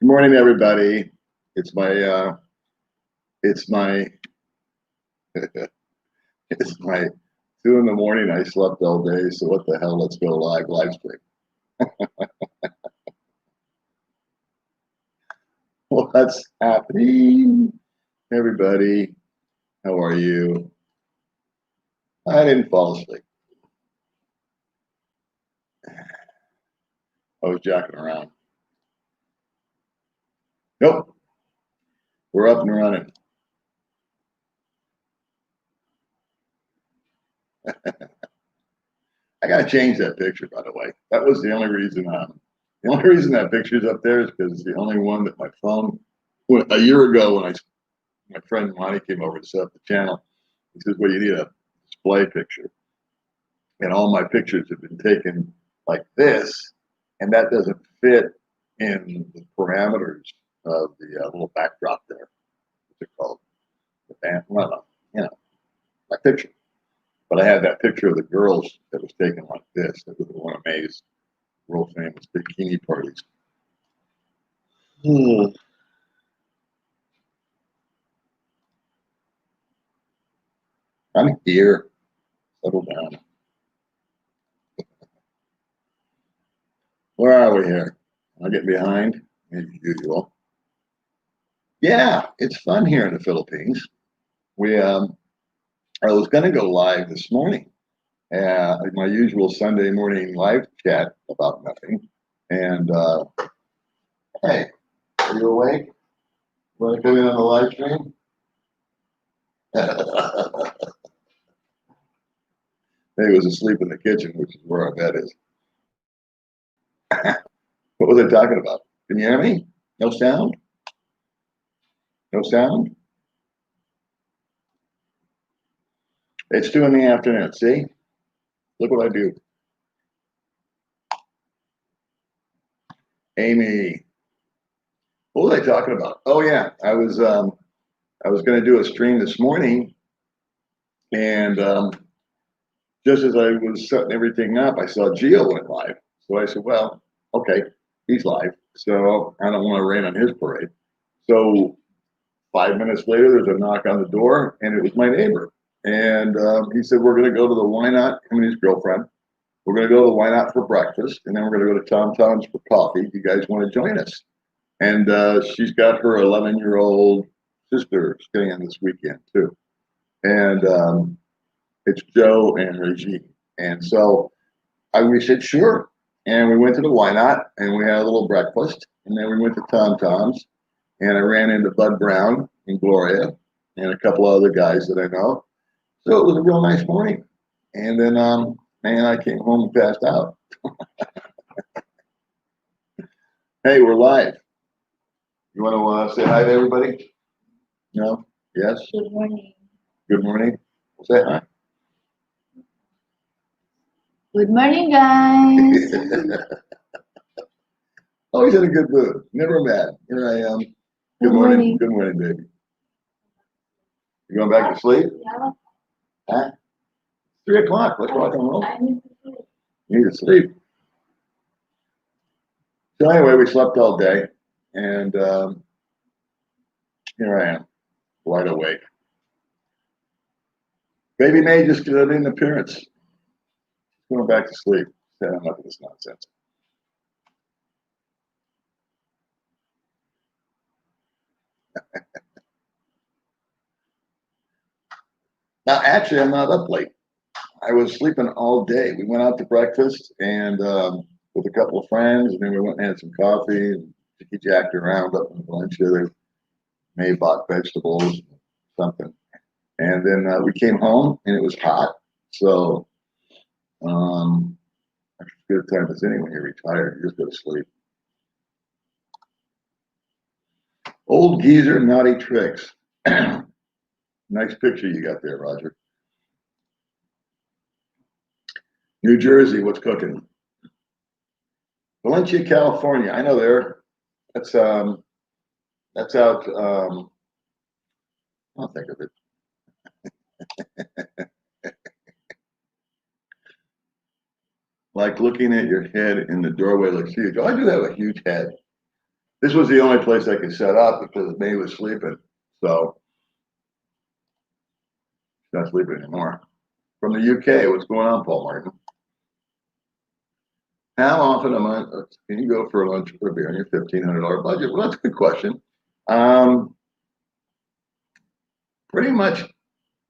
Good morning, everybody. It's my it's my it's my 2 in the morning. I slept all day, so what the hell? Let's go live stream. What's happening, everybody? How are you? I didn't fall asleep. I was jacking around. Nope, we're up and running. I gotta change that picture, by the way. That was the only reason. The only reason that picture's up there is because it's the only one that my phone. A year ago, when my friend Monty came over to set up the channel, he says, "Well, you need a display picture," and all my pictures have been taken like this, and that doesn't fit in the parameters of the little backdrop there. What's it called? The band, well, my picture. But I had that picture of the girls that was taken like this. That was one of May's world famous bikini parties. I'm here. Settle down. Where are we here? I'll get behind, as usual. Yeah, it's fun here in the Philippines. I was going to go live this morning, my usual Sunday morning live chat about nothing. And hey, are you awake? Want to come in on the live stream? He was asleep in the kitchen, which is where our bed is. What was I talking about? Can you hear me? No sound? No sound? It's 2 in the afternoon. See? Look what I do. Amy. What was I talking about? Oh yeah, I was going to do a stream this morning, and just as I was setting everything up, I saw Gio went live. So I said, well, okay, he's live, so I don't want to rain on his parade. So 5 minutes later, there's a knock on the door, and it was my neighbor. And he said, we're going to go to the Why Not, him and his girlfriend. We're going to go to the Why Not for breakfast, and then we're going to go to Tom Tom's for coffee. Do you guys want to join us? And she's got her 11-year-old sister staying this weekend, too. And it's Joe and Regine. And so we said, sure. And we went to the Why Not, and we had a little breakfast. And then we went to Tom Tom's, and I ran into Bud Brown and Gloria and a couple of other guys that I know. So it was a real nice morning. And then, I came home and passed out. Hey, we're live. You want to say hi to everybody? No? Yes? Good morning. Good morning. Say hi. Good morning, guys. Always in a good mood. Never mad. Here I am. Good morning. Good morning, baby. You going back to sleep? Yeah. Huh? 3 o'clock. Let's rock and roll. I need to sleep. You need to sleep. So anyway, we slept all day, and here I am, wide awake. Baby May just did an appearance. Going back to sleep. Said enough of this nonsense. Now, actually, I'm not up late. I was sleeping all day. We went out to breakfast and with a couple of friends, and then we went and had some coffee and Chicky jacked around up in the lunch there. May bought vegetables, something. And then we came home and it was hot. So after a good time as any when you're retired, you just go to sleep. Old geezer, naughty tricks. Nice picture you got there, Roger. New Jersey, what's cooking? Valencia, California. I know there. That's out. I'll think of it. Like looking at your head in the doorway looks huge. Oh, I do have a huge head. This was the only place I could set up because May was sleeping. So she's not sleeping anymore. From the UK, what's going on, Paul Martin? How often a month can you go for a lunch or a beer on your $1,500 budget? Well, that's a good question. Pretty much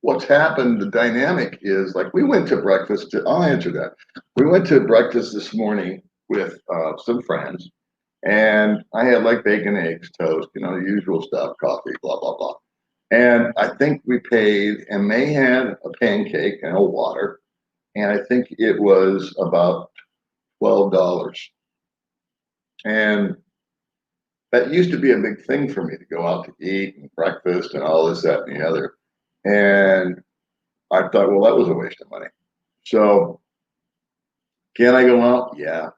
what's happened, the dynamic is like we went to breakfast. I'll answer that. We went to breakfast this morning with some friends, and I had like bacon, eggs, toast, the usual stuff, coffee, blah, blah, blah. And I think we paid, and May had a pancake and a water, and I think it was about $12. And that used to be a big thing for me to go out to eat and breakfast and all this, that, and the other. And I thought, well, that was a waste of money. So can I go out? Yeah.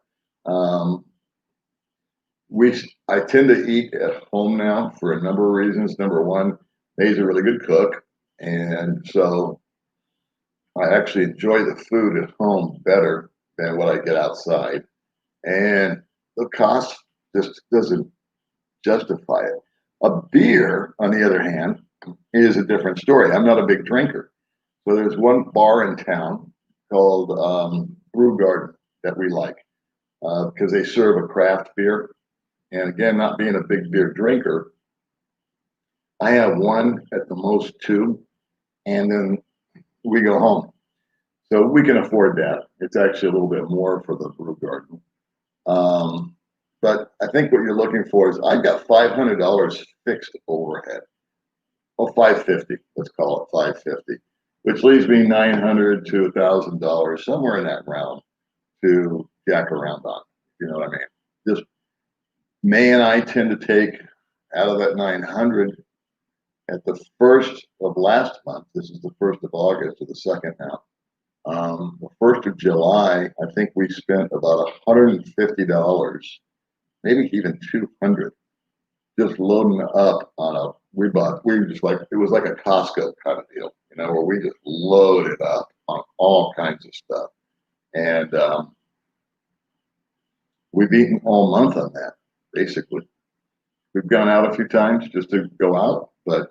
I tend to eat at home now for a number of reasons. Number one, May's a really good cook. And so I actually enjoy the food at home better than what I get outside. And the cost just doesn't justify it. A beer, on the other hand, is a different story. I'm not a big drinker. So there's one bar in town called Brew Garden that we like because they serve a craft beer. And again, not being a big beer drinker, I have one at the most two, and then we go home. So we can afford that. It's actually a little bit more for the Brew Garden. But I think what you're looking for is I've got $500 fixed overhead. Oh, $550. Let's call it $550, which leaves me $900 to $1,000, somewhere in that realm, to jack around on. You know what I mean? Just May and I tend to take out of that 900 at the first of last month. This is the 1st of August, or the second now. The 1st of July, I think we spent about $150, maybe even 200, just loading up on we were just like, it was like a Costco kind of deal, where we just loaded up on all kinds of stuff. And we've eaten all month on that, basically. We've gone out a few times just to go out, but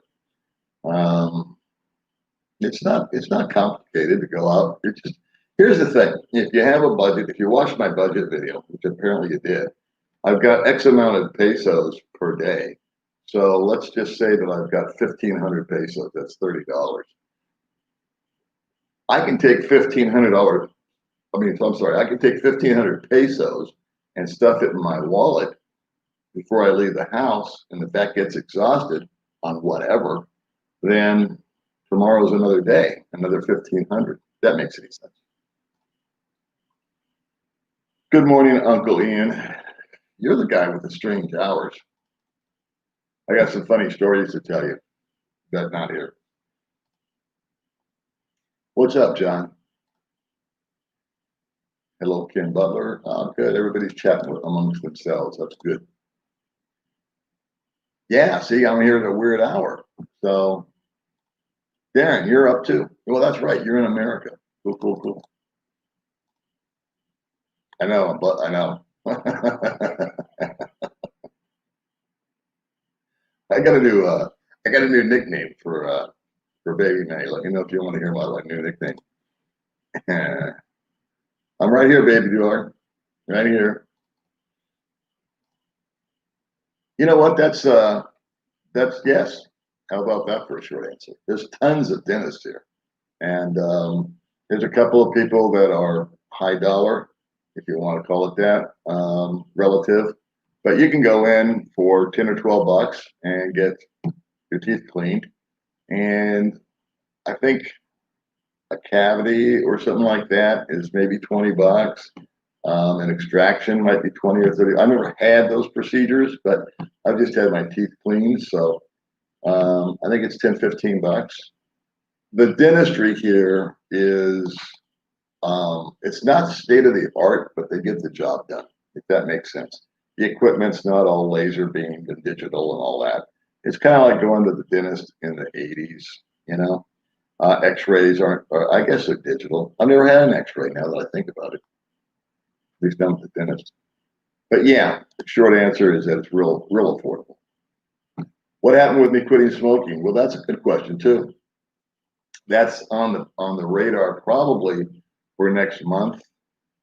it's not complicated to go out. It's just, here's the thing. If you have a budget, if you watched my budget video, which apparently you did, I've got X amount of pesos per day. So let's just say that I've got 1,500 pesos. That's $30. I can take $1,500. I'm sorry. I can take 1,500 pesos and stuff it in my wallet before I leave the house. And if that gets exhausted on whatever, then tomorrow's another day, another 1,500. That makes any sense. Good morning, Uncle Ian. You're the guy with the strange hours. I got some funny stories to tell you, but not here. What's up, John? Hello, Ken Butler. Good. Everybody's chatting amongst themselves. That's good. Yeah, see, I'm here at a weird hour. So, Darren, you're up too. Well, that's right. You're in America. Cool, cool, cool. I know, but I know. I got a new nickname for Baby May. Let me know if you want to hear about my new nickname. I'm right here, baby doer. Right here. You know what? That's yes. How about that for a short answer? There's tons of dentists here, and there's a couple of people that are high dollar, if you want to call it that, relative. But you can go in for 10 or 12 bucks and get your teeth cleaned, and I think a cavity or something like that is maybe 20 bucks. An extraction might be 20 or 30. I've never had those procedures, but I've just had my teeth cleaned. So I think it's 10, 15 bucks. The dentistry here is, it's not state of the art, but they get the job done, if that makes sense. The equipment's not all laser beamed and digital and all that. It's kind of like going to the dentist in the 80s, X-rays aren't, I guess they're digital. I've never had an X-ray now that I think about it. At least I'm the dentist. But yeah, the short answer is that it's real affordable. What happened with me quitting smoking? Well, that's a good question too. That's on the radar probably for next month.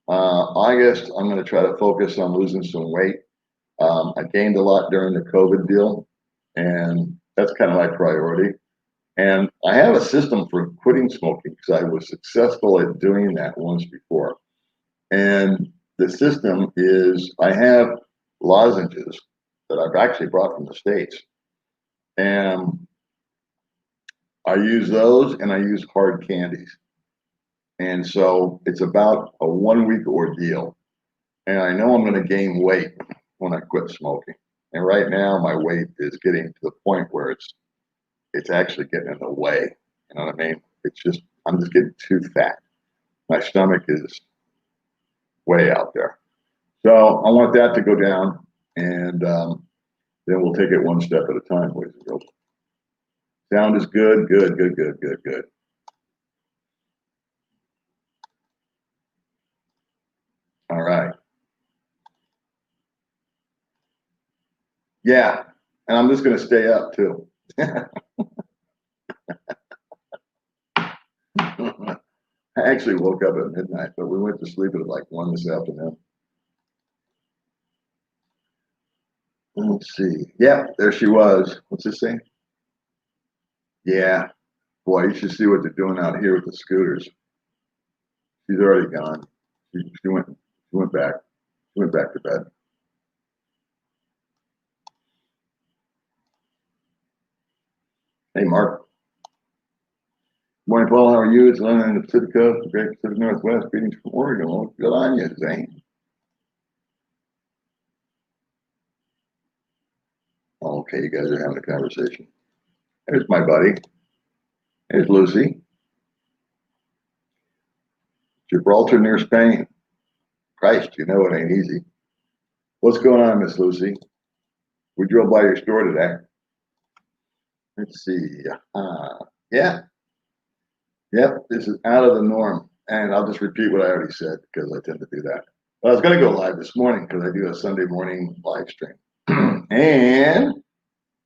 August, I'm going to try to focus on losing some weight. I gained a lot during the COVID deal, and that's kind of my priority. And I have a system for quitting smoking because I was successful at doing that once before. And the system is I have lozenges that I've actually brought from the States. And I use those and I use hard candies. And so it's about a 1 week ordeal. And I know I'm going to gain weight when I quit smoking. And right now my weight is getting to the point where it's actually getting in the way. You know what I mean? It's just I'm just getting too fat. My stomach is way out there. So I want that to go down, and then we'll take it one step at a time, boys and girls. Sound is good, good, good, good, good, good. All right. Yeah, and I'm just going to stay up too. I actually woke up at midnight, but we went to sleep at like 1 this afternoon. Let's see. Yeah, there she was. What's this saying? Yeah. Boy, you should see what they're doing out here with the scooters. She's already gone. She went back. She went back to bed. Hey, Mark. Morning, Paul. How are you? It's London in the Pacific Coast, the Great Pacific Northwest. Greetings from Oregon. Well, good on you, Zane. Okay, you guys are having a conversation. There's my buddy. There's Lucy. Gibraltar near Spain. Christ, you know it ain't easy. What's going on, Miss Lucy? We drove by your store today. Let's see. Yeah. Yep. This is out of the norm. And I'll just repeat what I already said because I tend to do that. But I was going to go live this morning because I do a Sunday morning live stream. And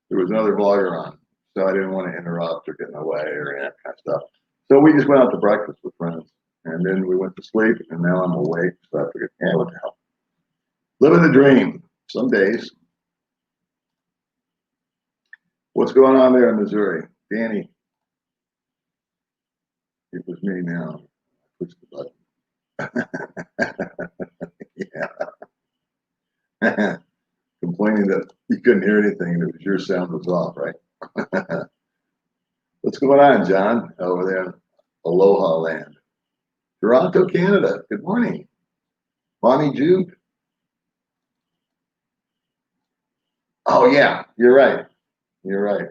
there was another vlogger on. So I didn't want to interrupt or get in the way or any of that kind of stuff. So we just went out to breakfast with friends. And then we went to sleep. And now I'm awake. So I figured, yeah, what the hell? Living the dream. Some days. What's going on there in Missouri? Danny. It was me now. Push the button. Yeah. Complaining that you couldn't hear anything and it was your sound was off, right? What's going on, John, over there in Aloha Land? Toronto, Canada. Good morning. Bonnie Jude. Oh, yeah, you're right. You're right.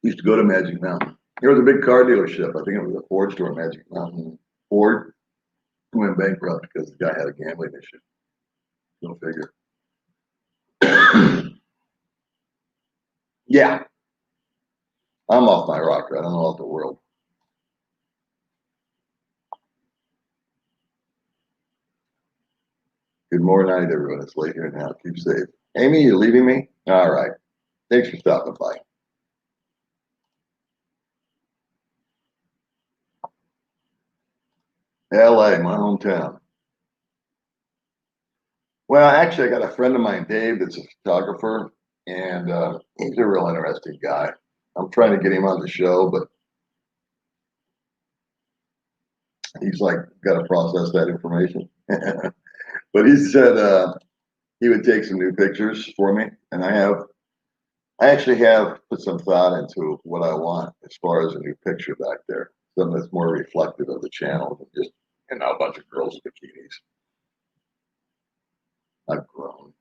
Used to go to Magic Mountain. There was a big car dealership. I think it was a Ford store, Magic Mountain. Ford went bankrupt because the guy had a gambling issue. Go figure. Yeah, I'm off my rocker. I don't know about the world. Good morning, night, everyone. It's late here now. Keep safe. Amy, you leaving me? All right. Thanks for stopping by. LA, my hometown. Well, actually, I got a friend of mine, Dave, that's a photographer, and he's a real interesting guy. I'm trying to get him on the show, but he's like got to process that information. But he said he would take some new pictures for me, and I actually have put some thought into what I want as far as a new picture back there, something that's more reflective of the channel than just a bunch of girls in bikinis. I've grown.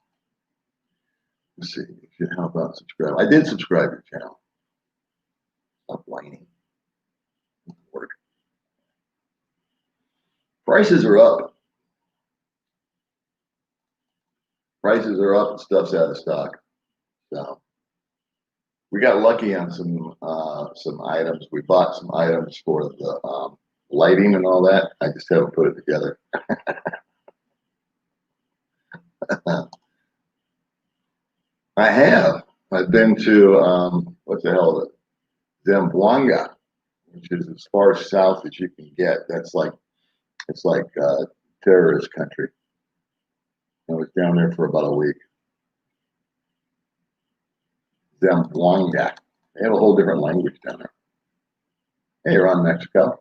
Let's see. How about subscribe? I did subscribe to your channel. Stop whining. Work. Prices are up. Prices are up and stuff's out of stock. So we got lucky on some items. We bought some items for the lighting and all that. I just haven't put it together. I have. I've been to what the hell is it? Zamboanga, which is as far south as you can get. It's like terrorist country. I was down there for about a week. Zamboanga. They have a whole different language down there. Hey, you're on Mexico.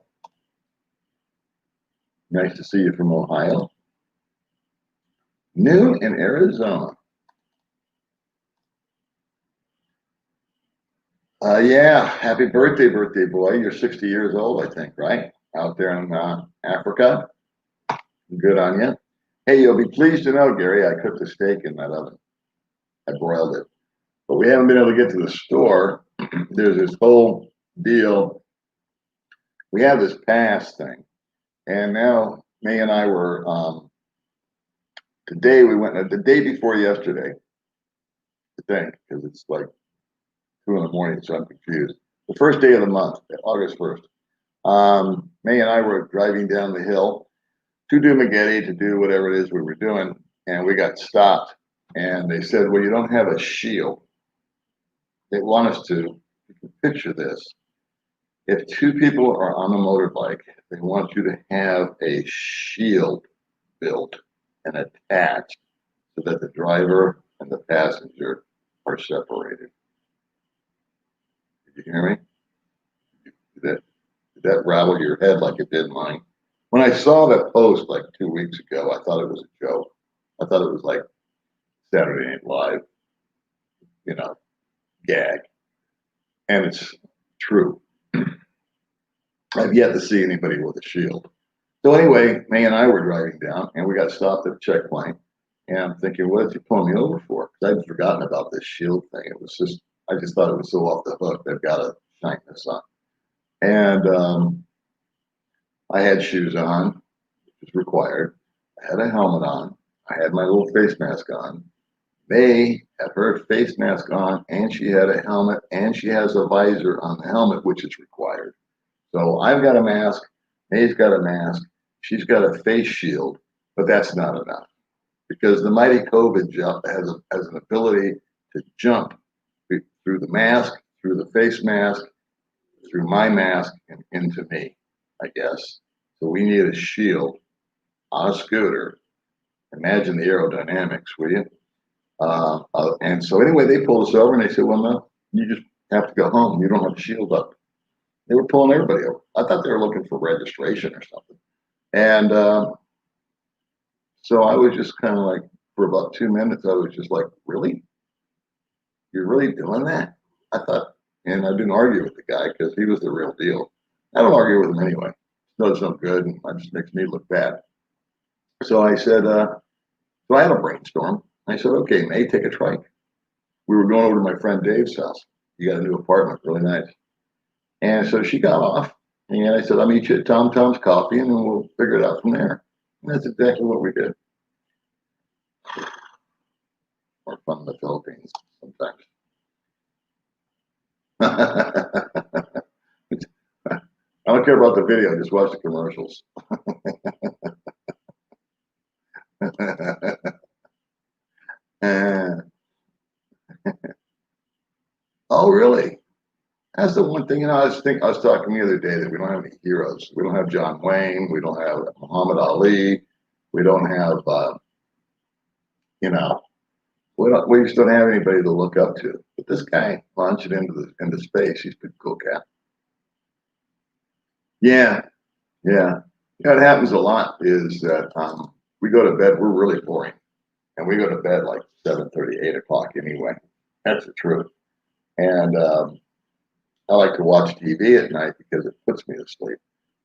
Nice to see you from Ohio. New in Arizona. Yeah, happy birthday, birthday boy. You're 60 years old, I think, right? Out there in Africa. Good on you. Hey, you'll be pleased to know, Gary, I cooked a steak in that oven. I broiled it. But we haven't been able to get to the store. There's this whole deal. We have this pass thing. And now May and I were, today we went, the day before yesterday, I think, because it's like 2 in the morning, so I'm confused. The first day of the month, August 1st. May and I were driving down the hill to Dumagetti to do whatever it is we were doing, and we got stopped. And they said, well, you don't have a shield. They want us to, you can picture this. If 2 people are on a motorbike, they want you to have a shield built and attached so that the driver and the passenger are separated. Did you hear me? Did that rattle your head like it did mine? When I saw that post like 2 weeks ago, I thought it was a joke. I thought it was like Saturday Night Live, gag. And it's true. I've yet to see anybody with a shield. So anyway, May and I were driving down, and we got stopped at a checkpoint. And I'm thinking, what did you pull me over for? Because I'd forgotten about this shield thing. It was just, I just thought it was so off the hook. They've got to shine this on. And I had shoes on, which is required. I had a helmet on. I had my little face mask on. May had her face mask on, and she had a helmet, and she has a visor on the helmet, which is required. So I've got a mask. May's got a mask. She's got a face shield, but that's not enough because the mighty COVID jump has an ability to jump through the mask, through the face mask, through my mask, and into me, I guess. So we need a shield on a scooter. Imagine the aerodynamics, will you? And so anyway, they pulled us over and they said, well, no, you just have to go home. You don't have a shield up. They were pulling everybody over. I thought they were looking for registration or something. And so I was just kind of like, for about 2 minutes, I was just like, really? You're really doing that? I thought, and I didn't argue with the guy because he was the real deal. I don't argue with him anyway. It does no good, and it just makes me look bad. So I said, so I had a brainstorm. I said, okay, May, take a trike. We were going over to my friend Dave's house. He got a new apartment, really nice. And so she got off, and I said, I'll meet you at Tom Tom's Coffee, and then we'll figure it out from there. And that's exactly what we did. More fun in the Philippines sometimes. I don't care about the video, just watch the commercials. Oh, really? That's the one thing, I was talking the other day that we don't have any heroes. We don't have John Wayne. We don't have Muhammad Ali. We don't have, we just don't have anybody to look up to. But this guy launched it into space. He's a pretty cool cat. Yeah, yeah. What happens a lot is that we go to bed. We're really boring, and we go to bed like 7:30, 8 o'clock anyway. That's the truth. And I like to watch TV at night because it puts me to sleep.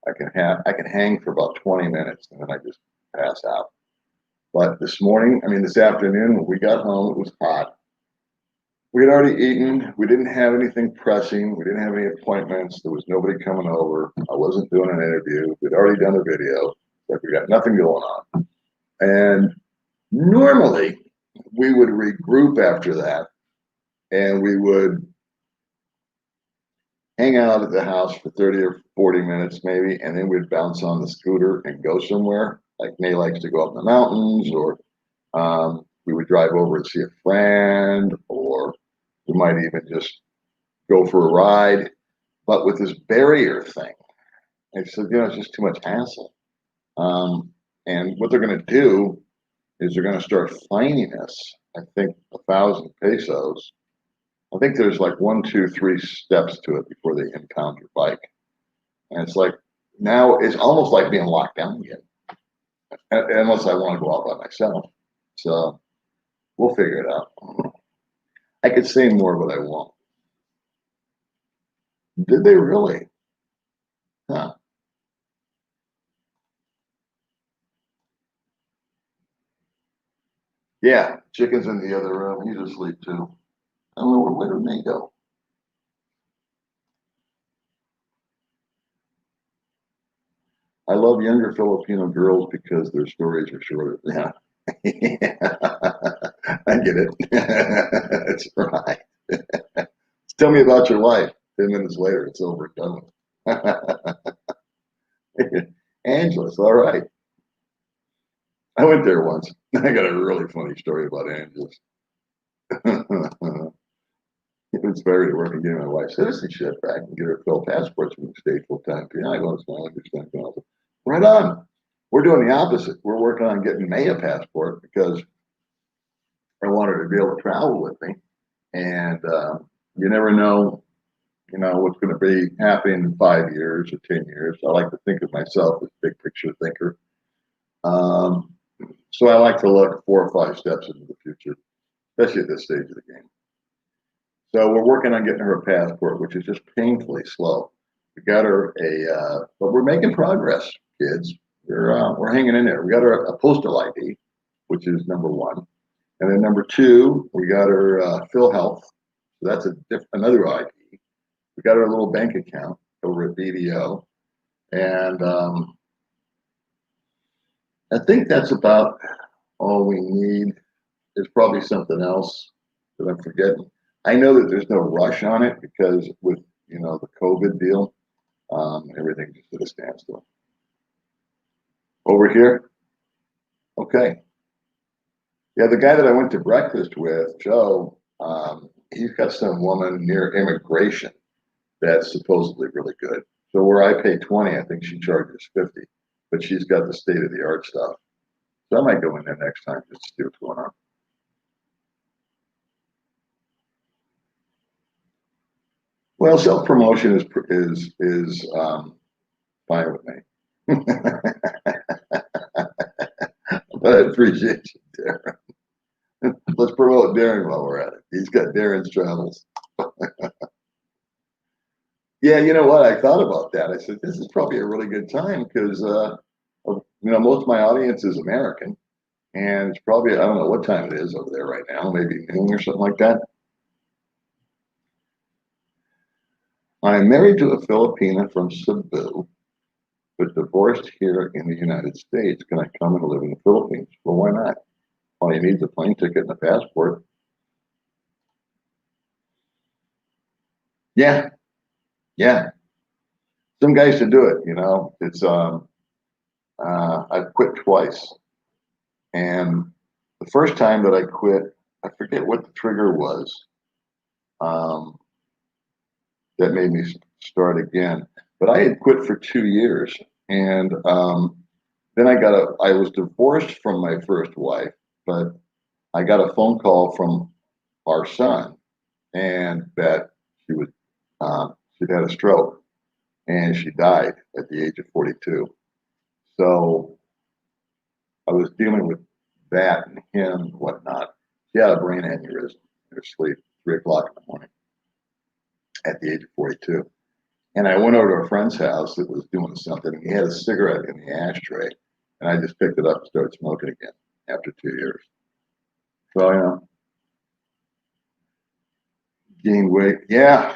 I can hang for about 20 minutes and then I just pass out. But this afternoon when we got home, it was hot. We had already eaten. We didn't have anything pressing. We didn't have any appointments. There was nobody coming over. I wasn't doing an interview. We'd already done a video. Like we got nothing going on. And normally we would regroup after that and we would hang out at the house for 30 or 40 minutes maybe, and then we'd bounce on the scooter and go somewhere. Like May likes to go up in the mountains, or we would drive over and see a friend, or we might even just go for a ride. But with this barrier thing, I said, it's just too much hassle. And what they're going to do is they're going to start fining us, I think, 1,000 pesos. I think there's like 1, 2, 3 steps to it before they impound your bike. And it's like, now it's almost like being locked down again, unless I want to go out by myself. So we'll figure it out. I could say more, but I won't. Did they really? Huh. Yeah, chicken's in the other room. He's asleep too. I don't know, where did they go? I love younger Filipino girls because their stories are shorter. Yeah. Yeah. I get it. That's right. Tell me about your life. 10 minutes later, it's over. Done with. Angeles, all right. I went there once. I got a really funny story about Angeles. It was very to work and getting my wife's citizenship back and get her full passports when we stayed full time. I go, I understand. Right on. We're doing the opposite. We're working on getting May a passport because I want her to be able to travel with me. And you never know, what's going to be happening in 5 years or 10 years. I like to think of myself as a big picture thinker. Um, so I like to look 4 or 5 steps into the future, especially at this stage of the game. So we're working on getting her a passport, which is just painfully slow. We got her but we're making progress, kids. We're hanging in there. We got her a postal ID, which is number 1, and then number 2, we got her Phil Health. So that's another ID. We got her a little bank account over at BDO, and I think that's about all we need. There's probably something else that I'm forgetting. I know that there's no rush on it because with the COVID deal, everything just at a standstill. Over here, okay. Yeah, the guy that I went to breakfast with, Joe, he's got some woman near immigration that's supposedly really good. So where I pay 20, I think she charges 50, but she's got the state of the art stuff. So I might go in there next time just to see what's going on. Well, self promotion is fine with me, but I appreciate you, Darren. Let's promote Darren while we're at it. He's got Darren's travels. Yeah, you know what? I thought about that. I said this is probably a really good time because most of my audience is American, and it's probably I don't know what time it is over there right now, maybe noon or something like that. I'm married to a Filipina from Cebu, but divorced here in the United States. Can I come and live in the Philippines? Well, why not? All you need is a plane ticket and a passport. Yeah, yeah. Some guys to do it. It's I've quit twice, and the first time that I quit, I forget what the trigger was um, that made me start again. But I had quit for 2 years, and then I was divorced from my first wife, but I got a phone call from our son, and that she'd had a stroke, and she died at the age of 42. So I was dealing with that and him and whatnot. She had a brain aneurysm in her sleep, 3 o'clock in the morning, at the age of 42. And I went over to a friend's house that was doing something, and he had a cigarette in the ashtray, and I just picked it up and started smoking again after 2 years. So gained weight. Yeah,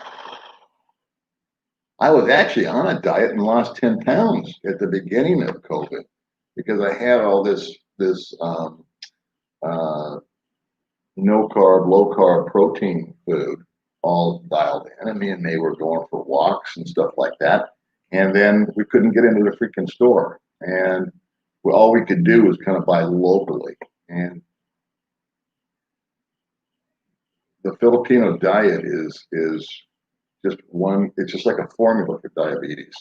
I was actually on a diet and lost 10 pounds at the beginning of COVID because I had all this no carb, low carb protein food. all dialed in, and me and May were going for walks and stuff like that. And then we couldn't get into the freaking store, and all we could do was kind of buy locally. And the Filipino diet is just one. It's just like a formula for diabetes.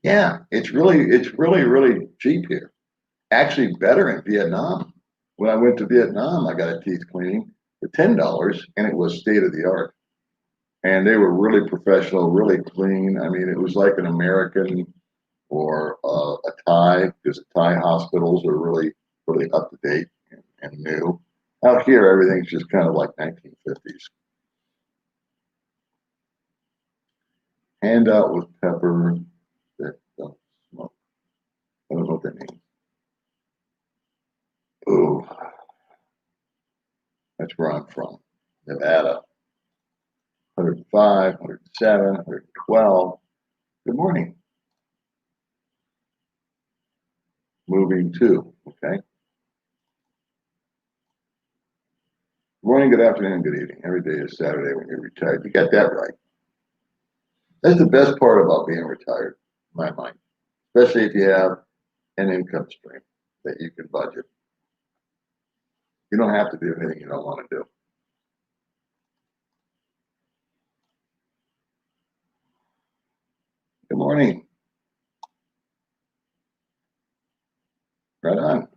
Yeah, it's really cheap here. Actually, better in Vietnam. When I went to Vietnam, I got a teeth cleaning for $10, and it was state of the art. And they were really professional, really clean. I mean, it was like an American or a Thai, because Thai hospitals are really up to date and new. Out here, everything's just kind of like 1950s. Handout with pepper that don't smoke. I don't know what that means. Ooh, that's where I'm from, Nevada. 105, 107, 112. Good morning. Moving to, okay. Good morning, good afternoon, good evening. Every day is Saturday when you're retired. You got that right. That's the best part about being retired, in my mind, especially if you have an income stream that you can budget. You don't have to do anything you don't want to do. Good morning. Right on.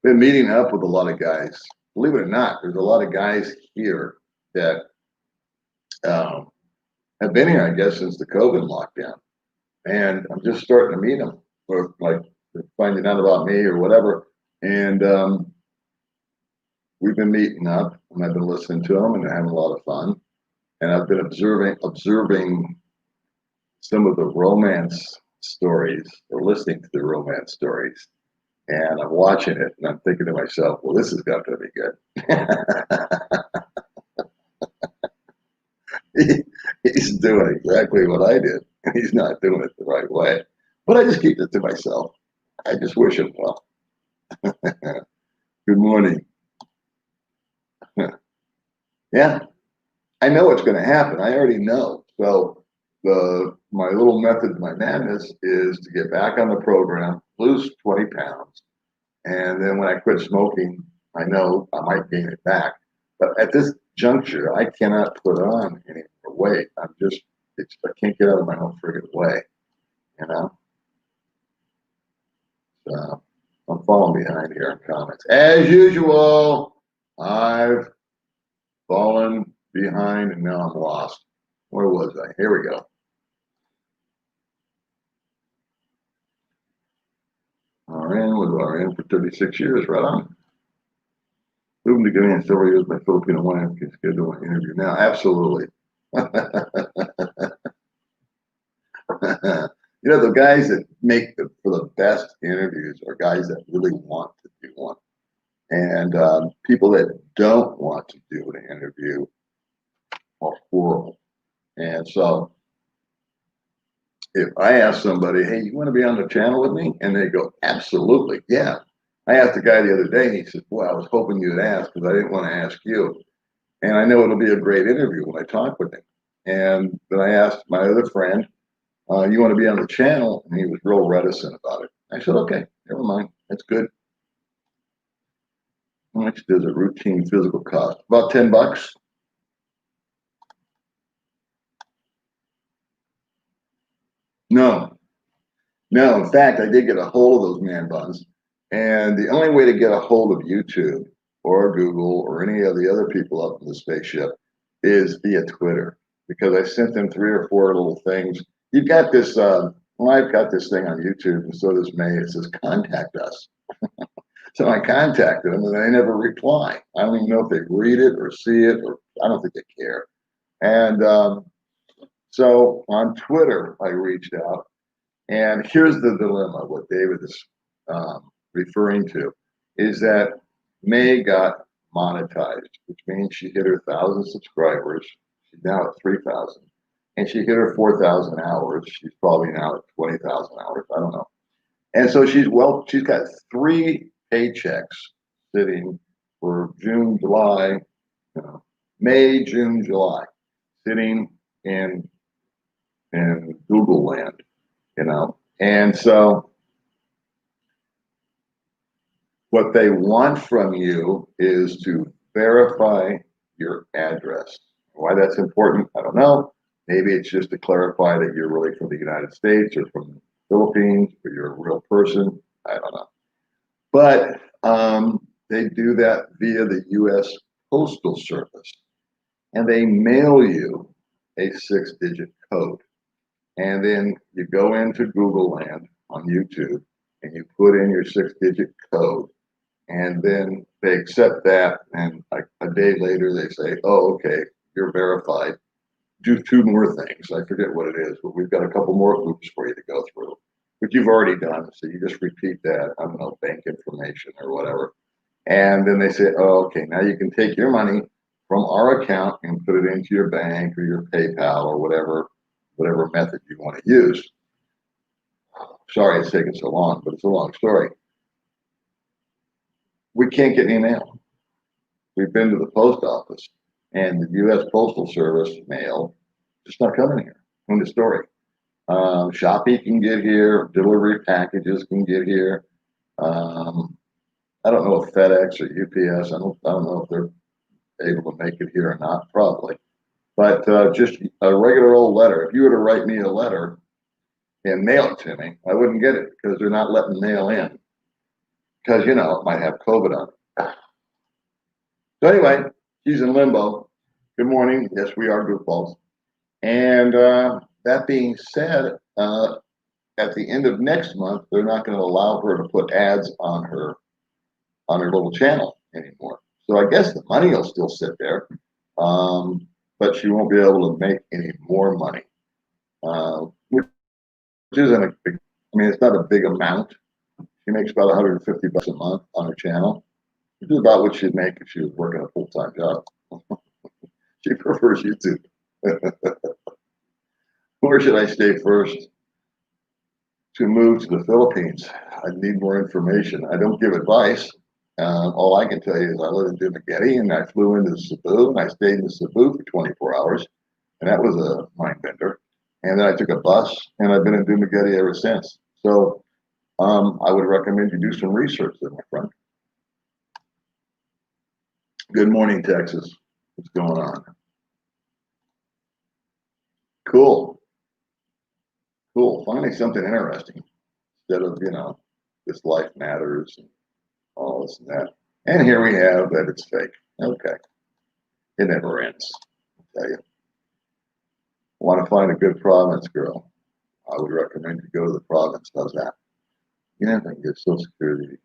Been meeting up with a lot of guys. Believe it or not, there's a lot of guys here that have been here, I guess, since the COVID lockdown. And I'm just starting to meet them, or like finding out about me or whatever. And we've been meeting up, and I've been listening to them, and having a lot of fun. And I've been observing some of the romance stories, or listening to the romance stories. And I'm watching it, and I'm thinking to myself, well, this has got to be good. He's doing exactly what I did. He's not doing it the right way. But I just keep it to myself. I just wish him well. Good morning. Yeah, I know what's going to happen. I already know. So my little method to my madness is to get back on the program, lose 20 pounds, and then when I quit smoking, I know I might gain it back. But at this juncture, I cannot put on any more weight. I can't get out of my own friggin' way, you know? So I'm falling behind here in comments. As usual, I've fallen behind and now I'm lost. Where was I? Here we go. RN was RN for 36 years, right on. Moving to Guinea in several years, my Filipino wife can schedule an interview now. Absolutely. You know, the guys that make for the best interviews are guys that really want to do one. And people that don't want to do an interview are horrible. And so if I ask somebody, hey, you want to be on the channel with me? And they go, absolutely, yeah. I asked a guy the other day, and he said, boy, I was hoping you'd ask because I didn't want to ask you. And I know it'll be a great interview when I talk with him. And then I asked my other friend, you want to be on the channel? And he was real reticent about it. I said, okay, never mind. That's good. How much does a routine physical cost? About $10. No, no. In fact, I did get a hold of those man buns. And the only way to get a hold of YouTube or Google or any of the other people up in the spaceship is via Twitter, because I sent them 3 or 4 little things. You've got this, well, I've got this thing on YouTube, and so does May. It says, contact us. So I contacted them, and they never reply. I don't even know if they read it or see it, or I don't think they care. And so on Twitter, I reached out, and here's the dilemma. What David is referring to is that May got monetized, which means she hit her 1,000 subscribers. She's now at 3,000, and she hit her 4,000 hours. She's probably now at 20,000 hours. I don't know. And so she's got 3 paychecks sitting for June, July, May, June, July, sitting in Google land, and so what they want from you is to verify your address. Why that's important, I don't know. Maybe it's just to clarify that you're really from the United States or from the Philippines, or you're a real person. I don't know. But they do that via the U.S. Postal Service, and they mail you a 6-digit code. And then you go into Google Land on YouTube and you put in your 6-digit code, and then they accept that. And like a day later, they say, "Oh, okay, you're verified. Do 2 more things." I forget what it is, but we've got a couple more hoops for you to go through, which you've already done. So you just repeat that, I don't know, bank information or whatever. And then they say, "Oh, okay, now you can take your money from our account and put it into your bank or your PayPal or whatever method you want to use." Sorry it's taking so long, but it's a long story. We can't get any mail. We've been to the post office, and the U.S. Postal Service mail just not coming here. End of story. Shopee can get here. Delivery packages can get here. I don't know if FedEx or UPS. I don't know if they're able to make it here or not. Probably, but just a regular old letter. If you were to write me a letter and mail it to me, I wouldn't get it because they're not letting mail in, because it might have COVID on it. So anyway, she's in limbo. Good morning. Yes, we are goofballs. And that being said, at the end of next month, they're not going to allow her to put ads on her little channel anymore. So I guess the money will still sit there, but she won't be able to make any more money, which isn't a big. I mean, it's not a big amount. She makes about $150 a month on her channel, which is about what she'd make if she was working a full-time job. She prefers YouTube. Where should I stay first? To move to the Philippines. I need more information. I don't give advice. All I can tell you is I live in Dumaguete, and I flew into Cebu, and I stayed in Cebu for 24 hours, and that was a mind bender. And then I took a bus, and I've been in Dumaguete ever since. So I would recommend you do some research there, my friend. Good morning, Texas. What's going on? Cool. Cool. Finally, something interesting instead of, this life matters and all this and that. And here we have that it's fake. Okay. It never ends, I tell you. Want to find a good province, girl? I would recommend you go to the province. How's that? You never can get Social Security.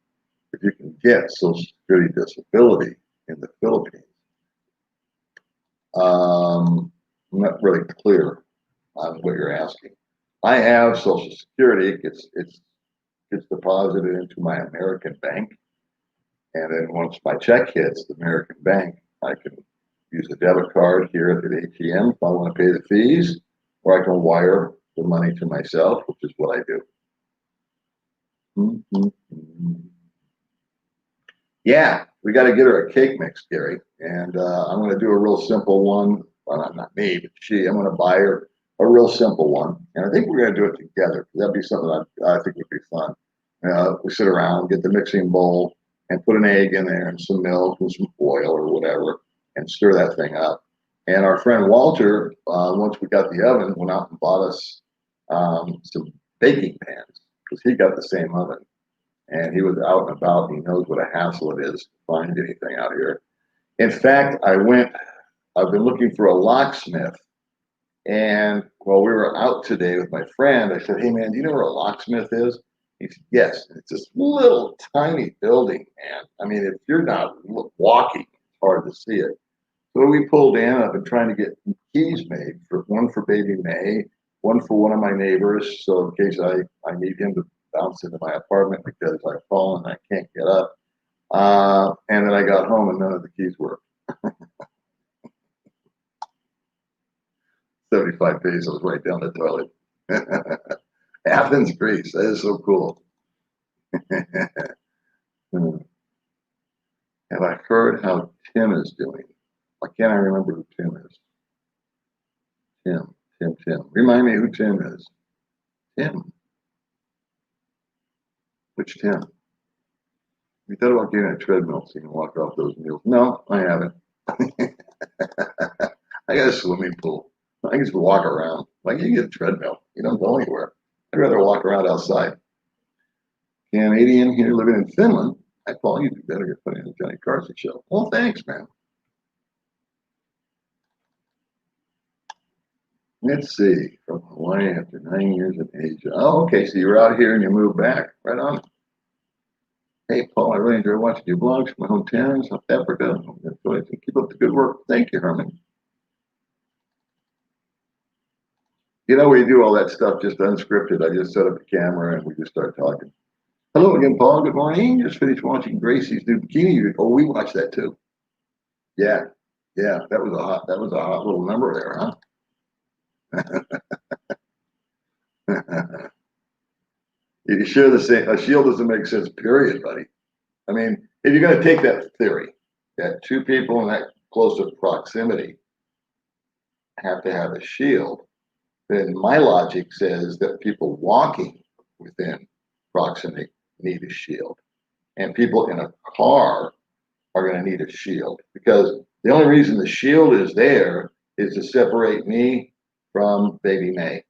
If you can get Social Security disability in the Philippines, I'm not really clear on what you're asking. I have Social Security. It gets deposited into my American bank, and then once my check hits the American bank, I can use a debit card here at the ATM if I want to pay the fees, or I can wire the money to myself, which is what I do. Yeah, we got to get her a cake mix, Gary, and I'm going to do a real simple one. Well, not me, but she. I'm going to buy her a real simple one, and I think we're going to do it together. That'd be something I think would be fun. We sit around, get the mixing bowl, and put an egg in there and some milk and some oil or whatever, and stir that thing up. And our friend Walter, once we got the oven, went out and bought us some baking pans because he got the same oven. And he was out and about. He knows what a hassle it is to find anything out here. In fact, I've been looking for a locksmith. And while we were out today with my friend, I said, "Hey, man, do you know where a locksmith is?" He said, "Yes." It's this little tiny building, man. I mean, if you're not walking, it's hard to see it. So we pulled in. I've been trying to get keys made, one for baby May, one for one of my neighbors, so in case I need him to bounce into my apartment because I've fallen and I can't get up. And then I got home and none of the keys worked. 75 pesos right down the toilet. Athens, Greece. That is so cool. Have I heard how Tim is doing? Why can't I remember who Tim is? Tim. Remind me who Tim is. Tim. Which Tim? You thought about getting a treadmill so you can walk off those mules? No, I haven't. I got a swimming pool. I can just walk around. Why can't you get a treadmill? You don't go anywhere. I'd rather walk around outside. Canadian here living in Finland. I call you better get put in the Johnny Carson show. Well, thanks, man. Let's see. From Hawaii after 9 years in Asia. Oh, okay. So you were out here and you moved back. Right on. Hey, Paul, I really enjoy watching your blogs from my hometown, South Africa. Keep up the good work. Thank you, Herman. You know, we do all that stuff just unscripted. I just set up a camera and we just start talking. Hello again, Paul. Good morning. Just finished watching Gracie's new bikini. Oh, we watched that too. Yeah, that was a hot little number there, huh? You share the same. A shield doesn't make sense, period, buddy. I mean, if you're going to take that theory that two people in that close of proximity have to have a shield, then my logic says that people walking within proximity need a shield, and people in a car are going to need a shield, because the only reason the shield is there is to separate me from baby May.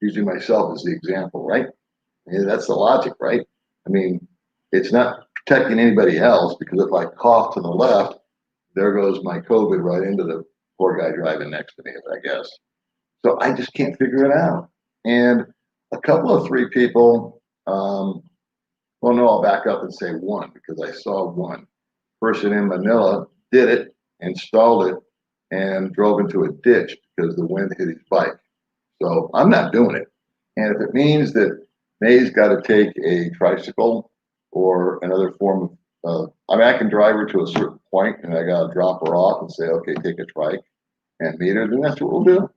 Using myself as the example, right? Yeah, that's the logic, right? I mean, it's not protecting anybody else, because if I cough to the left, there goes my COVID right into the poor guy driving next to me, I guess. So I just can't figure it out. And a couple of three people, well, no, I'll back up and say one, because I saw one person in Manila did it, installed it, and drove into a ditch because the wind hit his bike. So I'm not doing it. And if it means that May's got to take a tricycle or another form of, I mean, I can drive her to a certain point and I got to drop her off and say, okay, take a trike and meet her, then that's what we'll do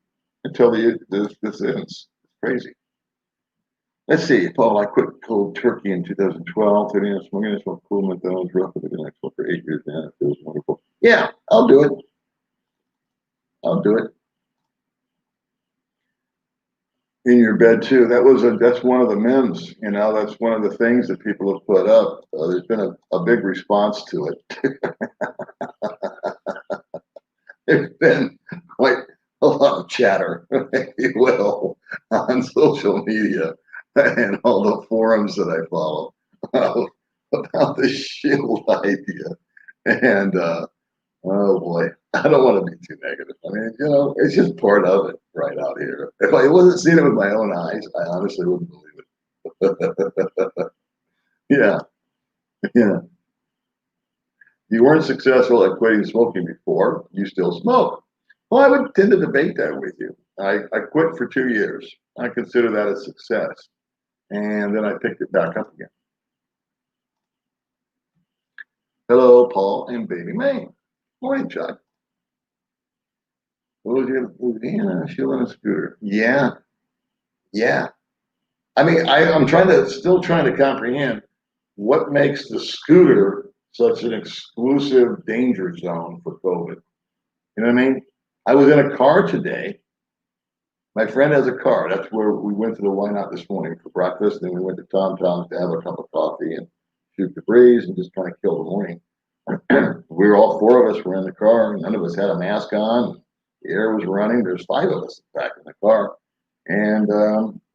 until this ends. It's crazy. Let's see, Paul, I quit cold turkey in 2012. Today I'm smoking this one cool McDonald's roughly the next one for 8 years now. It feels wonderful. Yeah, I'll do it. I'll do it. In your bed too. That's one of the memes, you know, that's one of the things that people have put up. There's been a big response to it. There's been quite a lot of chatter, if you will, on social media and all the forums that I follow about the shield idea. And oh boy, I don't want to be too negative. I mean, you know, it's just part of it right out here. If I wasn't seeing it with my own eyes, I honestly wouldn't believe it. Yeah. You weren't successful at quitting smoking before. You still smoke. Well, I would tend to debate that with you. I quit for 2 years. I consider that a success. And then I picked it back up again. Hello, Paul and baby May. Morning, Chuck. What was your Louisiana shield on a scooter? Yeah. I mean, I'm still trying to comprehend what makes the scooter such an exclusive danger zone for COVID. You know what I mean? I was in a car today. My friend has a car. That's where we went to the Why Not this morning for breakfast. Then we went to Tom Tom's to have a cup of coffee and shoot the breeze and just kind of kill the morning. We were all four of us were in the car. None of us had a mask on. The air was running. There's 5 of us back in the car. And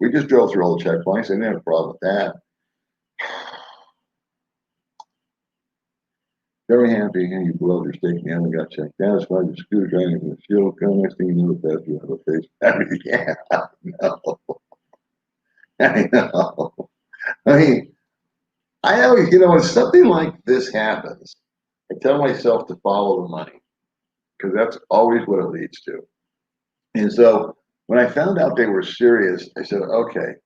we just drove through all the checkpoints. They didn't have a problem with that. Very happy and you blew your steak down and got checked out. As far as your scooter driving from the shield, next thing you know, the best you have a face. Yeah, I know. I know. I mean, I always, you know, when something like this happens, I tell myself to follow the money, because that's always what it leads to. And so when I found out they were serious, I said, okay,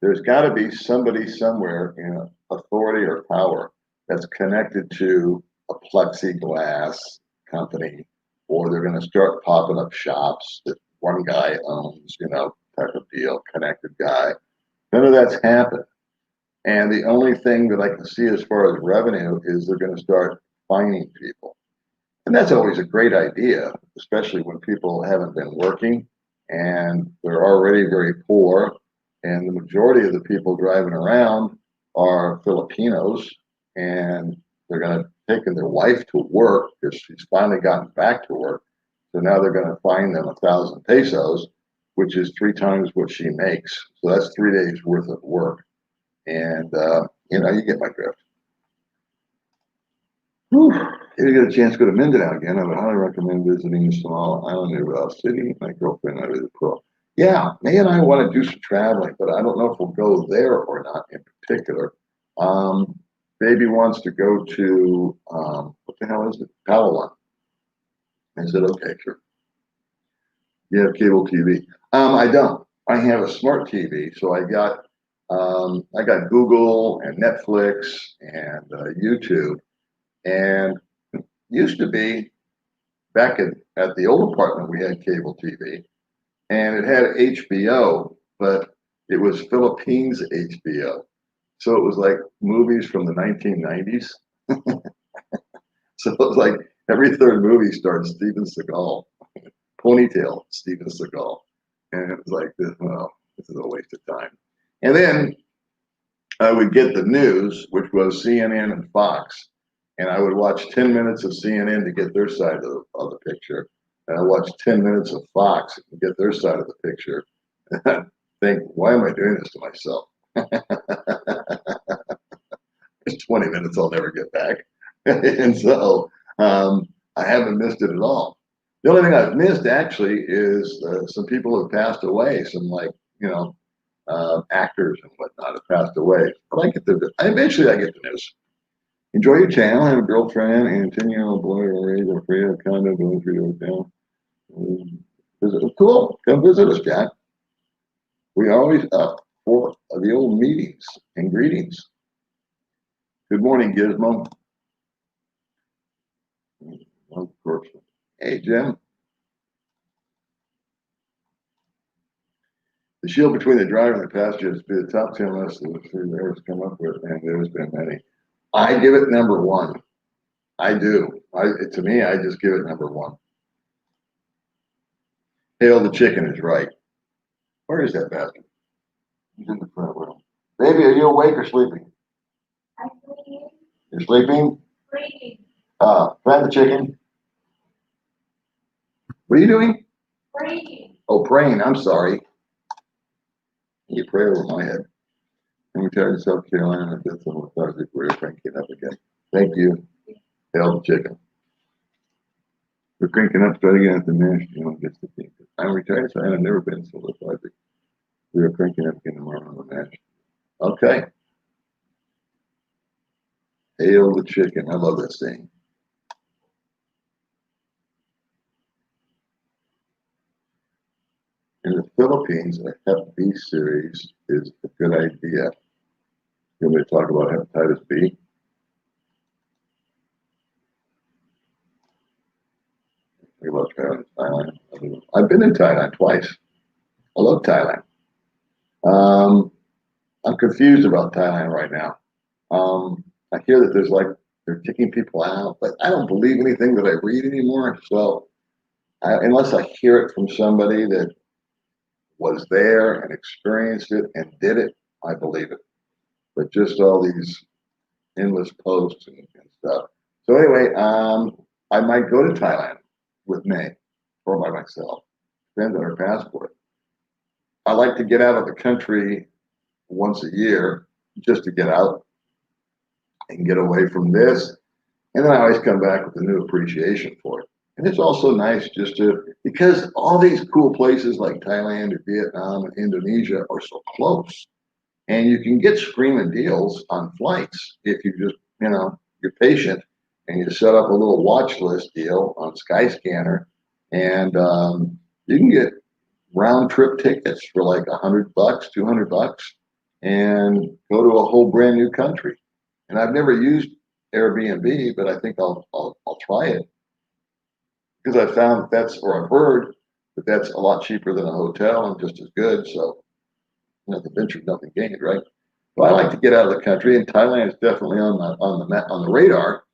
there's got to be somebody somewhere in authority or power that's connected to a plexiglass company, or they're going to start popping up shops that one guy owns, you know, type of deal, connected guy. None of that's happened. And the only thing that I can see as far as revenue is they're going to start fining people. And that's always a great idea, especially when people haven't been working and they're already very poor. And the majority of the people driving around are Filipinos, and they're going to take their wife to work because she's finally gotten back to work. So now they're going to fine them 1,000 pesos, which is 3 times what she makes. So that's 3 days worth of work. And, you get my drift. Whew. If you get a chance to go to Mindanao again, I would highly recommend visiting the small island near Ssdi. My girlfriend and I visit Pearl. Yeah, May and I want to do some traveling, but I don't know if we'll go there or not in particular. Baby wants to go to, what the hell is it? Palawan. I said, okay, sure. You have cable TV. I don't. I have a smart TV, so I got Google and Netflix and YouTube. And used to be back at the old apartment, we had cable TV, and it had HBO, but it was Philippines HBO. So it was like movies from the 1990s. So it was like every third movie starred Steven Seagal, ponytail Steven Seagal. And it was like, this is a waste of time. And then I would get the news, which was CNN and Fox. And I would watch 10 minutes of CNN to get their side of the picture. And I watched 10 minutes of Fox to get their side of the picture. And I think, why am I doing this to myself? It's 20 minutes I'll never get back. And so I haven't missed it at all. The only thing I've missed actually is some people have passed away, some actors and whatnot have passed away. But eventually I get the news. Enjoy your channel, have a girlfriend, and 10-year-old boy or raise a free condo going through your town. Cool. Come visit us, Jack. We're always up for the old meetings and greetings. Good morning, Gizmo. Of course. Hey, Jim. The shield between the driver and the passenger is the top 10 list that the three drivers come up with, and there's been many. I give it number 1. I do. To me, I just give it number 1. Hail the chicken is right. Where is that bastard? He's in the front room. Baby, are you awake or sleeping? I'm sleeping. You're sleeping? Sleeping. Fry the chicken. What are you doing? Praying. Oh, praying. I'm sorry. You pray over my head. I'm retired in South Carolina. I did some lethargic we're cranking up again. Thank you. Hail the chicken. We're cranking up, try again at the mash. Gets the thing. I'm retired, so I've never been so lethargic. We are cranking up again tomorrow on the mash. Okay. Hail the chicken. I love that saying. In the Philippines, a Hep B series is a good idea. You want me to talk about hepatitis B? Think about Thailand. I've been in Thailand twice. I love Thailand. I'm confused about Thailand right now. I hear that they're kicking people out, but I don't believe anything that I read anymore. So unless I hear it from somebody that was there and experienced it and did it, I believe it. But just all these endless posts and stuff. So anyway, I might go to Thailand with May or by myself. Depends on her passport. I like to get out of the country once a year just to get out and get away from this. And then I always come back with a new appreciation for it. And it's also nice because all these cool places like Thailand or Vietnam and Indonesia are so close. And you can get screaming deals on flights if you just, you're patient and you set up a little watch list deal on Skyscanner. And you can get round trip tickets for like $100, $200 and go to a whole brand new country. And I've never used Airbnb, but I think I'll try it because I found I've heard that that's a lot cheaper than a hotel and just as good. So, the venture, nothing gained, right? So I like to get out of the country, and Thailand is definitely on the radar.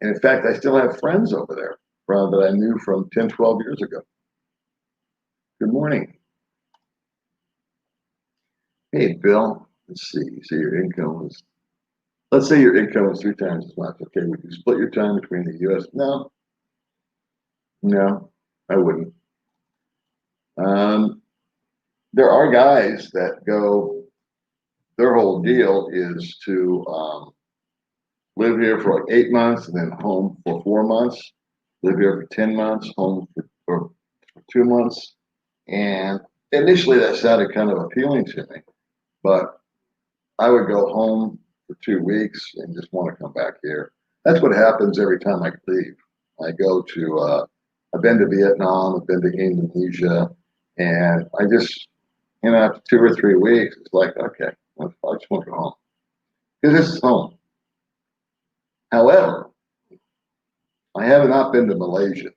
And in fact, I still have friends over there that I knew from 10, 12 years ago. Good morning. Hey, Bill. Let's see. So your income was, let's say your income was 3 times as much. Okay, would you split your time between the U.S.? No, no, I wouldn't. Um, there are guys that go, their whole deal is to live here for like 8 months and then home for 4 months, live here for 10 months, home for 2 months. And initially that sounded kind of appealing to me, but I would go home for 2 weeks and just want to come back here. That's what happens every time I leave. I go to, I've been to Vietnam, I've been to Indonesia, and I just, after 2 or 3 weeks, it's like, okay, I just want to go home because this is home. However, I have not been to Malaysia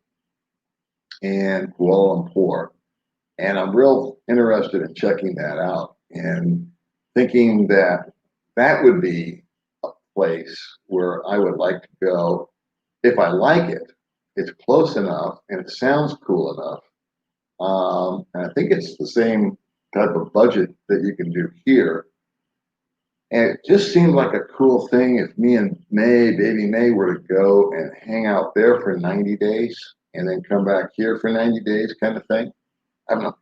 and Kuala Lumpur, and I'm real interested in checking that out and thinking that that would be a place where I would like to go if I like it. It's close enough and it sounds cool enough. And I think it's the same type of budget that you can do here. And it just seemed like a cool thing if me and baby May, were to go and hang out there for 90 days and then come back here for 90 days kind of thing. I don't know,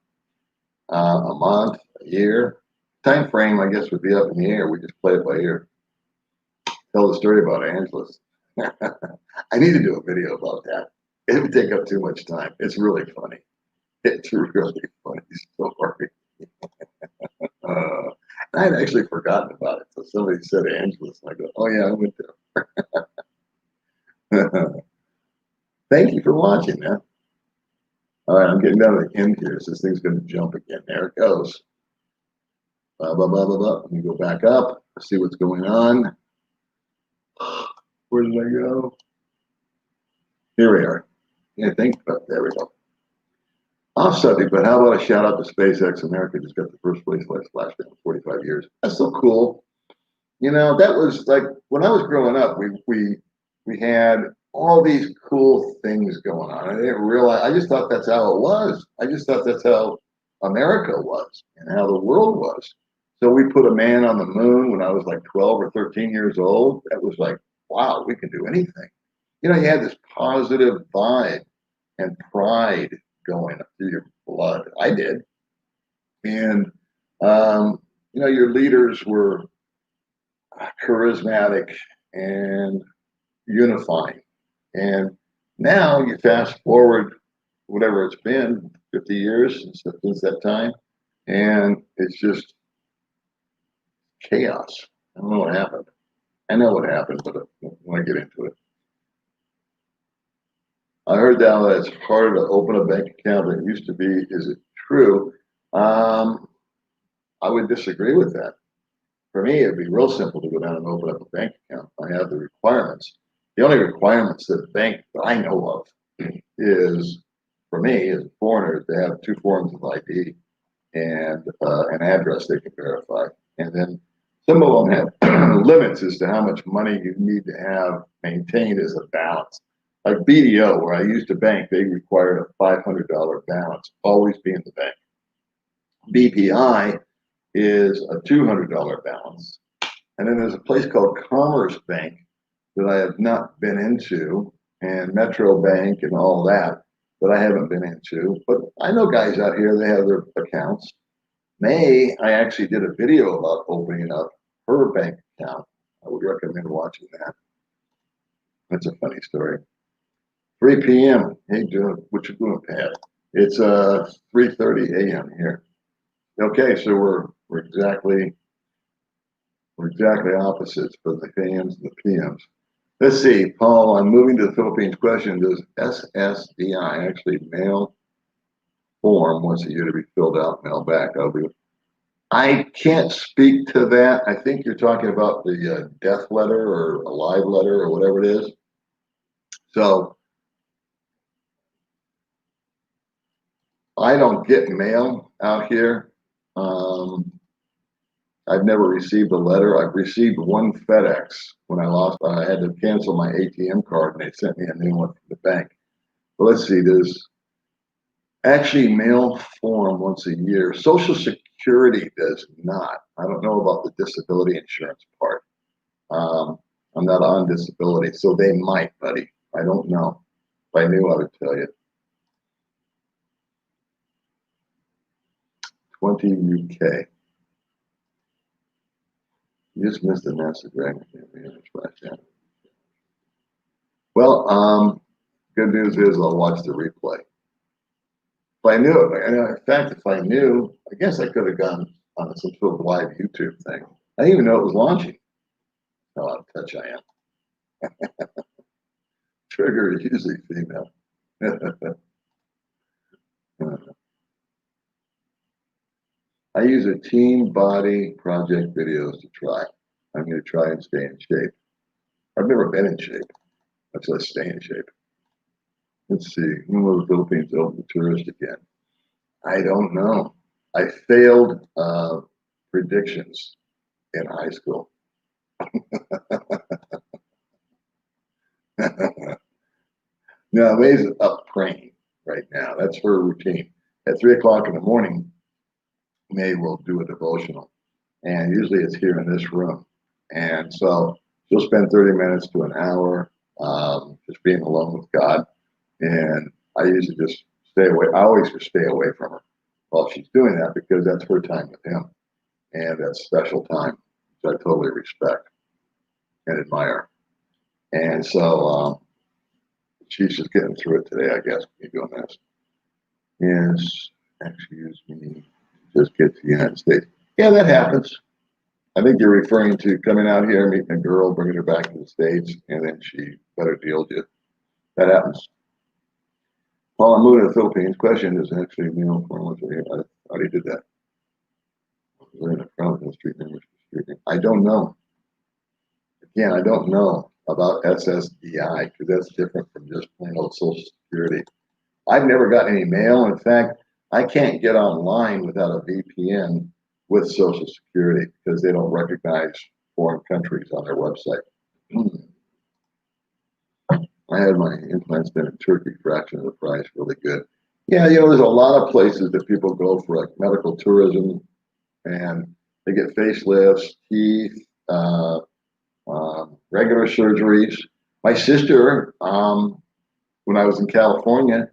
a month, a year. Time frame, I guess, would be up in the air. We just play it by ear. Tell the story about Angeles. I need to do a video about that. It would take up too much time. It's really funny. It's a really funny story. I'd actually forgotten about it. So somebody said Angeles, and I go, oh yeah, I went there. Thank you for watching, man. All right, I'm getting down to the end here. So this thing's going to jump again. There it goes. Blah, blah, blah, blah, blah. Let me go back up, see what's going on. Where did I go? Here we are. Yeah, there we go. Off subject, but how about a shout out to SpaceX? America just got the first place last year in 45 years. That's so cool. That was like when I was growing up, we had all these cool things going on. I didn't realize, I just thought that's how it was. I just thought that's how America was and how the world was. So we put a man on the moon when I was like 12 or 13 years old. That was like, wow, we can do anything. You had this positive vibe and pride going through your blood. I did. And, your leaders were charismatic and unifying. And now you fast forward, whatever it's been, 50 years since that time, and it's just chaos. I don't know what happened. I know what happened, but when I get into it. I heard that it's harder to open a bank account than it used to be. Is it true? I would disagree with that. For me, it'd be real simple to go down and open up a bank account. I have the requirements. The only requirements that the bank that I know of is, for me, as a foreigner, to have 2 forms of ID and an address they can verify. And then some of them have limits as to how much money you need to have maintained as a balance. Like BDO, where I used to bank, they required a $500 balance, always be in the bank. BPI is a $200 balance. And then there's a place called Commerce Bank that I have not been into, and Metro Bank and all that I haven't been into. But I know guys out here, they have their accounts. I actually did a video about opening up her bank account. I would recommend watching that. That's a funny story. 3 p.m. Hey, what you doing, Pat? It's 3:30 a.m. here. Okay, so we're exactly opposites for the AMs and the PMs. Let's see, Paul. I'm moving to the Philippines. Question: does Ssdi actually mail form once a year to be filled out, mail back? I can't speak to that. I think you're talking about the death letter or a live letter or whatever it is. So I don't get mail out here. I've never received a letter. I've received one FedEx when I had to cancel my ATM card and they sent me a new one from the bank. But let's see, there's actually mail form once a year. Social Security does not. I don't know about the disability insurance part. I'm not on disability, so they might, buddy. I don't know. If I knew, I would tell you. 20 UK. You just missed the message, right? Well, good news is I'll watch the replay. If I knew it, and in fact, if I knew, I guess I could have gone on some sort of live YouTube thing. I didn't even know it was launching. How out of touch I am. Trigger is usually female. I use a team body project videos to try. I'm going to try and stay in shape. I've never been in shape, much less stay in shape. Let's see. When will the Philippines open to tourists again? I don't know. I failed predictions in high school. Now, May's up praying right now. That's her routine. At 3 o'clock in the morning, May will do a devotional. And usually it's here in this room. And so she'll spend 30 minutes to an hour just being alone with God. And I usually just stay away. I always just stay away from her while she's doing that because that's her time with him. And that's special time, which I totally respect and admire. And so she's just getting through it today, I guess, me doing this. Yes, excuse me, just get to the United States. Yeah, that happens. I think you're referring to coming out here, meeting a girl, bringing her back to the States, and then she better deal with you. That happens. While I'm moving to the Philippines, question is actually, you know, I already did that. We're in the front of the street name. I don't know. Again, I don't know about SSDI because that's different from just plain old Social Security. I've never got any mail. In fact, I can't get online without a VPN with Social Security because they don't recognize foreign countries on their website. I had my implants done in Turkey, fraction of the price, really good. Yeah, you know, there's a lot of places that people go for like medical tourism and they get facelifts, teeth, regular surgeries. My sister, when I was in California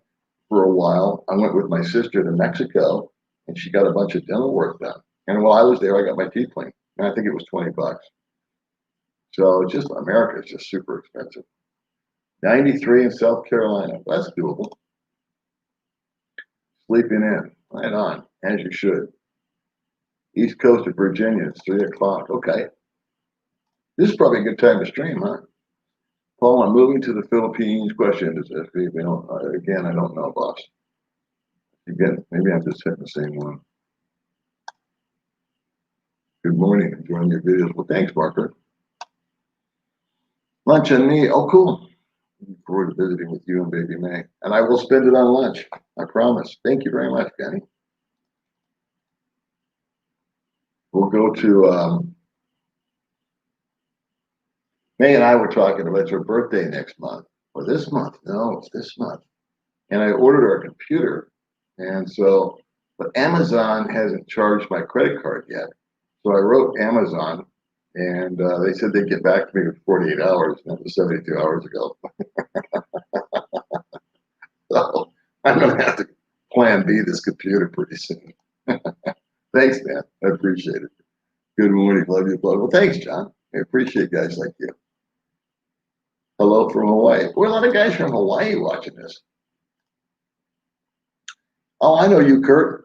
for a while, I went with my sister to Mexico and she got a bunch of dental work done. And while I was there, I got my teeth cleaned. And I think it was $20. So just America is just super expensive. 93 in South Carolina. That's doable. Sleeping in. Right on, as you should. East Coast of Virginia, it's 3 o'clock. Okay. This is probably a good time to stream, huh? Paul, I'm moving to the Philippines. Question is if you know, again, I don't know, boss. Again, maybe I'm just hitting the same one. Good morning. Enjoying your videos. Well, thanks, Marker. Lunch and me. Oh, cool. Looking forward to visiting with you and baby May. And I will spend it on lunch. I promise. Thank you very much, Kenny. We'll go to May and I were talking about her birthday next month. Or this month. No, it's this month. And I ordered her a computer. And so, but Amazon hasn't charged my credit card yet. So I wrote Amazon and they said they'd get back to me with 48 hours. And that was 72 hours ago. So I'm going to have to plan B this computer pretty soon. Thanks, man. I appreciate it. Good morning. Love you, bud. Well, thanks, John. I appreciate guys like you. Hello from Hawaii. We're a lot of guys from Hawaii watching this. Oh, I know you, Kurt.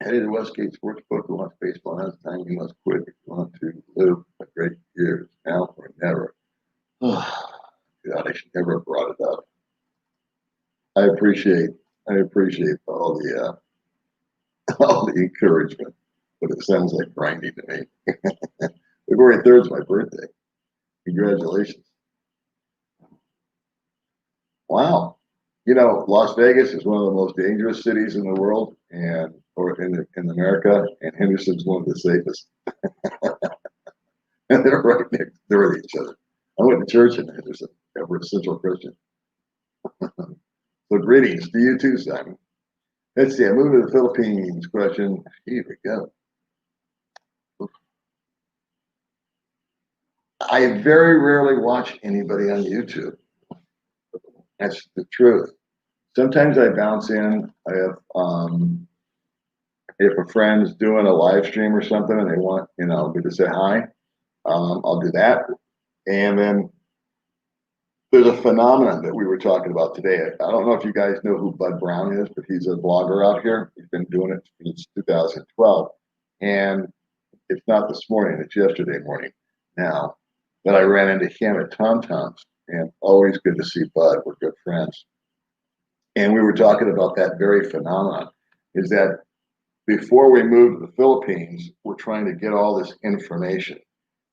Headed to Westgate Sportsbook who wants baseball. Now it's time you must quit if you want to live a great year. Now or never. Oh, God, I should never have brought it up. I appreciate all the all the encouragement, but it sounds like grinding to me. February 3rd is my birthday. Congratulations. Wow. You know, Las Vegas is one of the most dangerous cities in the world or in America, and Henderson's one of the safest. And they're right next door to each other. I went to church and there's a Central Christian. So greetings to you too, Simon. Let's see, I moved to the Philippines question. Here we go. I very rarely watch anybody on YouTube. That's the truth. Sometimes I bounce in. I have, if a friend's doing a live stream or something and they want, me to say hi, I'll do that. And then there's a phenomenon that we were talking about today. I don't know if you guys know who Bud Brown is, but he's a blogger out here. He's been doing it since 2012. And it's not this morning, it's yesterday morning now that I ran into him at Tom Tom's. And always good to see Bud. We're good friends. And we were talking about that very phenomenon, is that before we move to the Philippines, we're trying to get all this information.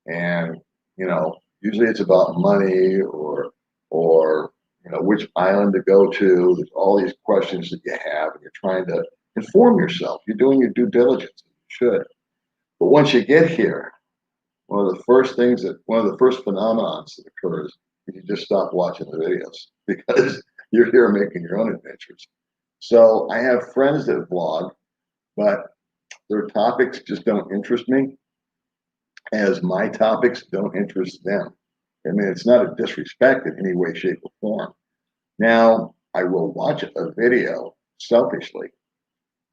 And, usually it's about money or which island to go to. There's all these questions that you have, and you're trying to inform yourself. You're doing your due diligence. You should. But once you get here, one of the first phenomenons that occurs is you just stop watching the videos because you're here making your own adventures. So I have friends that blog, but their topics just don't interest me as my topics don't interest them. I mean, it's not a disrespect in any way, shape, or form. Now, I will watch a video selfishly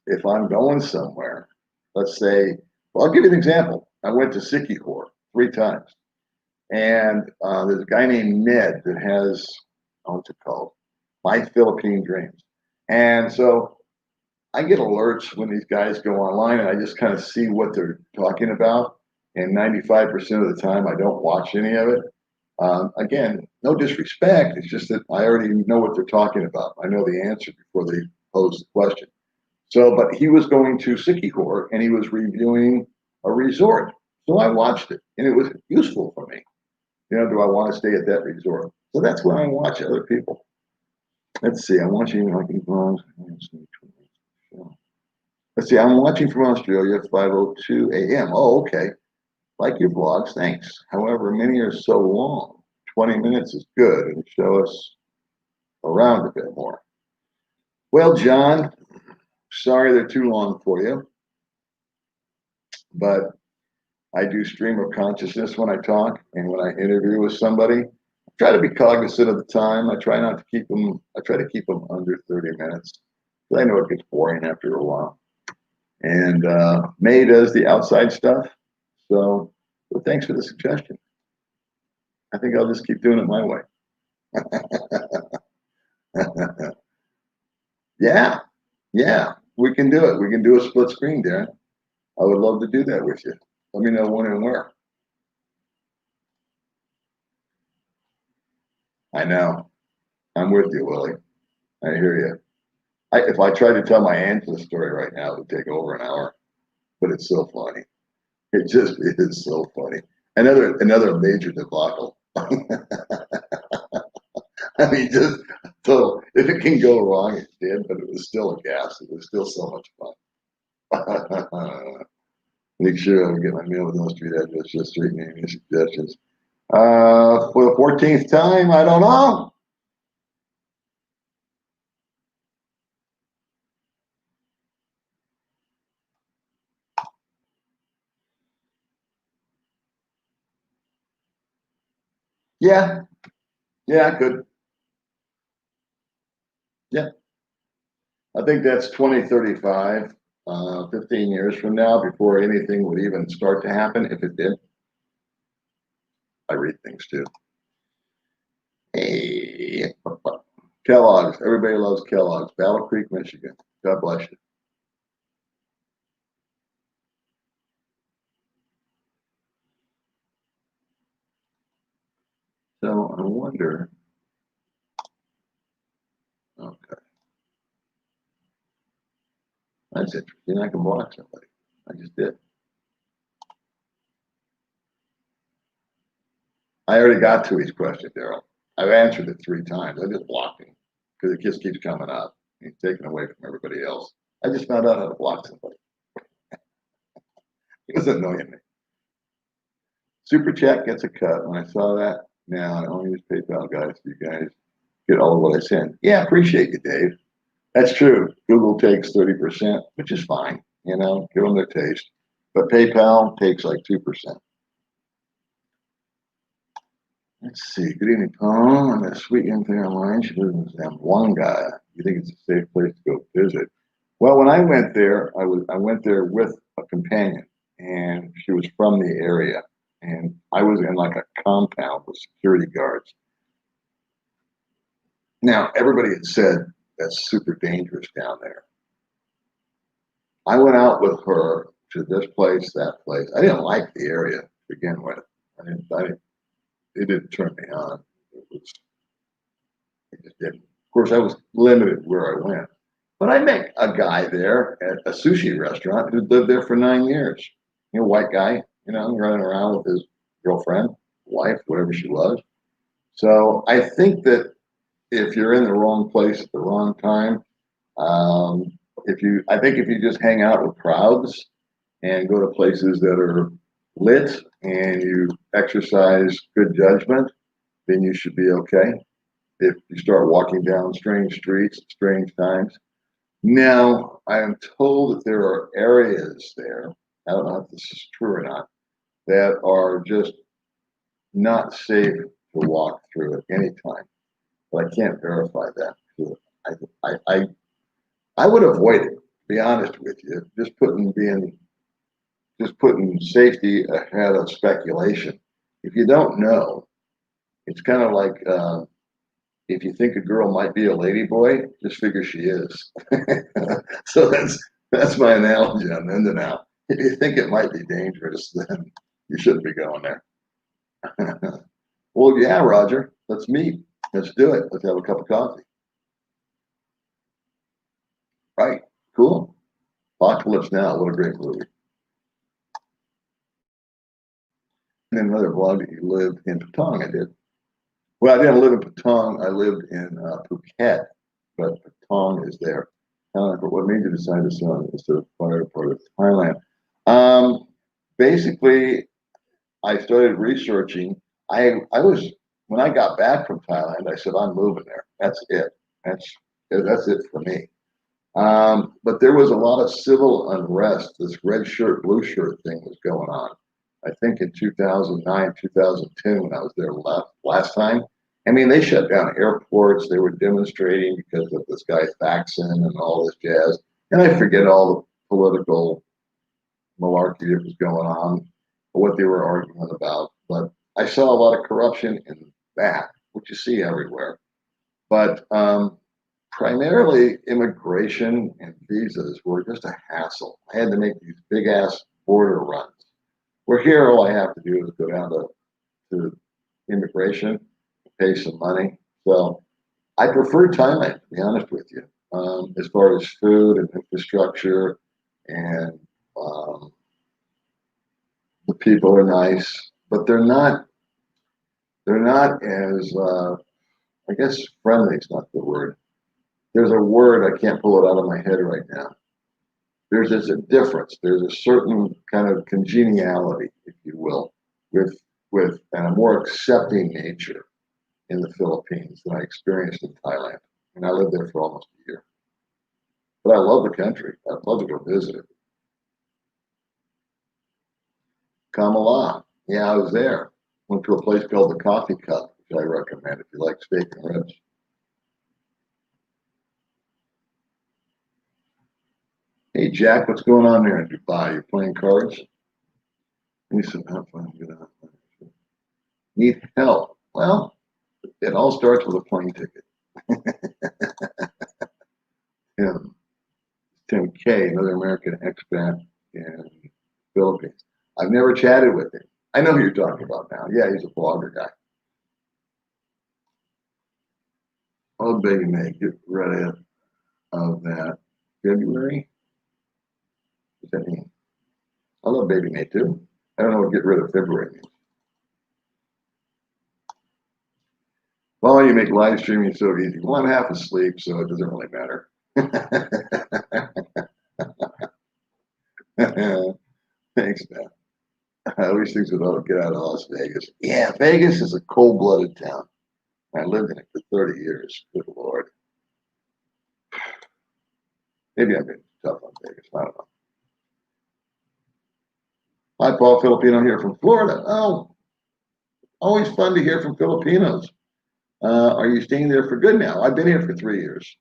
if I'm going somewhere. Let's say, well, I'll give you an example. I went to Sikihor 3 times, and there's a guy named Ned that has, what's it called? My Philippine Dreams. And so I get alerts when these guys go online, and I just kind of see what they're talking about. And 95% of the time, I don't watch any of it. Again, no disrespect. It's just that I already know what they're talking about. I know the answer before they pose the question. So, but he was going to Sikihor and he was reviewing a resort. So I watched it and it was useful for me. Do I want to stay at that resort? So that's when I watch other people. Let's see. I'm watching. Let's see. I'm watching from Australia, 5:02 a.m. Oh, okay. Like your blogs, thanks. However, many are so long. 20 minutes is good and show us around a bit more. Well, John, sorry they're too long for you, but I do stream of consciousness when I talk and when I interview with somebody. I try to be cognizant of the time. I try to keep them under 30 minutes. But I know it gets boring after a while. And May does the outside stuff. So thanks for the suggestion. I think I'll just keep doing it my way. Yeah, we can do it. We can do a split screen, Darren. I would love to do that with you. Let me know when and where. I know. I'm with you, Willie. I hear you. If I tried to tell my Angela story right now, it would take over an hour. But it's so funny. It is so funny. Another major debacle. I mean, just so if it can go wrong, it did, but it was still a gas. It was still so much fun. Make sure I get my mail with no street address, just street name and suggestions. For the 14th time, I don't know. Yeah, good. Yeah, I think that's 2035, 15 years from now, before anything would even start to happen. If it did, I read things too. Hey, Kellogg's. Everybody loves Kellogg's. Battle Creek, Michigan. God bless you. So I wonder. Okay, that's interesting. I can block somebody. I just did. I already got to his question, Daryl. I've answered it 3 times. I just blocked him because it just keeps coming up. He's taken away from everybody else. I just found out how to block somebody. It was annoying me. Super chat gets a cut. When I saw that, now I only use PayPal, guys. You guys get all of what I send. Yeah, appreciate you, Dave. That's true. Google takes 30%, which is fine. You know, give them their taste. But PayPal takes like 2%. Let's see. Good evening, Paul. I'm a sweet young thing online. She lives in Zamboanga. You think it's a safe place to go visit? Well, when I went there, I went there with a companion, and she was from the area, and I was in like a compound with security guards. Now, everybody had said that's super dangerous down there. I went out with her to this place, that place. I didn't like the area to begin with. It didn't turn me on. It just didn't. Of course, I was limited where I went. But I met a guy there at a sushi restaurant who lived there for 9 years. You know, white guy, you know, running around with his girlfriend, wife, whatever she was. So I think that if you're in the wrong place at the wrong time, I think if you just hang out with crowds and go to places that are lit and you exercise good judgment, then you should be okay. If you start walking down strange streets at strange times. Now, I am told that there are areas there, I don't know if this is true or not, that are just not safe to walk through at any time. But I can't verify that. I would avoid it, to be honest with you. Just putting safety ahead of speculation. If you don't know, it's kind of like if you think a girl might be a lady boy, just figure she is. So that's my analogy on in and out. If you think it might be dangerous, then you shouldn't be going there. Well, yeah, Roger, let's meet. Let's do it. Let's have a cup of coffee. Right. Cool. Apocalypse Now. What a great movie. And then another vlog that you lived in Patong. I did. Well, I didn't live in Patong. I lived in Phuket, but Patong is there. But what made you decide to sell instead of fire part of Thailand? Basically, I started researching. I was when I got back from Thailand. I said I'm moving there. That's it. That's it for me. But there was a lot of civil unrest. This red shirt, blue shirt thing was going on. I think in 2009, 2010, when I was there last time. I mean, they shut down airports. They were demonstrating because of this guy Faxon and all this jazz. And I forget all the political malarkey that was going on, what they were arguing about. But I saw a lot of corruption in that, which you see everywhere. But primarily immigration and visas were just a hassle. I had to make these big ass border runs. Where here, all I have to do is go down to immigration, pay some money. So I prefer Thailand, to be honest with you, as far as food and infrastructure, and the people are nice, but they're not as I guess friendly is not the word. There's a word I can't pull it out of my head right now. There's just a difference. There's a certain kind of congeniality, if you will, with a more accepting nature in the Philippines than I experienced in Thailand. And I lived there for almost a year. But I love the country. I'd love to go visit it. Kamala. Yeah, I was there. Went to a place called the Coffee Cup, which I recommend if you like steak and ribs. Hey, Jack, what's going on there in Dubai? You playing cards? He said, not fun. Need help. Well, it all starts with a plane ticket. Yeah. Tim K, another American expat in Philippines. I've never chatted with him. I know who you're talking about now. Yeah, he's a blogger guy. Oh, baby, May, get rid of that. February? What's that mean? I love Baby May too. I don't know what get rid of February means. Well, you make live streaming so easy. Well, I'm half asleep, so it doesn't really matter. Thanks, man. I always think about get out of Las Vegas. Yeah, Vegas is a cold-blooded town. I lived in it for 30 years. Good Lord. Maybe I've been tough on Vegas. I don't know. Hi, Paul Filipino here from Florida. Oh, always fun to hear from Filipinos. Are you staying there for good now? I've been here for 3 years.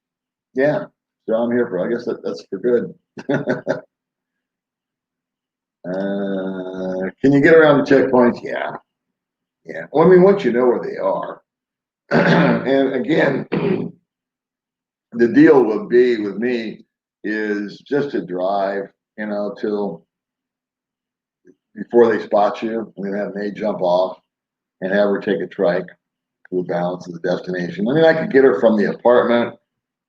Yeah, so I'm here for, I guess that's for good. Can you get around the checkpoints? Yeah, yeah. Well, I mean, once you know where they are, and again, the deal would be with me is just to drive, till before they spot you, and then have May jump off and have her take a trike to the balance of the destination. I mean, I could get her from the apartment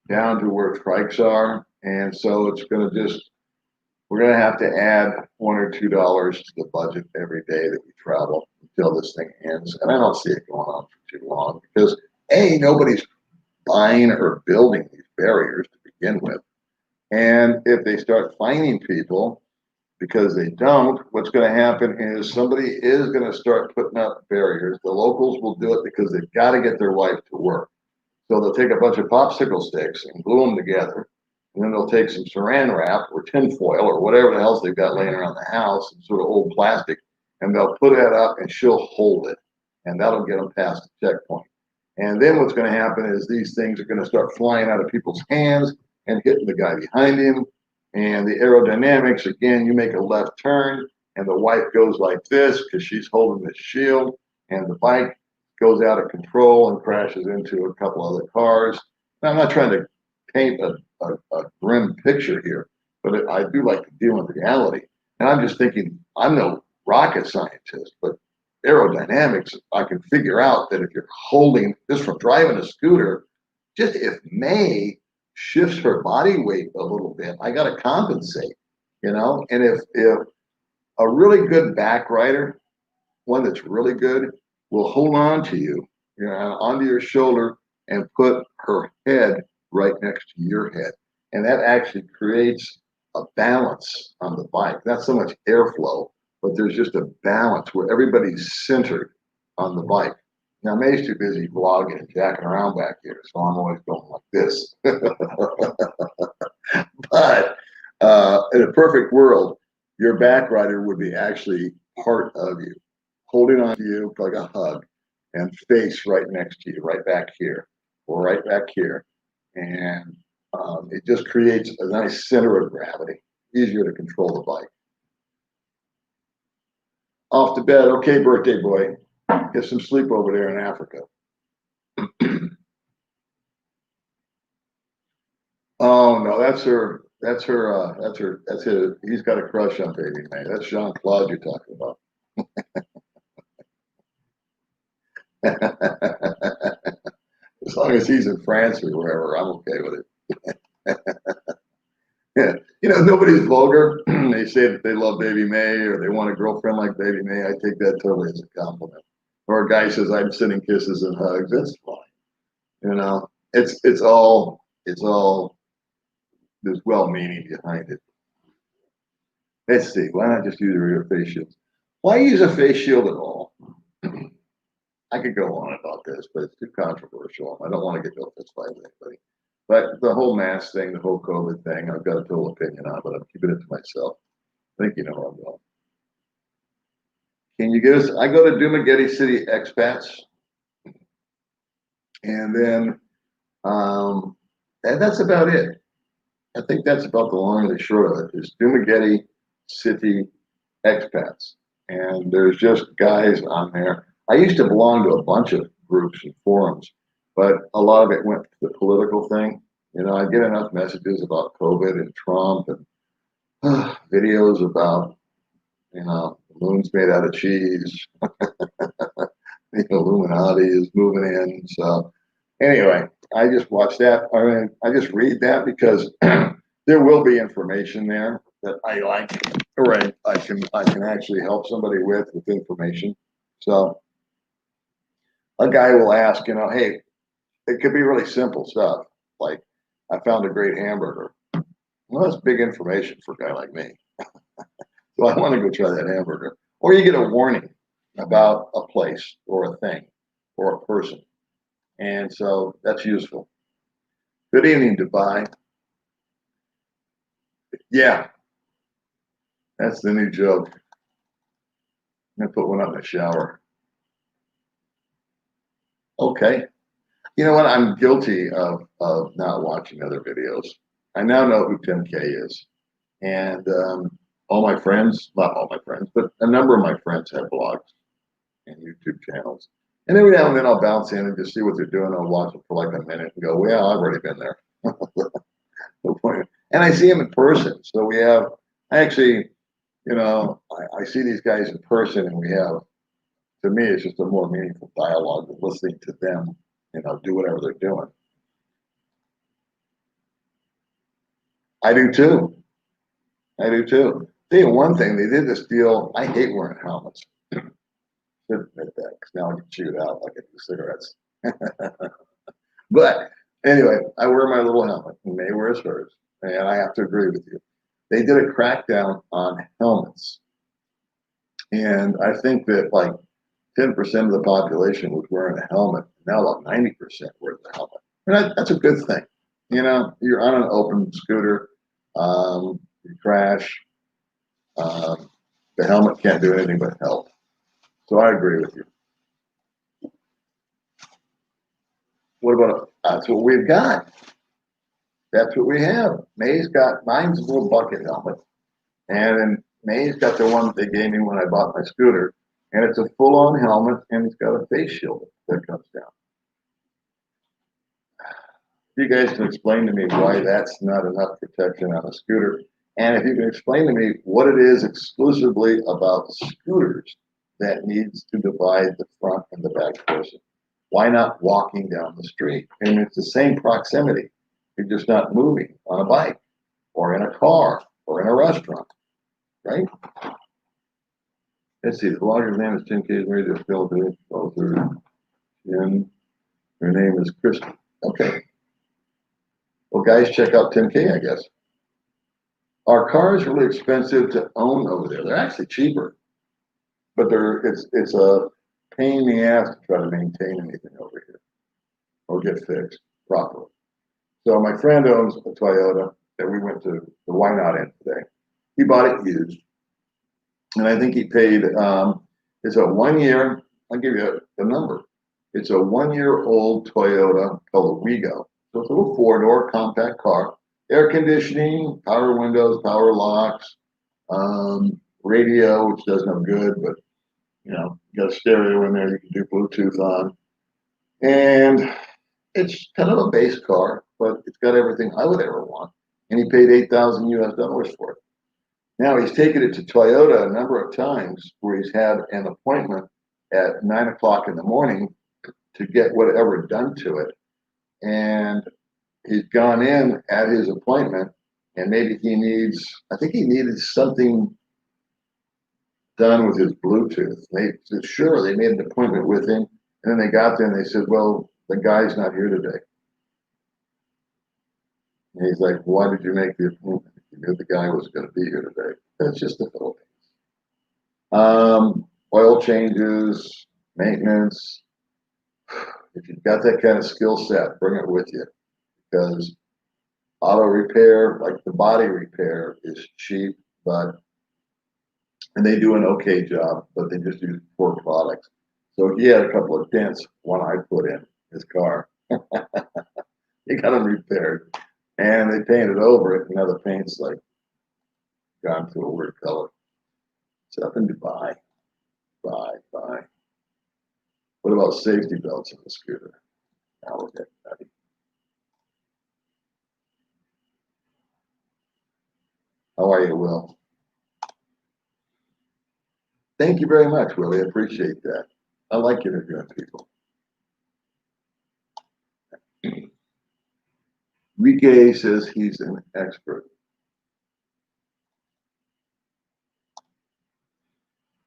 down to where trikes are, and so it's going to just we're going to have to add $1 or $2 to the budget every day that we travel until this thing ends. And I don't see it going on for too long because nobody's buying or building these barriers to begin with. And if they start fining people because they don't, what's going to happen is somebody is going to start putting up barriers. The locals will do it because they've got to get their wife to work. So they'll take a bunch of popsicle sticks and glue them together. And then they'll take some saran wrap or tinfoil or whatever else they've got laying around the house, some sort of old plastic, and they'll put that up and she'll hold it. And that'll get them past the checkpoint. And then what's going to happen is these things are going to start flying out of people's hands and hitting the guy behind him. And the aerodynamics, again, you make a left turn and the wife goes like this because she's holding the shield, and the bike goes out of control and crashes into a couple other cars. Now, I'm not trying to paint a grim picture here, but I do like to deal in reality. And I'm just thinking, I'm no rocket scientist, but aerodynamics, I can figure out that if you're holding this from driving a scooter, just if May shifts her body weight a little bit, I got to compensate, And if a really good back rider, one that's really good, will hold on to you, onto your shoulder and put her head right next to your head. And that actually creates a balance on the bike. Not so much airflow, but there's just a balance where everybody's centered on the bike. Now, May's too busy vlogging and jacking around back here, so I'm always going like this. But in a perfect world, your back rider would be actually part of you, holding on to you like a hug, and face right next to you, right back here, or right back here. And it just creates a nice center of gravity, easier to control the bike. Off to bed. Okay, birthday boy. Get some sleep over there in Africa. Oh no, that's her. That's her. That's his. He's got a crush on Baby May. That's Jean Claude you're talking about. As long as he's in France or wherever, I'm okay with it. Yeah. Nobody's vulgar. They say that they love Baby May or they want a girlfriend like Baby May. I take that totally as a compliment. Or a guy says I'm sending kisses and hugs. That's fine. It's all there's well meaning behind it. Let's see. Why not just use a real face shield? Why use a face shield at all? I could go on about this, but it's too controversial. I don't want to get into a fist fight with anybody. But the whole mask thing, the whole COVID thing, I've got a total opinion on, but I'm keeping it to myself. I think you know where I'm going. Can you give us? I go to Dumaguete City expats, and then and that's about it. I think that's about the long and the short of it. Is Dumaguete City expats, and there's just guys on there. I used to belong to a bunch of groups and forums, but a lot of it went to the political thing. I get enough messages about COVID and Trump and videos about, the moon's made out of cheese. The Illuminati is moving in. So anyway, I just watch that. I mean, I just read that because there will be information there that I like, or I can actually help somebody with information. So a guy will ask, hey, it could be really simple stuff like, I found a great hamburger. Well, that's big information for a guy like me. So I want to go try that hamburger. or you get a warning about a place or a thing or a person. And so that's useful. Good evening, Dubai. Yeah, that's the new joke. I'm gonna put one up in the shower. Okay. You know what? I'm guilty of not watching other videos. I now know who Tim K is. And all my friends, not all my friends, but a number of my friends have blogs and YouTube channels. And every now and then I'll bounce in and just see what they're doing. I'll watch it for like a minute and go, well, I've already been there. No point. And I see them in person. So we have, I actually, I see these guys in person and we have, to me, it's just a more meaningful dialogue of listening to them, do whatever they're doing. I do too. I do too. Tell you one thing, they did this deal. I hate wearing helmets. Should admit that because now I can chew it out like I do cigarettes. But anyway, I wear my little helmet, and May wears hers, and I have to agree with you. They did a crackdown on helmets, and I think that like 10% of the population was wearing a helmet. Now about 90% wear the helmet, and that's a good thing. You're on an open scooter, you crash, the helmet can't do anything but help. So I agree with you. What about that's what we've got. That's what we have. Mine's a little bucket helmet. And then May's got the one that they gave me when I bought my scooter. And it's a full on helmet and it's got a face shield that comes down. If you guys can explain to me why that's not enough protection on a scooter, and if you can explain to me what it is exclusively about scooters that needs to divide the front and the back person. Why not walking down the street? And it's the same proximity. You're just not moving on a bike or in a car or in a restaurant, right? Let's see, the blogger's name is Tim K's Radio Spelled Jim. Her name is Christy. Okay. Well, guys, check out Tim K, I guess. Are cars really expensive to own over there? They're actually cheaper, but it's a pain in the ass to try to maintain anything over here or get fixed properly. So my friend owns a Toyota that we went to the Why Not in today. He bought it used, and I think he paid. It's a 1 year. I'll give you the number. It's a 1 year old Toyota called a Wigo. So it's a little four-door compact car, air conditioning, power windows, power locks, radio, which does no good, but you got a stereo in there you can do Bluetooth on. And it's kind of a base car, but it's got everything I would ever want. And he paid $8,000 for it. Now he's taken it to Toyota a number of times where he's had an appointment at 9 o'clock in the morning to get whatever done to it. And he's gone in at his appointment and maybe I think he needed something done with his Bluetooth. They said, sure, they made an appointment with him. And then they got there and they said, well, the guy's not here today. And he's like, why did you make the appointment? You knew the guy was going to be here today. That's just the Philippines. Oil changes, maintenance. If you've got that kind of skill set, bring it with you. Because auto repair, like the body repair, is cheap, and they do an okay job, but they just use poor products. So he had a couple of dents, one I put in his car. He got them repaired, and they painted over it. Now the paint's like gone to a weird color. It's up in Dubai. Bye. What about safety belts in the scooter? Now we're getting nutty. How are you, Will? Thank you very much, Willie. I appreciate that. I like interviewing people. Rike says he's an expert.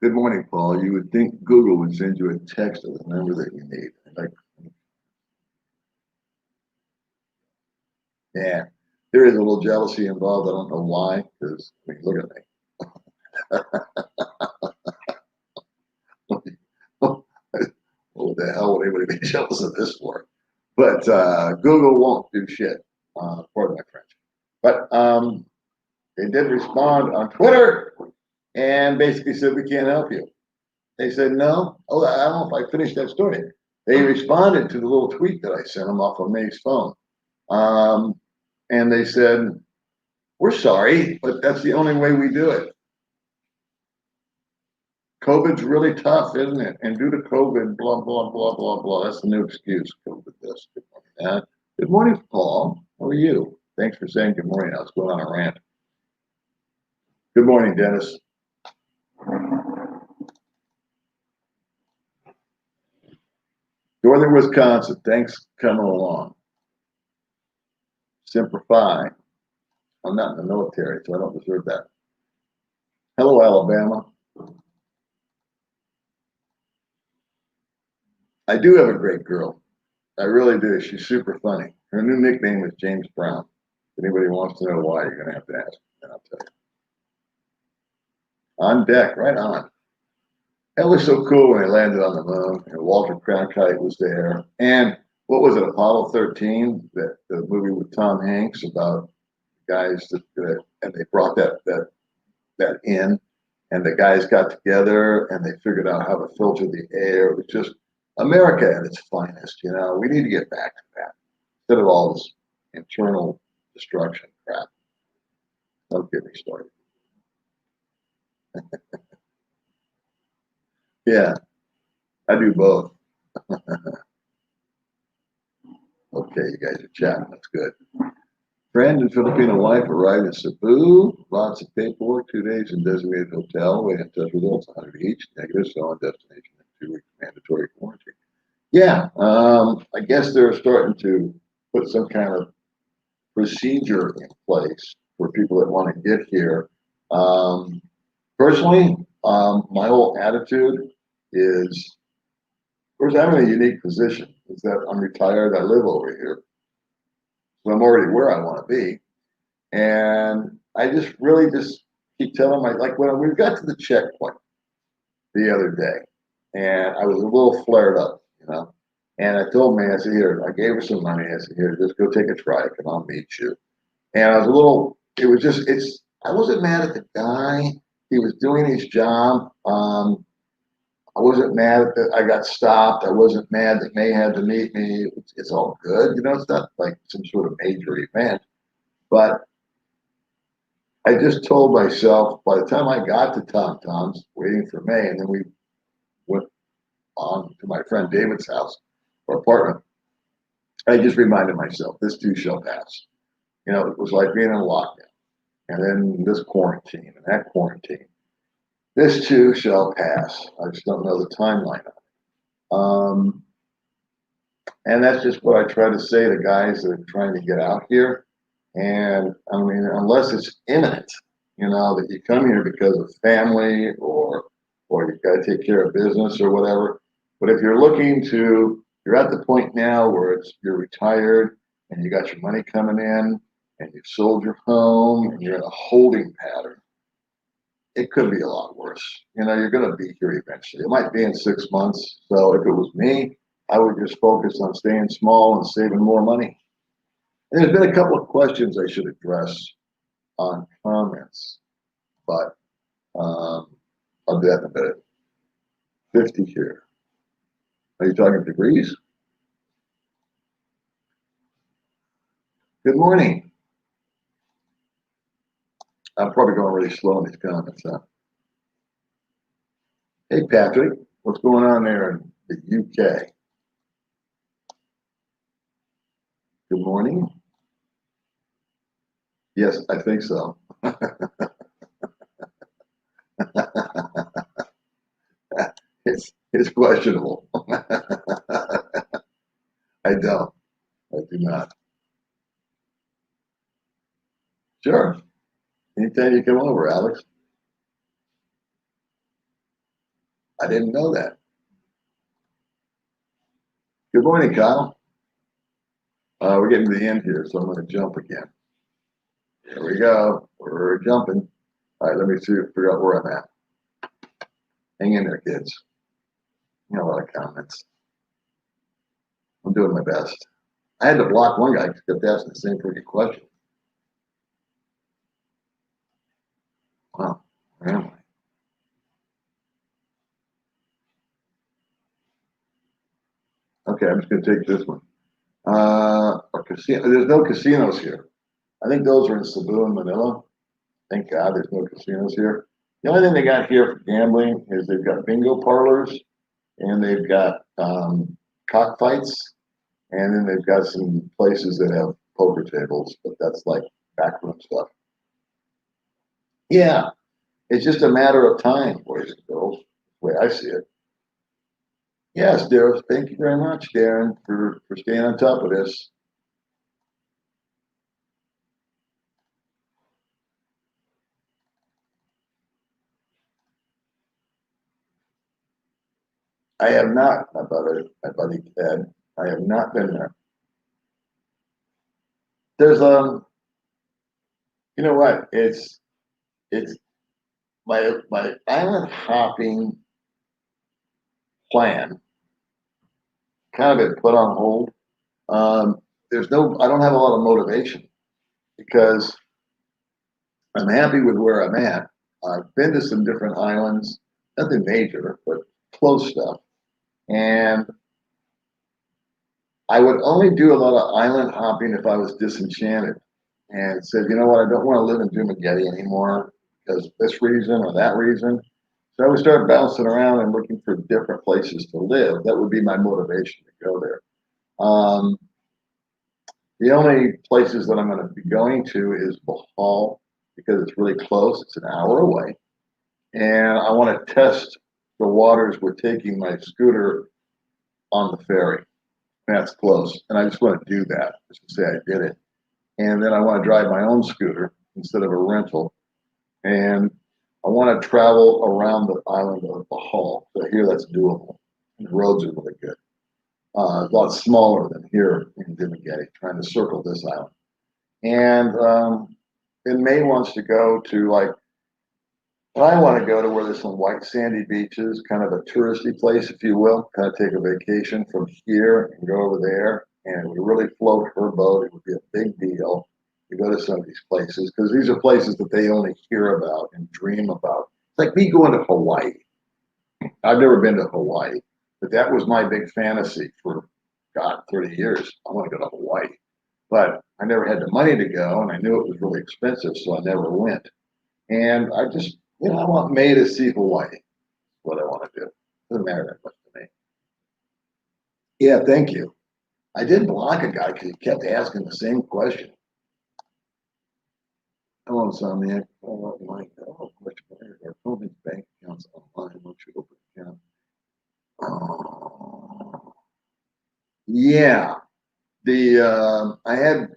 Good morning, Paul. You would think Google would send you a text of the number that you need. Yeah, there is a little jealousy involved. I don't know why, because look at me. the hell would anybody be jealous of this for? But Google won't do shit. Pardon my French. But they did respond on Twitter and basically said, we can't help you. They said, no. Oh, I don't know if I finished that story. They responded to the little tweet that I sent them off of May's phone. And they said, we're sorry, but that's the only way we do it. COVID's really tough, isn't it? And due to COVID, blah, blah, blah, blah, blah. That's the new excuse. COVID this. Good morning, that. Good morning, Paul. How are you? Thanks for saying good morning. I was going on a rant. Good morning, Dennis. Northern Wisconsin, thanks for coming along. Simplify. I'm not in the military, so I don't deserve that. Hello, Alabama. I do have a great girl. I really do. She's super funny. Her new nickname is James Brown. If anybody wants to know why, you're going to have to ask, and I'll tell you. On deck, right on. That was so cool when I landed on the moon, and Walter Cronkite was there. And what was it, Apollo 13, that the movie with Tom Hanks about guys that and they brought that in, and the guys got together and they figured out how to filter the air. It was just America at its finest. You know, we need to get back to that instead of all this internal destruction crap. Don't get me started. Yeah, I do both. Okay, you guys are chatting. That's good. Friend and Filipino wife arrived in Cebu. Lots of paperwork, 2 days in designated hotel, waiting test results, 100 each, negative, so on destination, 2 weeks mandatory quarantine. Yeah, I guess they're starting to put some kind of procedure in place for people that want to get here. Personally, my whole attitude is, of course, I'm in a unique position, is that I'm retired, I live over here. So I'm already where I want to be. And I just really just keep telling like when we got to the checkpoint the other day, and I was a little flared up, you know, and I told me, I said, here, I gave her some money. I said, here, just go take a trike and I'll meet you. And I was a little, it was just, I wasn't mad at the guy. He was doing his job. I wasn't mad that I got stopped. I wasn't mad that May had to meet me. It's all good. You know, it's not like some sort of major event. But I just told myself by the time I got to Tom Tom's waiting for May, and then we went on to my friend David's house or apartment, I just reminded myself, this too shall pass. You know, it was like being in a lockdown. And then this quarantine and that quarantine. This too shall pass. I just don't know the timeline of it. And that's just what I try to say to guys that are trying to get out here. And I mean, unless it's imminent, you know, that you come here because of family or you've got to take care of business or whatever. But if you're looking to, you're at the point now where you're retired and you got your money coming in and you've sold your home and you're in a holding pattern, it could be a lot worse. You know, you're going to be here eventually. It might be in 6 months. So if it was me, I would just focus on staying small and saving more money. And there's been a couple of questions I should address on comments, but I'll do that in a minute. 50 here. Are you talking degrees? Good morning. I'm probably going really slow in these comments, huh? Hey, Patrick, what's going on there in the UK? Good morning. Yes, I think so. It's questionable. I don't. I do not. Sure. Anytime you come over, Alex. I didn't know that. Good morning, Kyle. We're getting to the end here, so I'm going to jump again. There we go. We're jumping. All right, let me figure out where I'm at. Hang in there, kids. You know, a lot of comments. I'm doing my best. I had to block one guy because he kept asking the same freaking question. Wow, where am I? Okay, I'm just gonna take this one. A casino. There's no casinos here. I think those are in Cebu and Manila. Thank God there's no casinos here. The only thing they got here for gambling is they've got bingo parlors and they've got cockfights, and then they've got some places that have poker tables, but that's like backroom stuff. Yeah, it's just a matter of time, boys and girls, the way I see it. Yes, Darren, thank you very much, Darren, for staying on top of this. I have not, my buddy Ted. I have not been there. There's you know what? It's my island hopping plan kind of been put on hold. There's no, I don't have a lot of motivation because I'm happy with where I'm at. I've been to some different islands, nothing major, but close stuff. And I would only do a lot of island hopping if I was disenchanted and said, you know what, I don't want to live in Dumaguete anymore because of this reason or that reason. So I would start bouncing around and looking for different places to live. That would be my motivation to go there. Um, the only places that I'm going to be going to is Bohol because it's really close. It's an hour away. And I want to test the waters with taking my scooter on the ferry. That's close. And I just want to do that, just to say I did it. And then I want to drive my own scooter instead of a rental. And I want to travel around the island of Bohol. So here that's doable. And the roads are really good. A lot smaller than here in Dumaguete, trying to circle this island. And May wants to go to like, I want to go to where there's some white sandy beaches, kind of a touristy place, if you will, kind of take a vacation from here and go over there. And it would really float her boat. It would be a big deal to go to some of these places because these are places that they only hear about and dream about. It's like me going to Hawaii. I've never been to Hawaii, but that was my big fantasy for, God, 30 years. I want to go to Hawaii. But I never had the money to go, and I knew it was really expensive, so I never went. And I just, I want May to see Hawaii. That's what I want to do. Doesn't matter that much to me. Yeah, thank you. I did block a guy because he kept asking the same question. Hello, Insomniac. Oh, my God. Question. Open bank accounts online. Once you open account. Oh, yeah. I had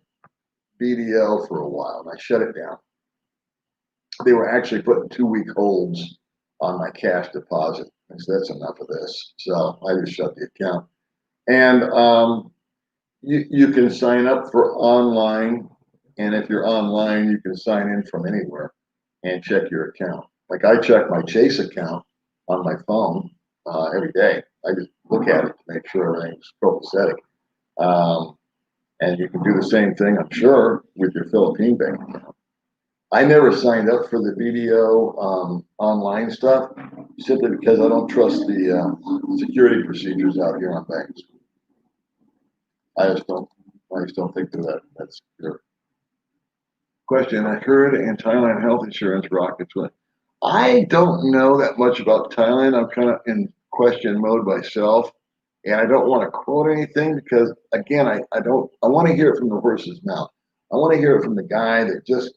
BDO for a while and I shut it down. They were actually putting 2-week holds on my cash deposit. I said, that's enough of this. So I just shut the account. And you can sign up for online. And if you're online, you can sign in from anywhere and check your account. Like I check my Chase account on my phone every day. I just look at it to make sure everything's copacetic. And you can do the same thing, I'm sure, with your Philippine bank account. I never signed up for the BDO online stuff simply because I don't trust the security procedures out here on banks. I just don't. I just don't think that's secure. Question: I heard in Thailand health insurance rockets went. I don't know that much about Thailand. I'm kind of in question mode myself, and I don't want to quote anything because, again, I don't. I want to hear it from the horse's mouth. I want to hear it from the guy that just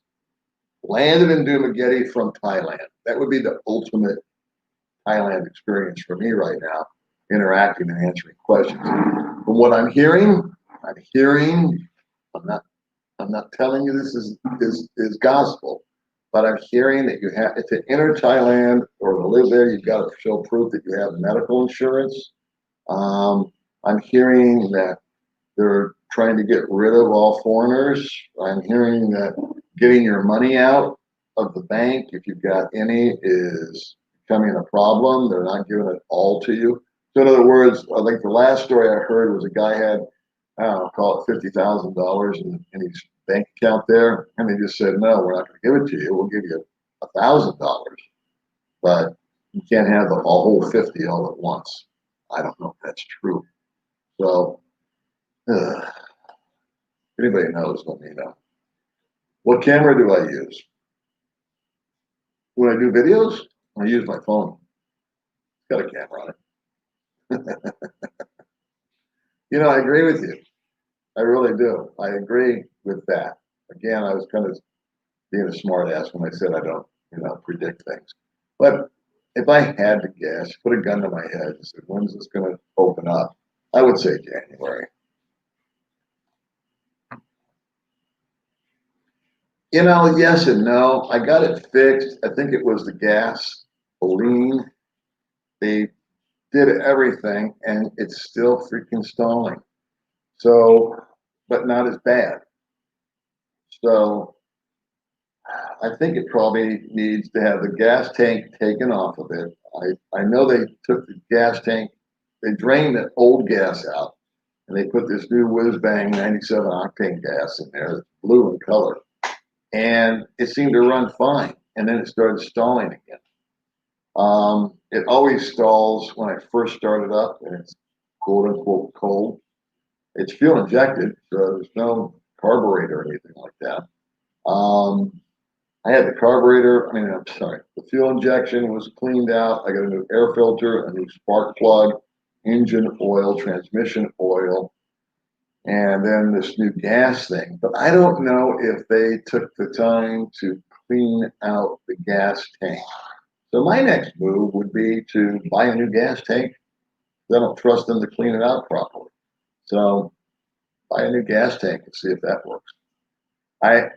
landed in Dumaguete from Thailand. That would be the ultimate Thailand experience for me right now, interacting and answering questions. From what I'm hearing, I'm not I'm not telling you this is gospel, but I'm hearing that you have to enter Thailand or to live there, you've got to show proof that you have medical insurance. I'm hearing that they're trying to get rid of all foreigners. I'm hearing that getting your money out of the bank, if you've got any, is becoming a problem. They're not giving it all to you. So in other words, I think the last story I heard was a guy had, I don't know, call it $50,000 in his bank account there, and they just said, no, we're not going to give it to you. We'll give you $1,000, but you can't have the whole 50 all at once. I don't know if that's true. So, if anybody knows, let me know. What camera do I use? When I do videos, I use my phone. It's got a camera on it. I agree with you. I really do. I agree with that. Again, I was kind of being a smart ass when I said I don't, predict things. But if I had to guess, put a gun to my head and said, when's this going to open up? I would say January. Yes and no. I got it fixed. I think it was the gas, lean. They did everything and it's still freaking stalling. So, but not as bad. So I think it probably needs to have the gas tank taken off of it. I know they took the gas tank, they drained the old gas out, and they put this new whiz bang 97 octane gas in there, that's blue in color, and it seemed to run fine. And then it started stalling again. It always stalls when I first started up, and it's quote unquote cold. It's fuel injected, so there's no carburetor or anything like that. I had the carburetor, I'm sorry, the fuel injection was cleaned out. I got a new air filter, a new spark plug, engine oil, transmission oil, and then this new gas thing. But I don't know if they took the time to clean out the gas tank. So my next move would be to buy a new gas tank. I don't trust them to clean it out properly. So buy a new gas tank and see if that works.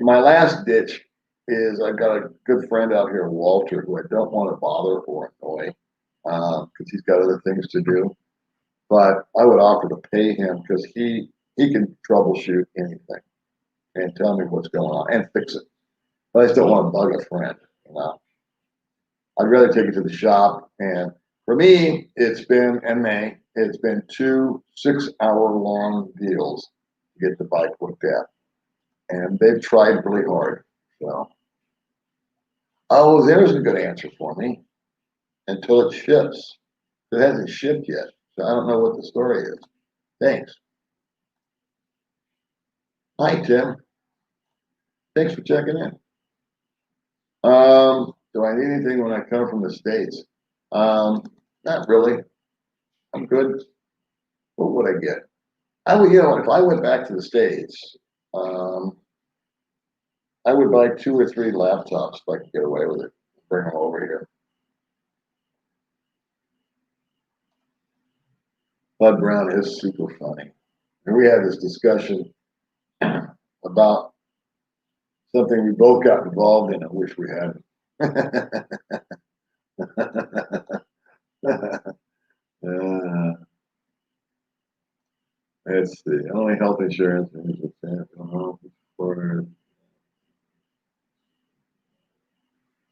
My last ditch is I've got a good friend out here, Walter, who I don't want to bother or annoy because he's got other things to do. But I would offer to pay him because he can troubleshoot anything and tell me what's going on and fix it. But I still want to bug a friend. I'd rather take it to the shop. And for me, it's been two 6-hour-long deals to get the bike looked at. And they've tried really hard. So, there's a good answer for me until it ships. It hasn't shipped yet, so I don't know what the story is. Thanks. Hi, Tim. Thanks for checking in. Do I need anything when I come from the States? Not really. I'm good. What would I get? I would, if I went back to the States, I would buy 2 or 3 laptops if I could get away with it. Bring them over here. Bud Brown is super funny. And we had this discussion about something we both got involved in. I wish we hadn't. Let's see. Only health insurance.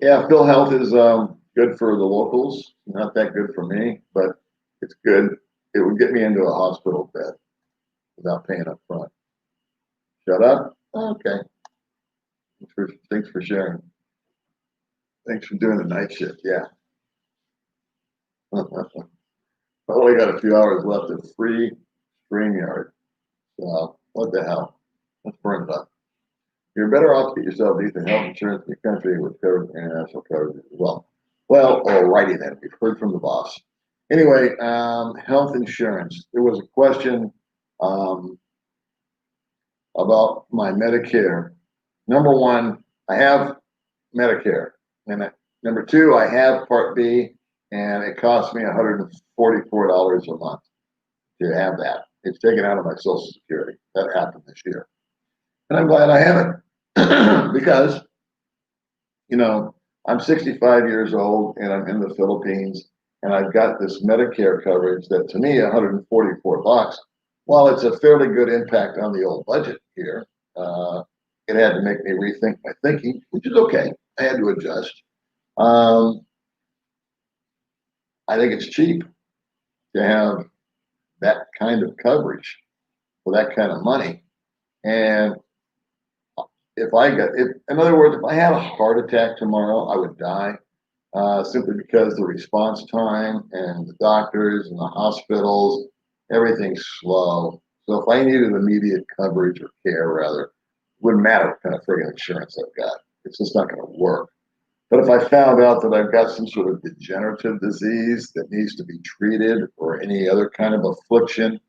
Yeah, Phil Health is good for the locals. Not that good for me, but it's good. It would get me into a hospital bed without paying up front. Shut up? Okay. Thanks for sharing. Thanks for doing the night shift. Yeah. I only got a few hours left of free StreamYard. So what the hell? Let's burn it up. You're better off to get yourself decent health insurance in your country with covered international coverage as well. Well, alrighty then. We've heard from the boss. Anyway, health insurance. There was a question about my Medicare. Number one, I have Medicare. And number two, I have Part B, and it costs me $144 a month to have that. It's taken out of my Social Security. That happened this year. And I'm glad I have it because, I'm 65 years old and I'm in the Philippines and I've got this Medicare coverage that to me, $144, while it's a fairly good impact on the old budget here, it had to make me rethink my thinking, which is okay. I had to adjust. I think it's cheap. to have that kind of coverage for that kind of money. And in other words, if I had a heart attack tomorrow, I would die simply because the response time and the doctors and the hospitals, everything's slow. So if I needed immediate coverage or care, rather, it wouldn't matter what kind of friggin' insurance I've got. It's just not going to work. But if I found out that I've got some sort of degenerative disease that needs to be treated or any other kind of affliction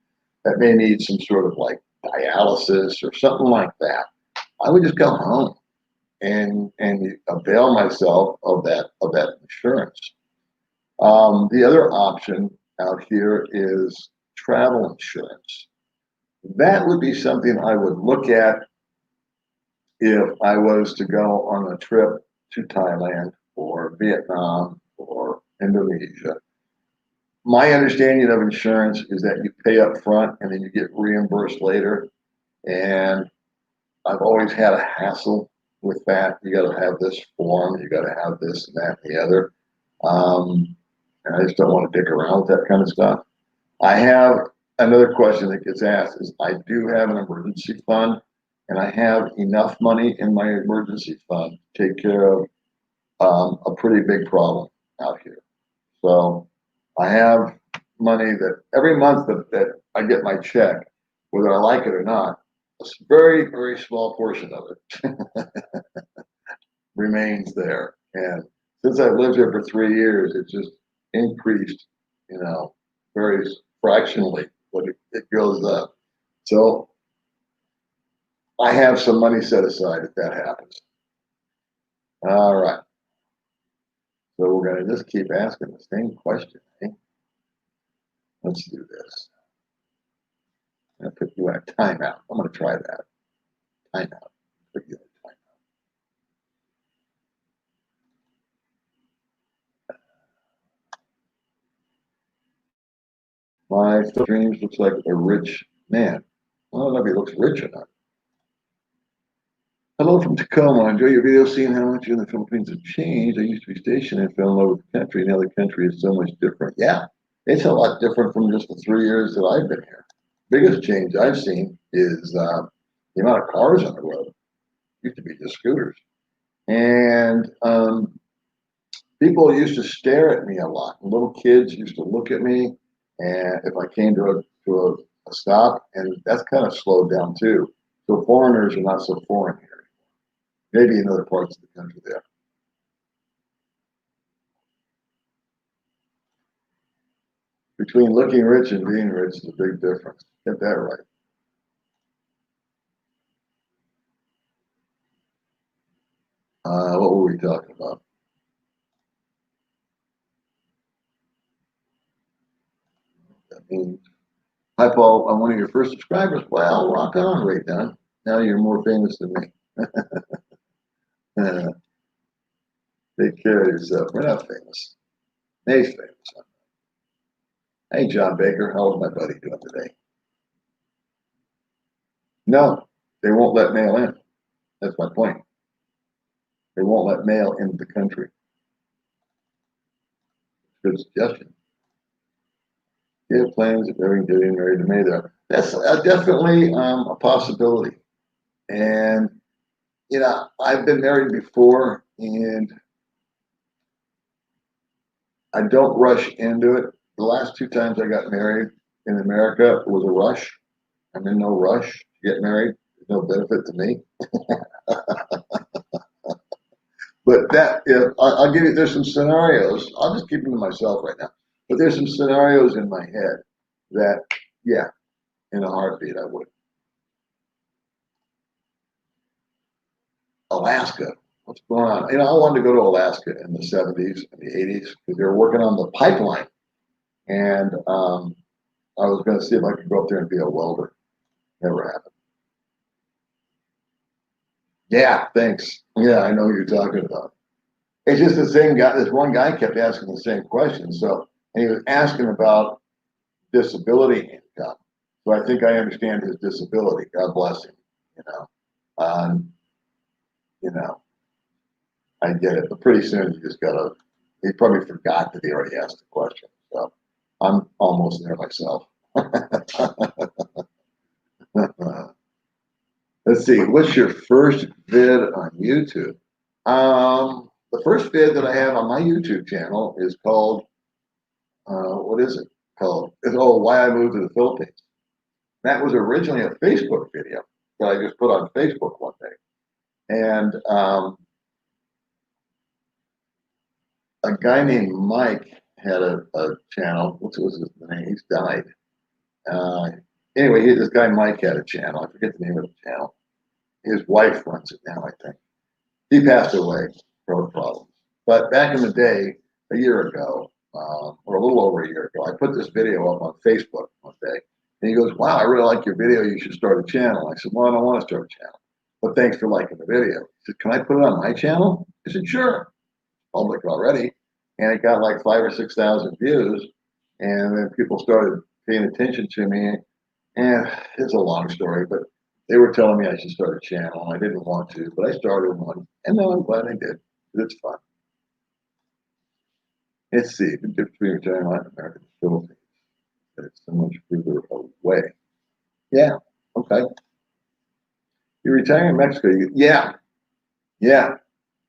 that may need some sort of like dialysis or something like that, I would just go home and avail myself of that insurance. The other option out here is travel insurance. That would be something I would look at if I was to go on a trip to Thailand or Vietnam or Indonesia. My understanding of insurance is that you pay up front and then you get reimbursed later. And I've always had a hassle with that. You got to have this form, you got to have this and that and the other. And I just don't want to dick around with that kind of stuff. I have another question that gets asked is I do have an emergency fund and I have enough money in my emergency fund to take care of a pretty big problem out here. So I have money that every month that I get my check, whether I like it or not, a very, very small portion of it remains there. And since I've lived here for 3 years, it just increased, very fractionally, but it goes up. So I have some money set aside if that happens. All right. So we're going to just keep asking the same question. Eh? Let's do this. I'm going to put you in a timeout. I'm going to try that. Timeout. Put you in a timeout. My dreams looks like a rich man. I don't know if he looks rich or not. Hello from Tacoma. I enjoy your video seeing how much you in the Philippines have changed. I used to be stationed and fell in love with the country. Now the country is so much different. Yeah, it's a lot different from just the 3 years that I've been here. Biggest change I've seen is the amount of cars on the road. Used to be just scooters. And people used to stare at me a lot. Little kids used to look at me, and if I came to a stop, and that's kind of slowed down too. So foreigners are not so foreign here. Maybe in other parts of the country there. Between looking rich and being rich is a big difference. Get that right. What were we talking about? That means, hi, Paul. I'm one of your first subscribers. Well, rock on, right now. Now you're more famous than me. Take care of yourself. We're not famous. Nate's famous. Hey, John Baker. How's my buddy doing today? No, they won't let mail in. That's my point. They won't let mail into the country. Good suggestion. Yeah, plans of getting married to May there. That's definitely a possibility. And I've been married before, and I don't rush into it. The last 2 times I got married in America was a rush. I'm in no rush to get married. There's no benefit to me. But I'll give you. There's some scenarios. I'll just keep them to myself right now. But there's some scenarios in my head that, yeah, in a heartbeat, I would. Alaska. What's going on? I wanted to go to Alaska in the 70s and the 80s because they were working on the pipeline. And I was going to see if I could go up there and be a welder. Never happened. Yeah, thanks. Yeah, I know what you're talking about. It's just the same guy. This one guy kept asking the same question. So, and he was asking about disability income. So I think I understand his disability. God bless him. You know, um, you know, I get it. But pretty soon you just gotta. He probably forgot that he already asked the question. So I'm almost there myself. Let's see, what's your first vid on YouTube? The first vid that I have on my YouTube channel is called, what is it called? It's Why I Moved to the Philippines. That was originally a Facebook video that I just put on Facebook one day. And a guy named Mike had a channel. What was his name? He's died. Anyway, this guy Mike had a channel. I forget the name of the channel. His wife runs it now, I think. He passed away from problems. But back in the day, a year ago, or a little over a year ago, I put this video up on Facebook one day. And he goes, "Wow, I really like your video. You should start a channel." I said, "Well, I don't want to start a channel. But thanks for liking the video." He said, "Can I put it on my channel?" I said, "Sure." Public already. And it got like 5,000 or 6,000 views. And then people started paying attention to me. And it's a long story, but they were telling me I should start a channel. I didn't want to, but I started one. And now I'm glad I did. It's fun. Let's see, the difference between retiring in Latin America and the Philippines. It's so much further away. Yeah, okay. You're retiring in Mexico. Yeah, yeah.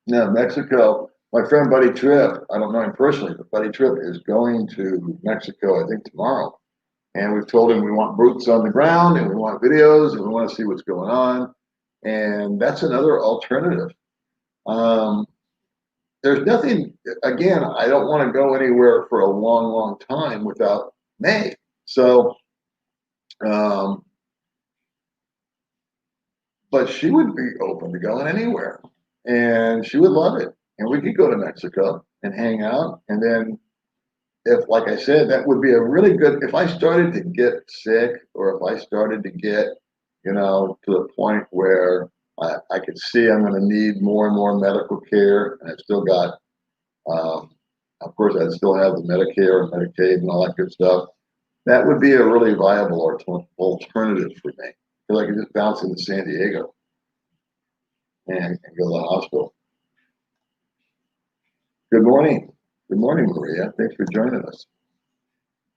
No, Mexico. My friend Buddy Tripp, I don't know him personally, but Buddy Tripp is going to Mexico, I think, tomorrow. And we've told him we want boots on the ground and we want videos and we want to see what's going on. And that's another alternative. There's nothing, again, I don't want to go anywhere for a long, long time without May. So, but she would be open to going anywhere and she would love it. And we could go to Mexico and hang out. And then if, like I said, that would be a really good, if I started to get sick or if I started to get, to the point where I could see I'm going to need more and more medical care, and I still got, of course, I'd still have the Medicare and Medicaid and all that good stuff. That would be a really viable alternative for me because I could just bounce into San Diego and go to the hospital. Good morning. Good morning, Maria. Thanks for joining us.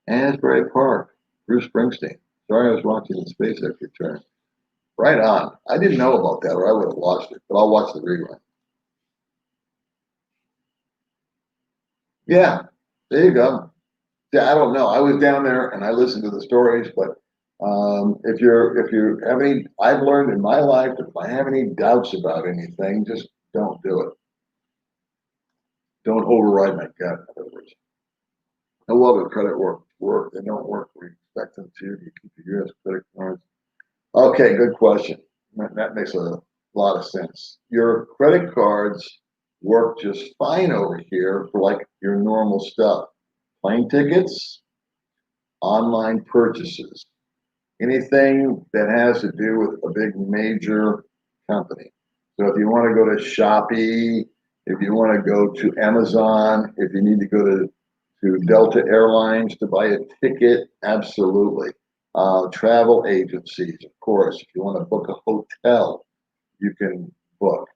Asbury Park, Bruce Springsteen. Sorry I was watching the SpaceX return. Right on. I didn't know about that or I would have watched it, but I'll watch the rerun. Yeah, there you go. Yeah, I don't know. I was down there and I listened to the stories, but if you have any, I've learned in my life that if I have any doubts about anything, just don't do it. Don't override my gut, in other words. I love it. Credit work. They don't work. We expect them to. You keep your U.S. credit cards. Okay, good question. That makes a lot of sense. Your credit cards work just fine over here for like your normal stuff. Plane tickets, online purchases, anything that has to do with a big major company. So if you want to go to Shopee, if you want to go to Amazon, if you need to go to Delta Airlines to buy a ticket, absolutely. Travel agencies, of course. If you want to book a hotel, you can book.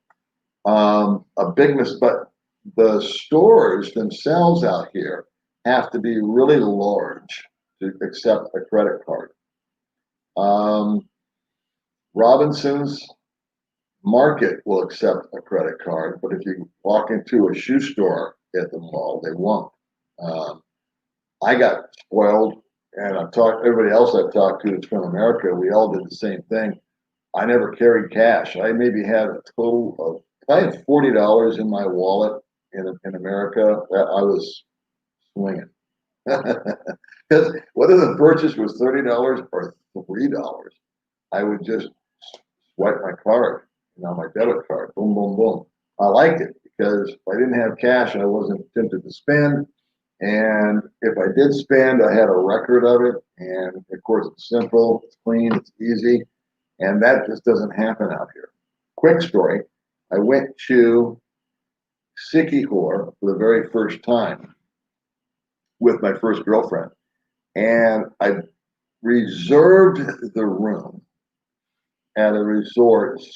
A big but the stores themselves out here have to be really large to accept a credit card. Robinson's Market will accept a credit card, but if you walk into a shoe store at the mall, they won't. I got spoiled, and I've talked everybody else I've talked to that's from America. We all did the same thing. I never carried cash. I maybe had a total of if I had $40 in my wallet in America, I was swinging. Because whether the purchase was $30 or $3, I would just swipe my card, my debit card, boom, boom, boom. I liked it because if I didn't have cash, I wasn't tempted to spend. And if I did spend, I had a record of it. And of course, it's simple, it's clean, it's easy. And that just doesn't happen out here. Quick story. I went to Sikihor for the very first time with my first girlfriend. And I reserved the room at a resort. It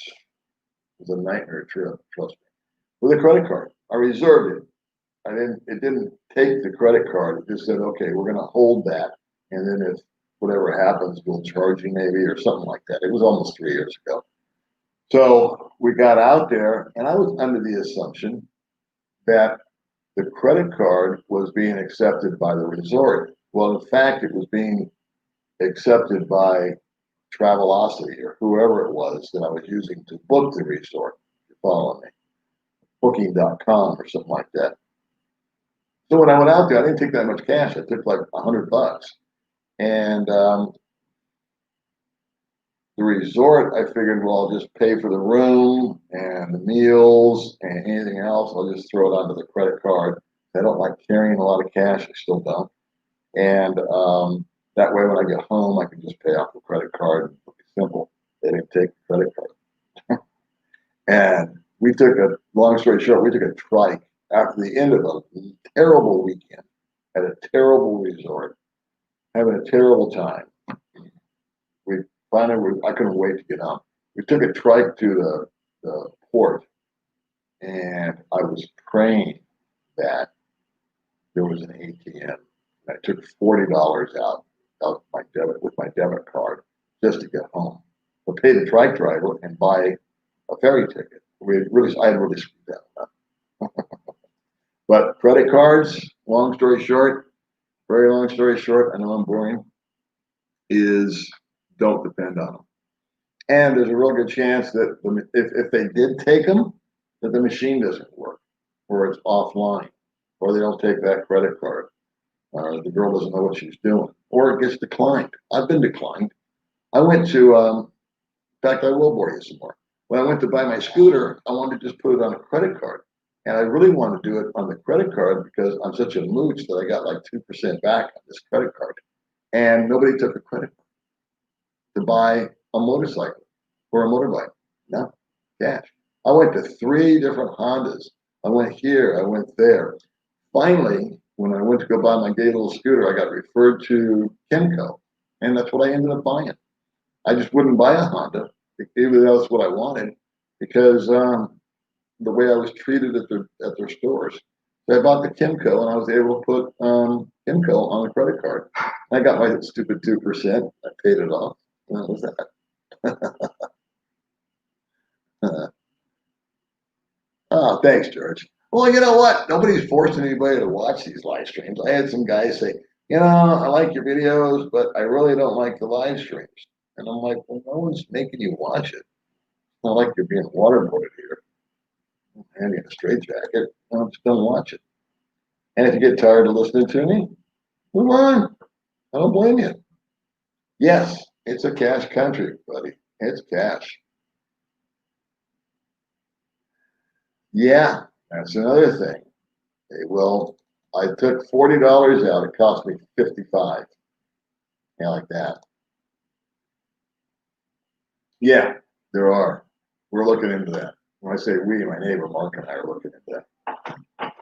was a nightmare trip, trust me, with a credit card. I reserved it. it didn't take the credit card. It just said, okay, we're gonna hold that. And then if whatever happens, we'll charge you maybe or something like that. It was almost 3 years ago. So we got out there and I was under the assumption that the credit card was being accepted by the resort. Well, in fact, it was being accepted by Travelocity or whoever it was that I was using to book the resort. You follow me? Booking.com or something like that. So when I went out there, I didn't take that much cash. I took like $100. And the resort, I figured, well, I'll just pay for the room and the meals and anything else. I'll just throw it onto the credit card. I don't like carrying a lot of cash. I still don't. And that way, when I get home, I can just pay off the credit card. It'll be simple. They didn't take the credit card. And we took long story short, we took a trike after the end of a terrible weekend at a terrible resort, having a terrible time. We finally, I couldn't wait to get on. We took a trike to the port, and I was praying that there was an ATM. I took $40 out of my debit card just to get home. To pay the trike driver and buy a ferry ticket. I had really screwed that up. But credit cards, long story short, very long story short, I know I'm boring, is don't depend on them. And there's a real good chance that if they did take them, that the machine doesn't work, or it's offline, or they don't take that credit card. The girl doesn't know what she's doing, or it gets declined. I've been declined. I went to, in fact, I will bore you some more. When I went to buy my scooter, I wanted to just put it on a credit card. And I really wanted to do it on the credit card because I'm such a mooch that I got like 2% back on this credit card. And nobody took a credit card to buy a motorcycle or a motorbike. No, cash. I went to 3 different Hondas. I went here, I went there. Finally, when I went to go buy my gay little scooter, I got referred to Kimco. And that's what I ended up buying. I just wouldn't buy a Honda, even though that's what I wanted, because the way I was treated at their stores. So I bought the Kimco, and I was able to put Kimco on the credit card. I got my stupid 2%. I paid it off. And that was that. Oh, thanks, George. Well, you know what? Nobody's forcing anybody to watch these live streams. I had some guys say, I like your videos, but I really don't like the live streams. And I'm like, well, no one's making you watch it. It's not like you're being waterboarded here. And in a straitjacket. No, just don't watch it. And if you get tired of listening to me, move on. I don't blame you. Yes, it's a cash country, buddy. It's cash. Yeah, that's another thing. Okay, well, I took $40 out. It cost me 55. Yeah, like that. Yeah, there are. We're looking into that. When I say we, my neighbor Mark and I are looking into that.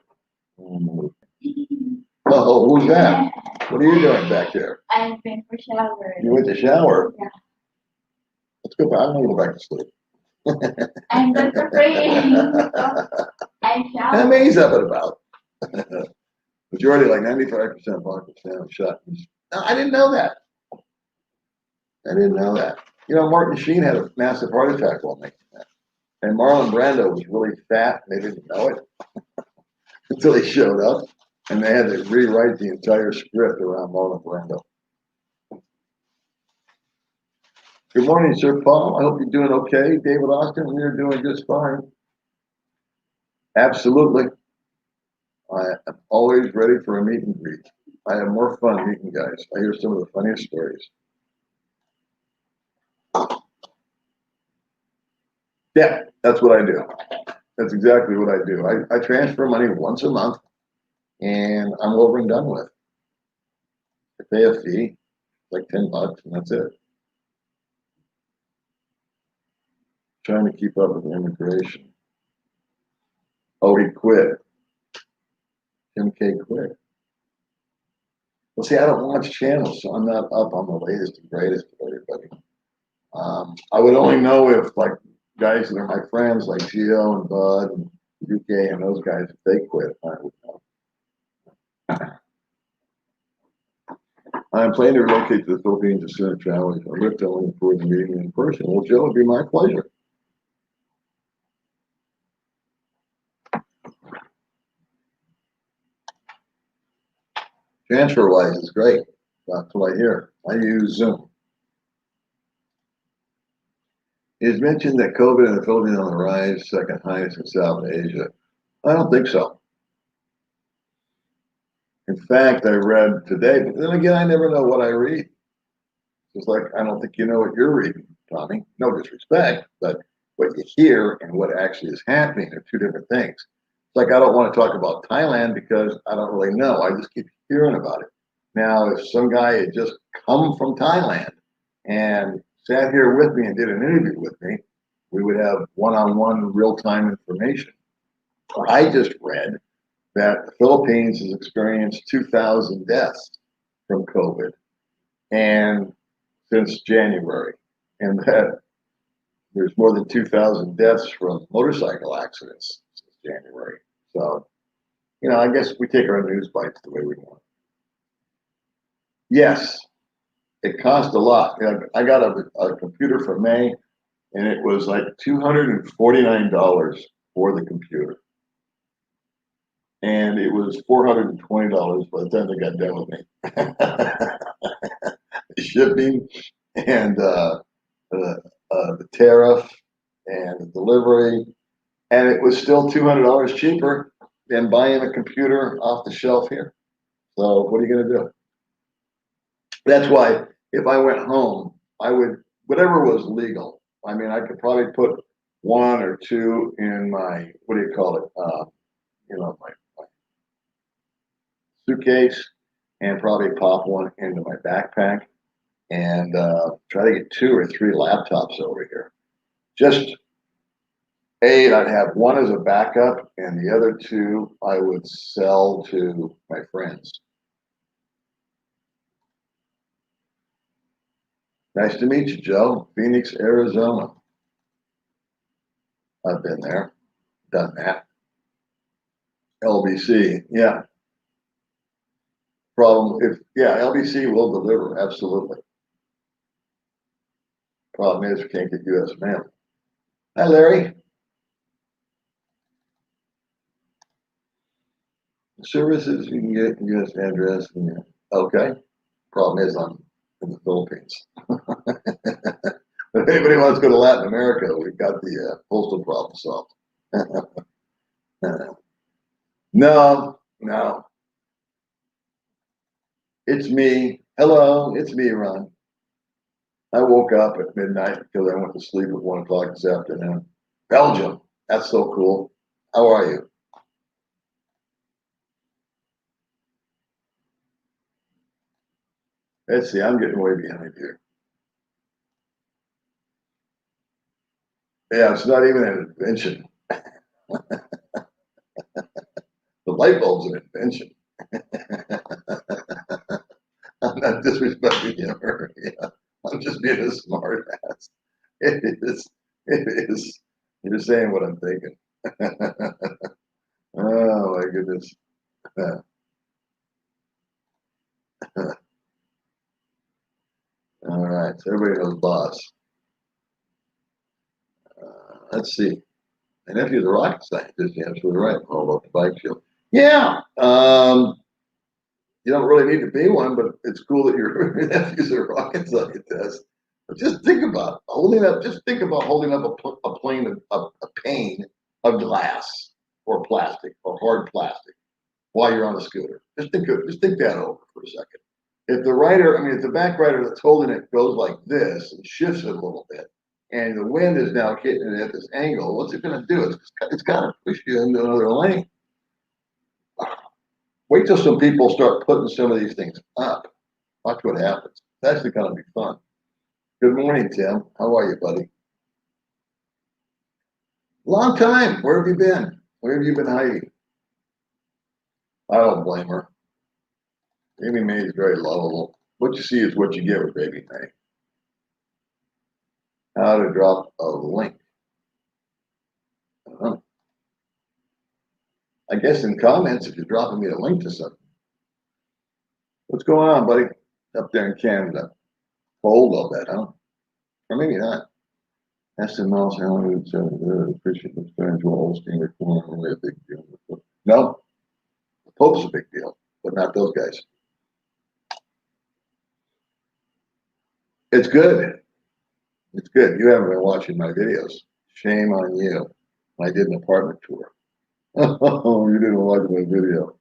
Oh, who's that? What are you doing back there? I've been for shower. You went to shower? Yeah. Let's go back. I'm gonna go back to sleep. I'm good for praying. I shower. How many's up and about? Majority, like 95% vodka shot. No, I didn't know that. I didn't know that. Martin Sheen had a massive heart attack while making that. And Marlon Brando was really fat, and they didn't know it until he showed up, and they had to rewrite the entire script around Marlon Brando. Good morning, Sir Paul. I hope you're doing okay. David Austin, we are doing just fine. Absolutely. I am always ready for a meet and greet. I have more fun meeting guys. I hear some of the funniest stories. Yeah, that's what I do. That's exactly what I do. I transfer money once a month, and I'm over and done with. I pay a fee, like $10, and that's it. Trying to keep up with immigration. Oh, he quit. Tim K quit. Well, see, I don't watch channels, so I'm not up on the latest and greatest of everybody. I would only know if, like, guys that are my friends, like Gio and Bud and UK and those guys, if they quit, I would know. I'm planning to relocate to the Philippines as soon as traveling. I looked only for the meeting in person. Well, Joe, it'd be my pleasure. Transfer-wise is great. That's what I hear. I use Zoom. It is mentioned that COVID in the Philippines on the rise, second highest in South Asia. I don't think so. In fact, I read today, but then again, I never know what I read. It's like, I don't think you know what you're reading, Tommy. No disrespect, but what you hear and what actually is happening are two different things. It's like, I don't want to talk about Thailand because I don't really know. I just keep hearing about it. Now, if some guy had just come from Thailand and sat here with me and did an interview with me, we would have one-on-one real-time information. I just read that the Philippines has experienced 2,000 deaths from COVID and since January, and that there's more than 2,000 deaths from motorcycle accidents since January. So, I guess we take our news bites the way we want. Yes, it cost a lot. I got a computer for May, and it was like $249 for the computer. And it was $420 by the time they got done with me. Shipping and the tariff and the delivery, and it was still $200 cheaper than buying a computer off the shelf here. So what are you going to do? That's why if I went home, I would, whatever was legal. I mean, I could probably put one or two in my, what do you call it? My suitcase, and probably pop one into my backpack and try to get 2 or 3 laptops over here. Just I'd have one as a backup, and the other 2 I would sell to my friends. Nice to meet you, Joe. Phoenix, Arizona. I've been there, done that. LBC, yeah. LBC will deliver, absolutely. Problem is, we can't get US mail. Hi, Larry. Services you can get US address. Okay. Problem is, I'm in the Philippines. If anybody wants to go to Latin America, we've got the postal problem solved. No. It's me. Hello, it's me, Ron. I woke up at midnight because I went to sleep at 1 o'clock this afternoon. Belgium. That's so cool. How are you? Let's see, I'm getting way behind here. Yeah, it's not even an invention. The light bulb's an invention. I'm not disrespecting you. Yeah, I'm just being a smart ass. It is. It is. You're saying what I'm thinking. Oh my goodness. All right. So everybody knows boss. Let's see. My nephew's a rocket scientist. You're absolutely right. All about the bike shield. Yeah. You don't really need to be one, but it's cool that your nephew's a rocket scientist. But just think about holding up. Just think about holding up a pane of glass or plastic or hard plastic while you're on a scooter. Just think that over for a second. If the back rider that's holding it goes like this and shifts it a little bit, and the wind is now hitting it at this angle, what's it going to do? It's got to push you into another lane. Wait till some people start putting some of these things up. Watch what happens. It's actually going to be fun. Good morning, Tim. How are you, buddy? Long time. Where have you been? Where have you been hiding? I don't blame her. Baby May is very lovable. What you see is what you get with Baby May. How to drop a link. I guess in comments, if you're dropping me a link to something. What's going on, buddy? Up there in Canada. Cold, I'll bet, huh? Or maybe not. Aston Miles, how many appreciate the fans will all stand there only a big deal. No, the Pope's a big deal, but not those guys. It's good. It's good. You haven't been watching my videos. Shame on you. I did an apartment tour. Oh, you didn't watch my video.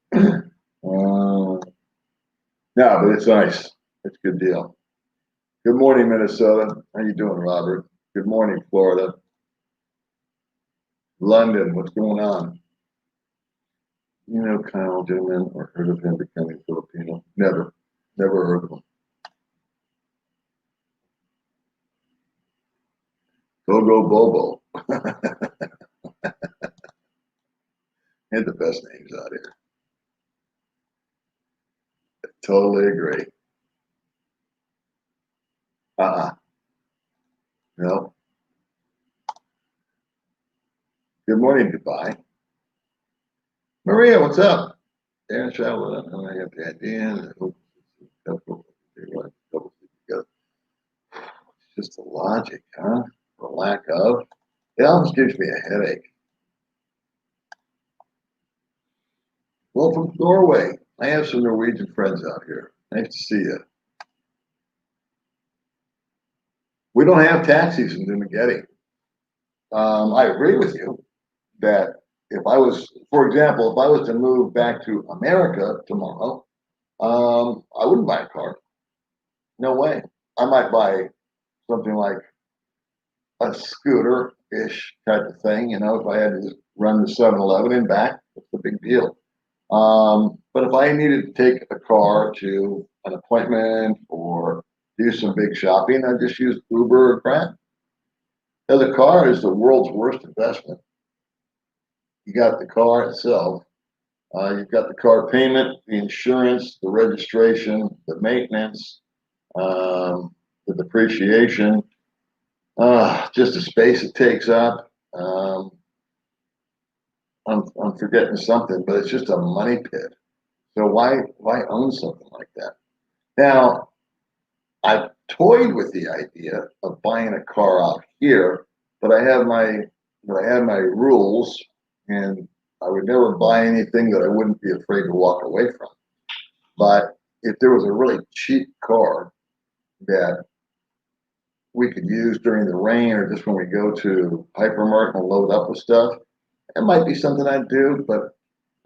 No, but it's nice. It's a good deal. Good morning, Minnesota. How you doing, Robert? Good morning, Florida. London, what's going on? You know Kyle Dillman or heard of him becoming Filipino? Never. Never heard of him. Go Bobo. Had the best names out here. Totally agree. No. Good morning, Dubai. Maria, what's up? Aaron Shadow, I got the idea. I hope it's just the logic, huh? The lack of. It almost gives me a headache. Well, from Norway, I have some Norwegian friends out here. Nice to see you. We don't have taxis in Dumageddon. I agree with you that if I was, for example, if I was to move back to America tomorrow, I wouldn't buy a car. No way. I might buy something like a scooter-ish type of thing, you know, if I had to just run to 7-Eleven and back, it's a big deal. But if I needed to take a car to an appointment or do some big shopping, I just use Uber or Grab. Now, the car is the world's worst investment. You got the car itself, you've got the car payment, the insurance, the registration, the maintenance, the depreciation, just the space it takes up. I'm forgetting something, but it's just a money pit. So why own something like that? Now, I've toyed with the idea of buying a car out here, but I have my rules, and I would never buy anything that I wouldn't be afraid to walk away from. But if there was a really cheap car that we could use during the rain or just when we go to hypermart and load up with stuff, it might be something I'd do. But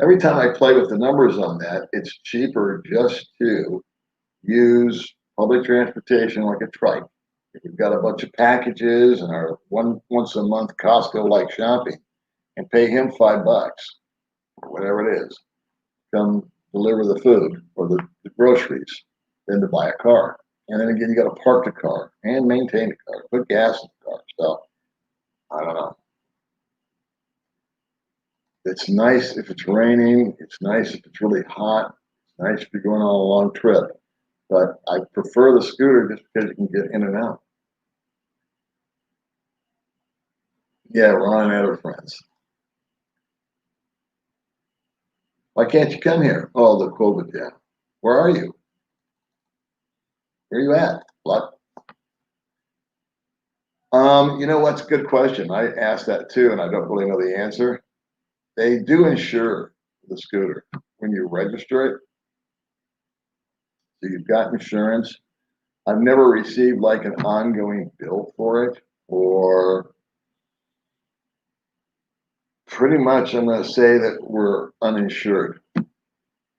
every time I play with the numbers on that, it's cheaper just to use public transportation like a trike. If we've got a bunch of packages and our once a month Costco like shopping, and pay him $5 or whatever it is, come deliver the food or the groceries, than to buy a car. And then again, you got to park the car and maintain the car, put gas in the car. So I don't know. It's nice if it's raining. It's nice if it's really hot. It's nice if you're going on a long trip. But I prefer the scooter just because you can get in and out. Yeah, Ron and other friends. Why can't you come here? Oh, the COVID, yeah. Where are you? Where are you at? What? You know what's a good question. I asked that too, and I don't really know the answer. They do insure the scooter when you register it. So you've got insurance. I've never received like an ongoing bill for it, or pretty much I'm going to say that we're uninsured.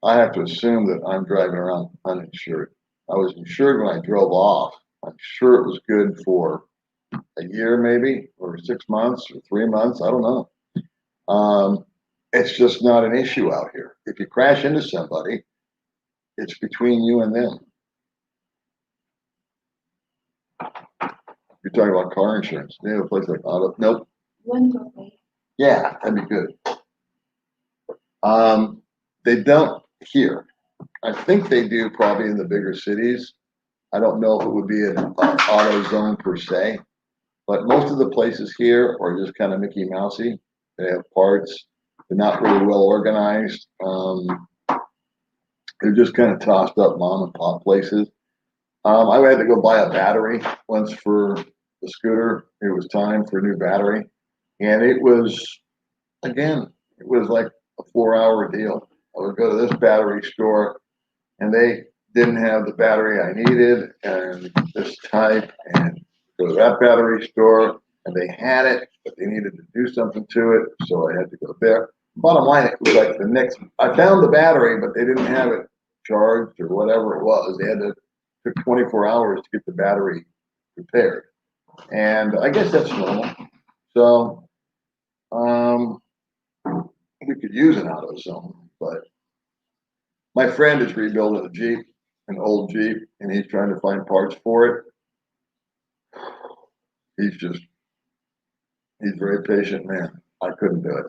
I have to assume that I'm driving around uninsured. I was insured when I drove off. I'm sure it was good for a year, maybe, or 6 months, or 3 months. I don't know. It's just not an issue out here. If you crash into somebody, it's between you and them. You're talking about car insurance. They have a place like auto. Nope. Window plate. Yeah, that'd be good. They don't here. I think they do probably in the bigger cities. I don't know if it would be an auto zone per se, but most of the places here are just kind of Mickey Mousey. They have parts. They're not really well organized. They're just kind of tossed up mom and pop places. I had to go buy a battery once for the scooter. It was time for a new battery. And it was, again, it was like a 4 hour deal. I would go to this battery store and they didn't have the battery I needed and this type, and go to that battery store and they had it, but they needed to do something to it. So I had to go there. Bottom line, it was like the next, I found the battery, but they didn't have it charged or whatever it was. They had to, took 24 hours to get the battery repaired. And I guess that's normal. So, we could use an AutoZone, but my friend is rebuilding a Jeep, an old Jeep, and he's trying to find parts for it. He's just, he's a very patient man. I couldn't do it.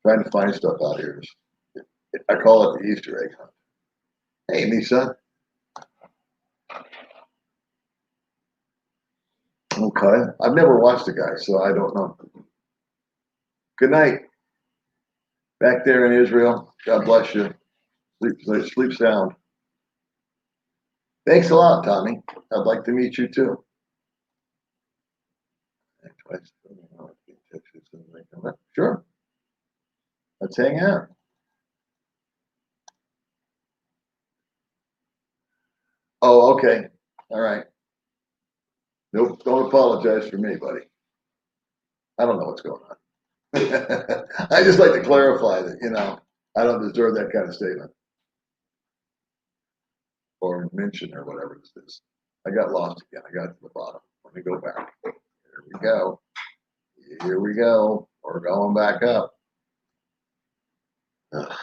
Trying to find stuff out here is, I call it the Easter egg hunt. Hey, me son. Okay, I've never watched the guy, so I don't know. Good night. Back there in Israel. God bless you. Sleep sound. Thanks a lot, Tommy. I'd like to meet you too. Sure. Let's hang out. Oh, okay. All right. Nope. Don't apologize for me, buddy. I don't know what's going on. I just like to clarify that, I don't deserve that kind of statement or mention or whatever this is. I got lost again. I got to the bottom. Let me go back. Here we go. Here we go. We're going back up. Ugh.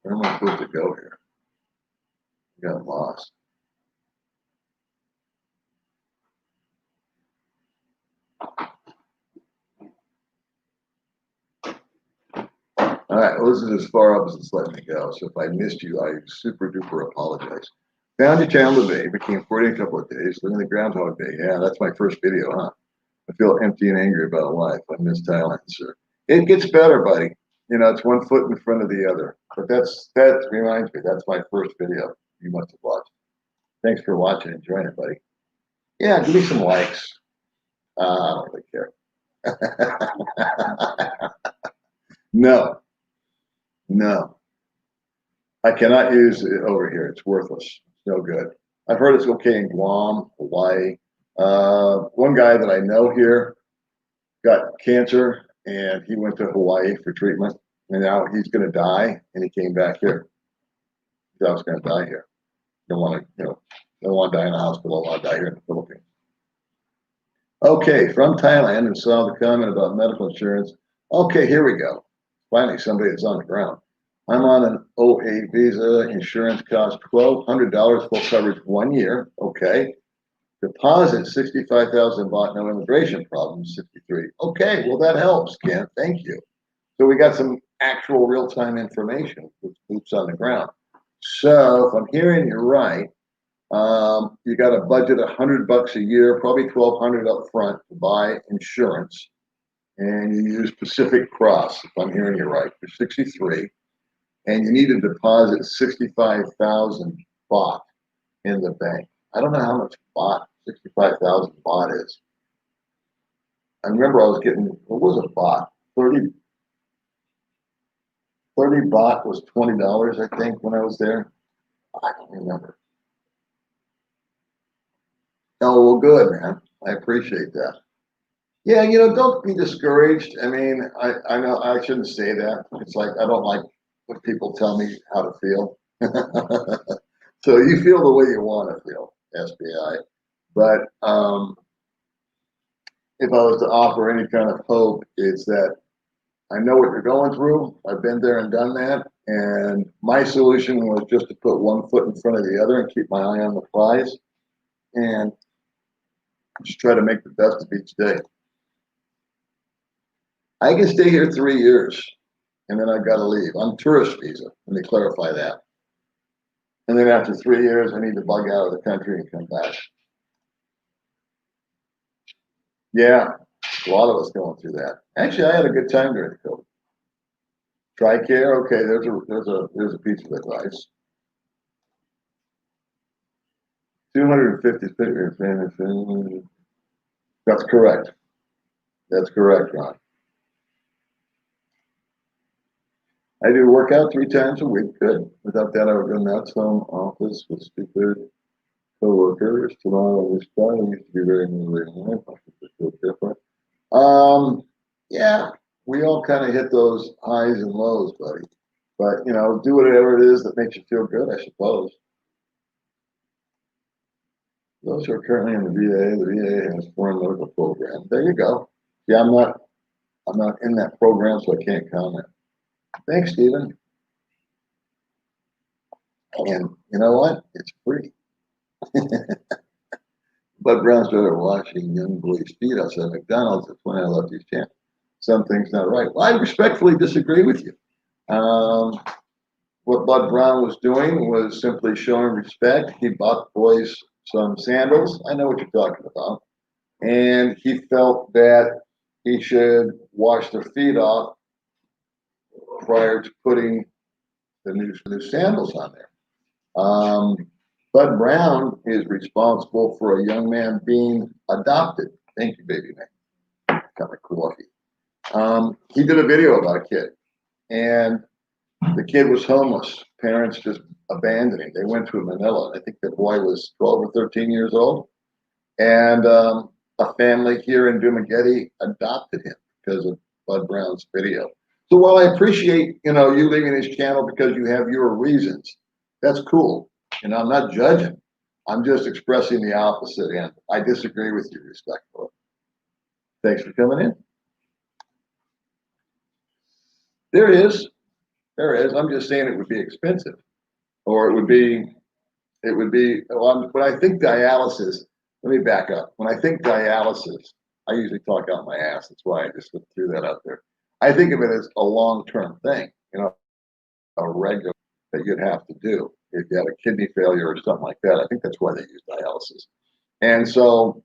Where am I supposed to go here? I got lost. All right, well, this is as far up as it's letting me go. So if I missed you, I super duper apologize. Found your channel today, became 40 in a couple of days, living the Groundhog Day. Yeah, that's my first video, huh? I feel empty and angry about life. I miss Thailand, sir. It gets better, buddy. It's one foot in front of the other. But that reminds me, that's my first video you must have watched. Thanks for watching and joining, buddy. Yeah, give me some likes. I don't really care. No, no. I cannot use it over here. It's worthless. It's no good. I've heard it's okay in Guam, Hawaii. One guy that I know here got cancer and he went to Hawaii for treatment and now he's going to die and he came back here. I was going to die here. Don't want to, don't want to die in a hospital. I want to die here in the Philippines. Okay, from Thailand and saw the comment about medical insurance. Okay, here we go. Finally, somebody that's on the ground. I'm on an OA visa. Insurance costs $1,200 full coverage 1 year. Okay. Deposit 65,000 baht, no immigration problems, 63. Okay, well that helps, Ken. Thank you. So we got some actual real-time information with boots on the ground. So if I'm hearing you right, you got to budget $100 a year, probably 1,200 up front to buy insurance, and you use Pacific Cross. If I'm hearing you right, for 63, and you need to deposit 65,000 baht in the bank. I don't know how much baht 65,000 baht is. I remember I was getting, what was a baht? 30 baht was $20, I think, when I was there. I don't remember. Oh, well, good, man. I appreciate that. Yeah, don't be discouraged. I mean, I know I shouldn't say that. It's like, I don't like when people tell me how to feel. So you feel the way you want to feel, SBI. But if I was to offer any kind of hope, it's that I know what you're going through. I've been there and done that. And my solution was just to put one foot in front of the other and keep my eye on the prize and just try to make the best of each day. I can stay here 3 years and then I've got to leave. I'm tourist visa. Let me clarify that. And then after 3 years, I need to bug out of the country and come back. Yeah. A lot of us going through that. Actually, I had a good time during COVID. TRICARE, okay, there's a piece of advice. 250 figures. That's correct. That's correct, Ron. I do work out 3 times a week. Good. Without that, I would go nuts. Home office with stupid coworkers. Tomorrow was fun. I used to be very motivating. I feel different. Yeah, we all kind of hit those highs and lows, buddy. But you know, do whatever it is that makes you feel good, I suppose. Those who are currently in the VA has foreign medical program. There you go. Yeah, I'm not in that program, so I can't comment. Thanks, Stephen. And you know what? It's free. Bud Brown started washing young boys' feet outside McDonald's. That's when I left his channel. Something's not right. Well, I respectfully disagree with you. What Bud Brown was doing was simply showing respect. He bought the boys some sandals. I know what you're talking about. And he felt that he should wash their feet off prior to putting the new sandals on there. Bud Brown is responsible for a young man being adopted. Thank you, baby man. Got my coffee. He did a video about a kid, and the kid was homeless. Parents just abandoning. They went to Manila. I think the boy was 12 or 13 years old, and a family here in Dumaguete adopted him because of Bud Brown's video. So while I appreciate you leaving his channel because you have your reasons, that's cool. I'm not judging. I'm just expressing the opposite, and I disagree with you respectfully. Thanks for coming in. There is. I'm just saying it would be expensive, or it would be. When I think dialysis, let me back up. When I think dialysis, I usually talk out my ass. That's why I just threw that out there. I think of it as a long-term thing, a regular that you'd have to do if you had a kidney failure or something like that. I think that's why they use dialysis. And so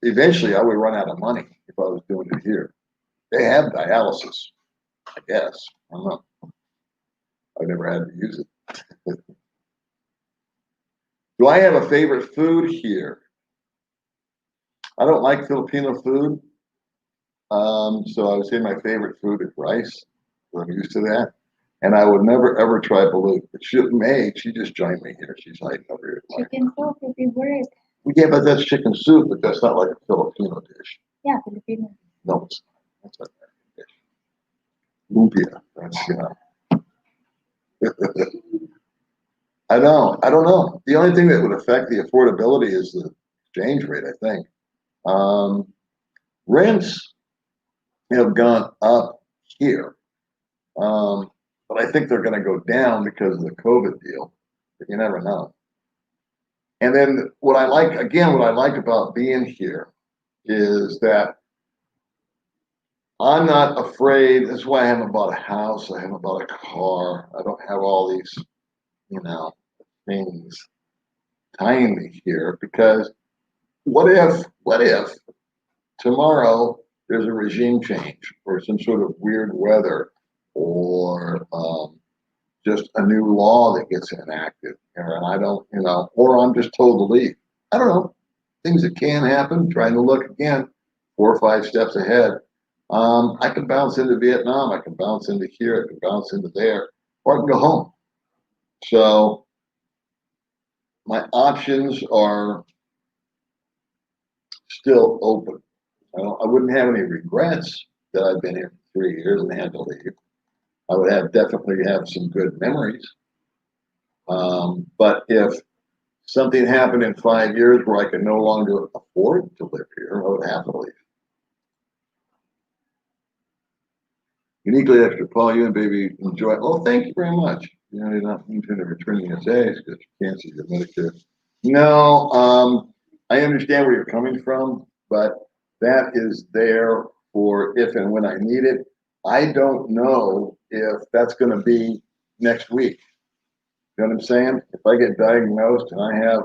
eventually I would run out of money if I was doing it here. They have dialysis, I guess. I don't know. I've never had to use it. Do I have a favorite food here? I don't like Filipino food. So I would say my favorite food is rice. I'm used to that. And I would never ever try balut. But she just joined me here. She's hiding over here. Chicken soup would be worse. Yeah, but that's chicken soup, but that's not like a Filipino dish. Yeah, Filipino. No, it's not. That's an American dish. Lumpia. That's I don't know. The only thing that would affect the affordability is the exchange rate, I think. Rents have gone up here. But I think they're going to go down because of the COVID deal. But you never know. And then what I like about being here is that I'm not afraid. That's why I haven't bought a house. I haven't bought a car. I don't have all these, things tying me here because what if tomorrow there's a regime change or some sort of weird weather or just a new law that gets enacted, and I don't, or I'm just told to leave. I don't know. Things that can happen. Trying to look again, 4 or 5 steps ahead. I can bounce into Vietnam. I can bounce into here. I can bounce into there, or I can go home. So my options are still open. I wouldn't have any regrets that I've been here for 3 years and had to leave. I would definitely have some good memories. But if something happened in 5 years where I could no longer afford to live here, I would have to leave. Uniquely extra, Paul, you and baby enjoy. Oh, thank you very much. You're not into returning essays because you can't see your Medicare. No, I understand where you're coming from, but that is there for if and when I need it. I don't know if that's going to be next week. You know what I'm saying? If I get diagnosed and I have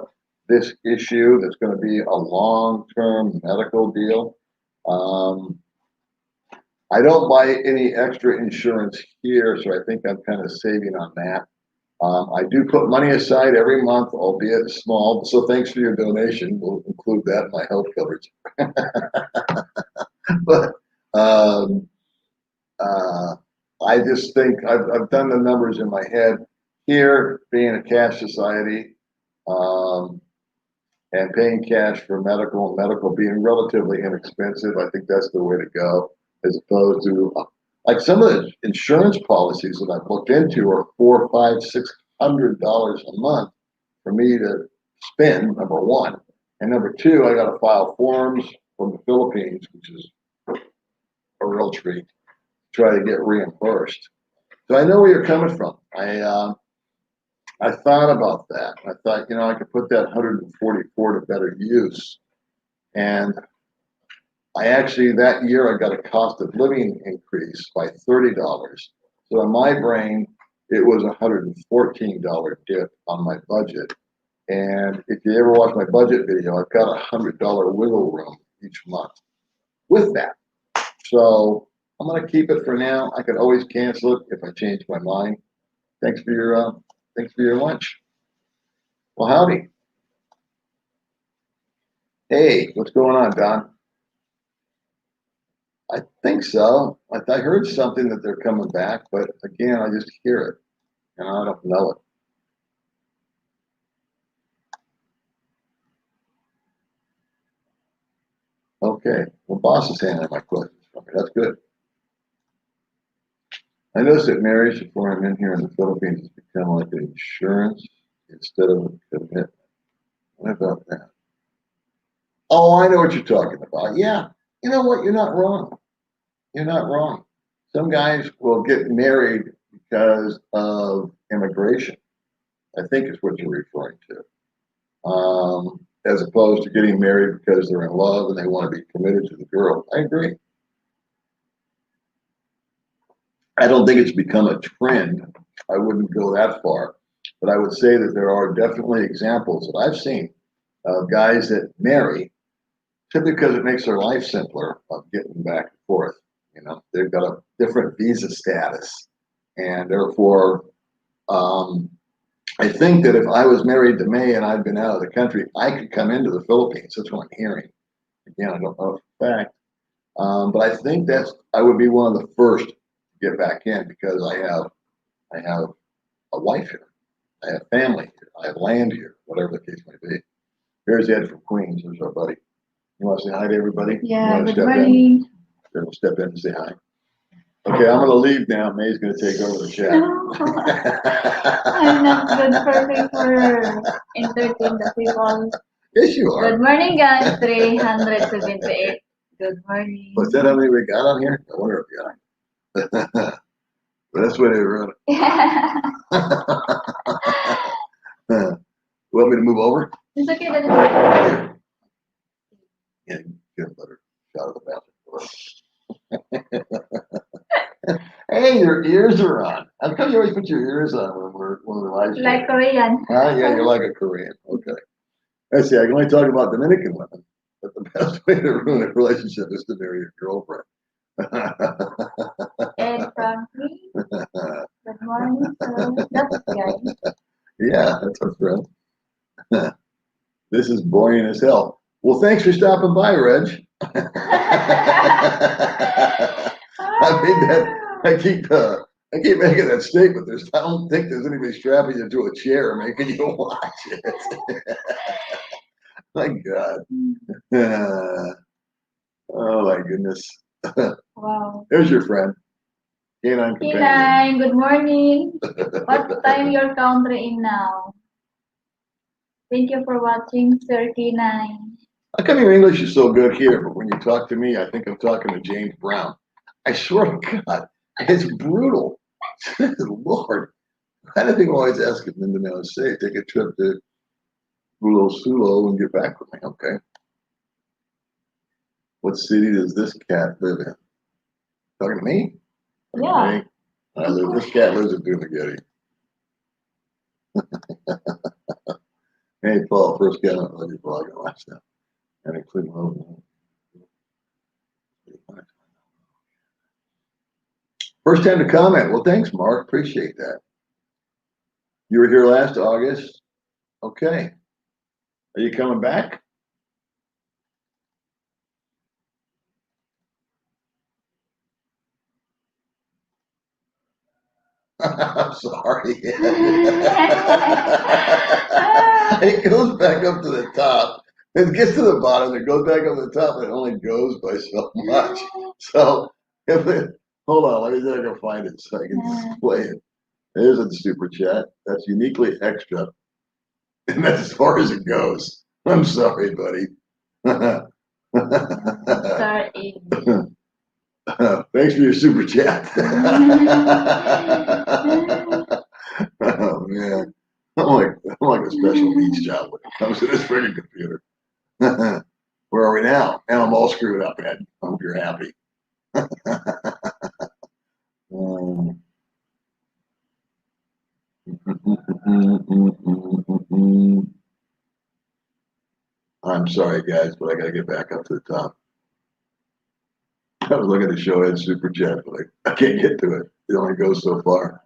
this issue that's going to be a long-term medical deal, I don't buy any extra insurance here, so I think I'm kind of saving on that. I do put money aside every month, albeit small. So thanks for your donation. We'll include that in my health coverage. But um, uh, I just think I've done the numbers in my head here, being a cash society, um, and paying cash for medical being relatively inexpensive. I think that's the way to go, as opposed to like some of the insurance policies that I've looked into are $400, $500, $600 a month for me to spend. Number one, and number two, I got to file forms from the Philippines, which is a real treat. Try to get reimbursed. So I know where you're coming from. I thought about that. I thought, I could put that 144 to better use. And I actually, that year, I got a cost of living increase by $30. So in my brain, it was a $114 dip on my budget. And if you ever watch my budget video, I've got a $100 wiggle room each month with that. So I'm going to keep it for now. I could always cancel it if I change my mind. Thanks for your lunch. Well, howdy. Hey, what's going on, Don? I think so. I heard something that they're coming back, but again, I just hear it and I don't know it. Okay. Well, boss is handling my questions for me. That's good. I noticed that marriage before I'm in here in the Philippines has become like an insurance instead of a commitment. What about that? Oh, I know what you're talking about. Yeah. You know what? You're not wrong. You're not wrong. Some guys will get married because of immigration, I think is what you're referring to, as opposed to getting married because they're in love and they want to be committed to the girl. I agree. I don't think it's become a trend. I wouldn't go that far, but I would say that there are definitely examples that I've seen of guys that marry simply because it makes their life simpler of getting back and forth. They've got a different visa status, and therefore, I think that if I was married to May and I'd been out of the country, I could come into the Philippines. That's what I'm hearing. Again, I don't know for a fact, but I think I would be one of the first to get back in because I have a wife here, I have family here, I have land here, whatever the case may be. Here's Ed from Queens. There's our buddy. You want to say hi to everybody? Yeah, good morning. Step in and say hi. Okay, I'm going to leave now. May's going to take over the chat. No, I'm not good for entertain the people. Yes, you are. Good morning, guys. 378. Good morning. Was that how many we got on here? I wonder if we got. But that's where they wrote it. Want me to move over? It's okay. Then. Yeah, get a better shot of the bathroom. Hey, your ears are on. How come you always put your ears on when we're live? Like Korean. Yeah, you're like a Korean. Okay. Let's see, I can only talk about Dominican women, but the best way to ruin a relationship is to marry your girlfriend. And from me. Good morning. That's guy. Yeah, that's our friend. This is boring as hell. Well, thanks for stopping by, Reg. I keep making that statement. I don't think there's anybody strapping you to a chair and making you watch it. My God. Oh my goodness. Wow. There's your friend. Canine companion. Canine, good morning. What time your country in now? Thank you for watching, Sir Canine. How come your English is so good here, but when you talk to me, I think I'm talking to James Brown? I swear to God, it's brutal. Lord, why do people always ask if Mindanao is safe? Take a trip to Bulo Sulo and get back with me, okay? What city does this cat live in? Talking to me? Yeah. This cat lives in Dumaguete. Hey, Paul, first cat on the blog last time. And including First time to comment. Well, thanks, Mark. Appreciate that. You were here last August. Okay. Are you coming back? I'm sorry. It goes back up to the top. It gets to the bottom. It goes back up to the top. And it only goes by so much. So, hold on. Let me see if I can find it so I can display it. There's a super chat. That's uniquely extra. And that's as far as it goes. I'm sorry, buddy. Sorry. Thanks for your super chat. Oh man, I'm like a special needs child when it comes to this freaking computer. Where are we now? And I'm all screwed up, Ed. I hope you're happy. I'm sorry, guys, but I got to get back up to the top. I was looking to show Ed super chat, but I can't get to it. It only goes so far.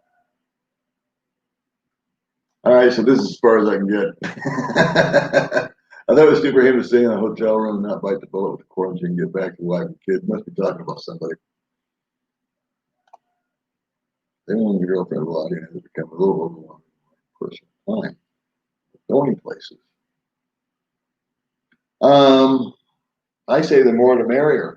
All right, so this is as far as I can get. I thought it was super him to stay in a hotel room and not bite the bullet with the quarantine, get back to wife and kid. Must be talking about somebody. They want your girlfriend a lot and has become a little overwhelming personal time. Going places. I say the more the merrier.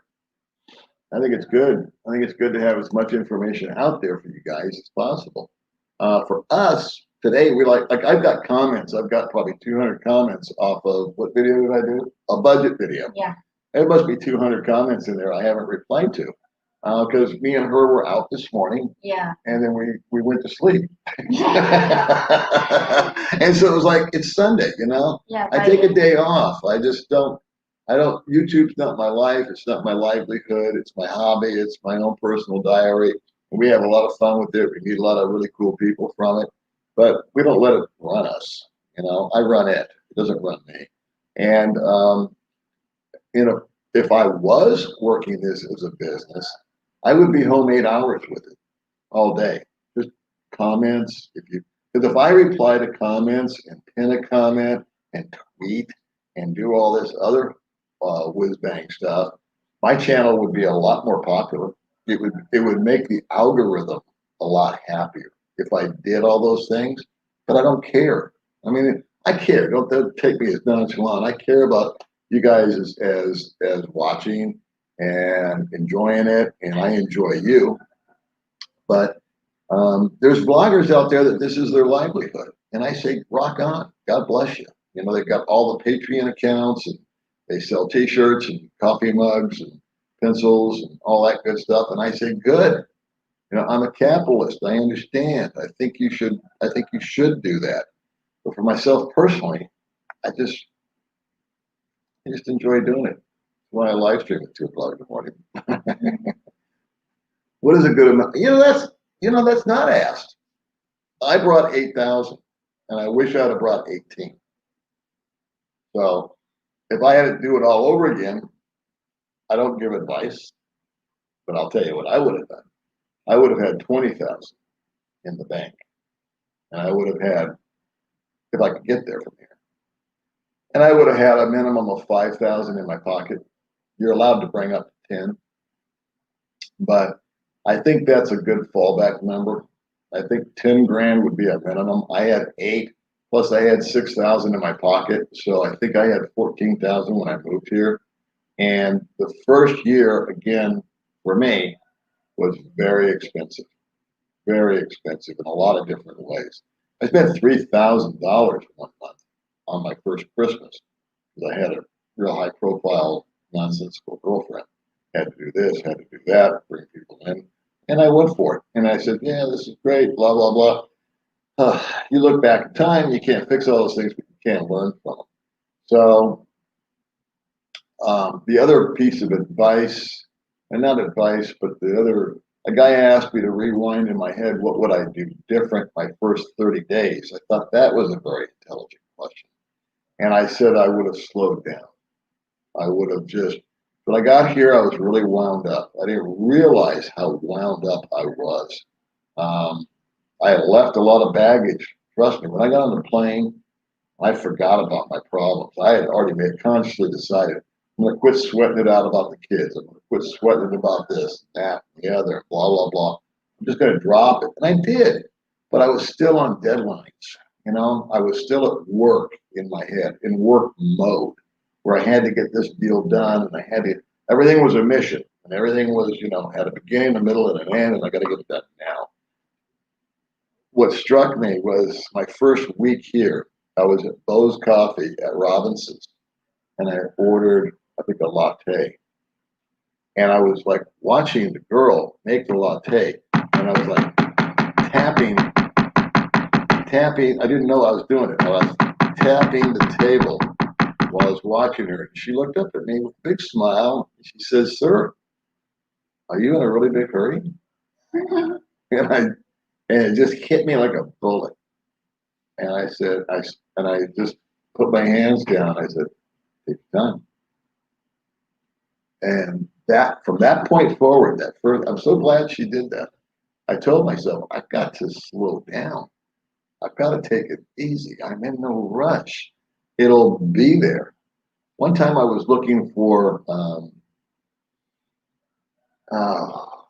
I think it's good. I think it's good to have as much information out there for you guys as possible. For us today, we like I've got comments. I've got probably 200 comments off of what video did I do? A budget video. Yeah. There must be 200 comments in there I haven't replied to because me and her were out this morning. Yeah. And then we went to sleep. And so it was like, it's Sunday, you know? Yeah. I take a day off. YouTube's not my life. It's not my livelihood. It's my hobby. It's my own personal diary. We have a lot of fun with it. We meet a lot of really cool people from it, but we don't let it run us. You know, I run it. It doesn't run me. And, if I was working this as a business, I would be home 8 hours with it all day. Just comments. Because if I reply to comments and pin a comment and tweet and do all this other whiz bang stuff, my channel would be a lot more popular. It would make the algorithm a lot happier if I did all those things. But I don't care. I mean, I care. Don't take me as nonchalant. I care about you guys as watching and enjoying it, and I enjoy you. But there's bloggers out there that this is their livelihood, and I say, rock on. God bless you. You know, they've got all the Patreon accounts, and they sell T-shirts and coffee mugs and pencils and all that good stuff. And I say, good. You know, I'm a capitalist. I understand. I think you should do that. But for myself personally, I just enjoy doing it. That's why I live stream at 2 o'clock in the morning. What is a good amount? That's not asked. I brought 8,000, and I wish I'd have brought 18. So if I had to do it all over again, I don't give advice, but I'll tell you what I would have done. I would have had 20,000 in the bank, and I would have had, if I could get there from here, and I would have had a minimum of 5,000 in my pocket. You're allowed to bring up to 10, but I think that's a good fallback number. I think 10 grand would be a minimum. I had 8, plus I had 6,000 in my pocket. So I think I had 14,000 when I moved here. And the first year, again, for me, was very expensive in a lot of different ways. I spent $3,000 one month on my first Christmas because I had a real high profile, nonsensical girlfriend. Had to do this, had to do that, bring people in. And I went for it. And I said, yeah, this is great, blah, blah, blah. You look back in time, you can't fix all those things, but you can learn from them. So the other piece of advice, and not advice, but a guy asked me to rewind in my head, what would I do different my first 30 days? I thought that was a very intelligent question. And I said I would have slowed down. I would have just When I got here, I was really wound up. I didn't realize how wound up I was. Um, I had left a lot of baggage. Trust me, when I got on the plane, I forgot about my problems. I had already consciously decided I'm going to quit sweating it out about the kids. I'm going to quit sweating it about this, that, the other, blah, blah, blah. I'm just going to drop it. And I did. But I was still on deadlines. I was still at work in my head, in work mode, where I had to get this deal done and everything was a mission and everything was, had a beginning, a middle, and an end, and I got to get it done now. What struck me was my first week here, I was at Bo's Coffee at Robinson's and I ordered, I think, a latte. And I was like watching the girl make the latte and I was like tapping. I didn't know I was doing it. I was tapping the table while I was watching her. She looked up at me with a big smile. She says, "Sir, are you in a really big hurry?" And it just hit me like a bullet. And I said, I just put my hands down. I said, "Take your time." And from that point forward, I'm so glad she did that. I told myself, I've got to slow down. I've got to take it easy. I'm in no rush. It'll be there. One time I was looking for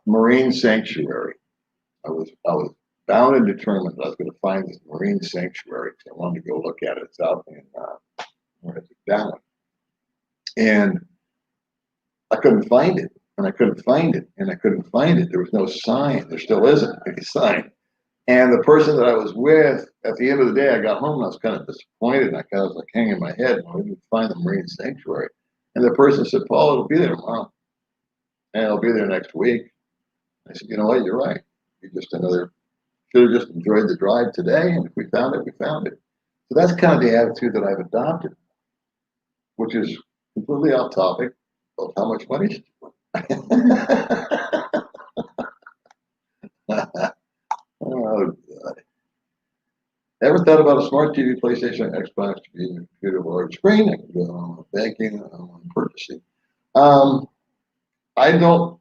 marine sanctuary. I was bound and determined that I was going to find this marine sanctuary. I wanted to go look at it. It's out in where is it? Down. And I couldn't find it. And I couldn't find it. And I couldn't find it. There was no sign. There still isn't any sign. And the person that I was with, at the end of the day, I got home and I was kind of disappointed. And I was like hanging my head. I didn't find the marine sanctuary. And the person said, "Paul, it'll be there tomorrow. And it'll be there next week." I said, "You know what? You're right. Should have just enjoyed the drive today. And if we found it, we found it." So that's kind of the attitude that I've adopted, which is completely off topic of how much money. Oh, God. Ever thought about a smart TV, PlayStation, Xbox, TV, computer, large screen? I can go on banking, on purchasing. I don't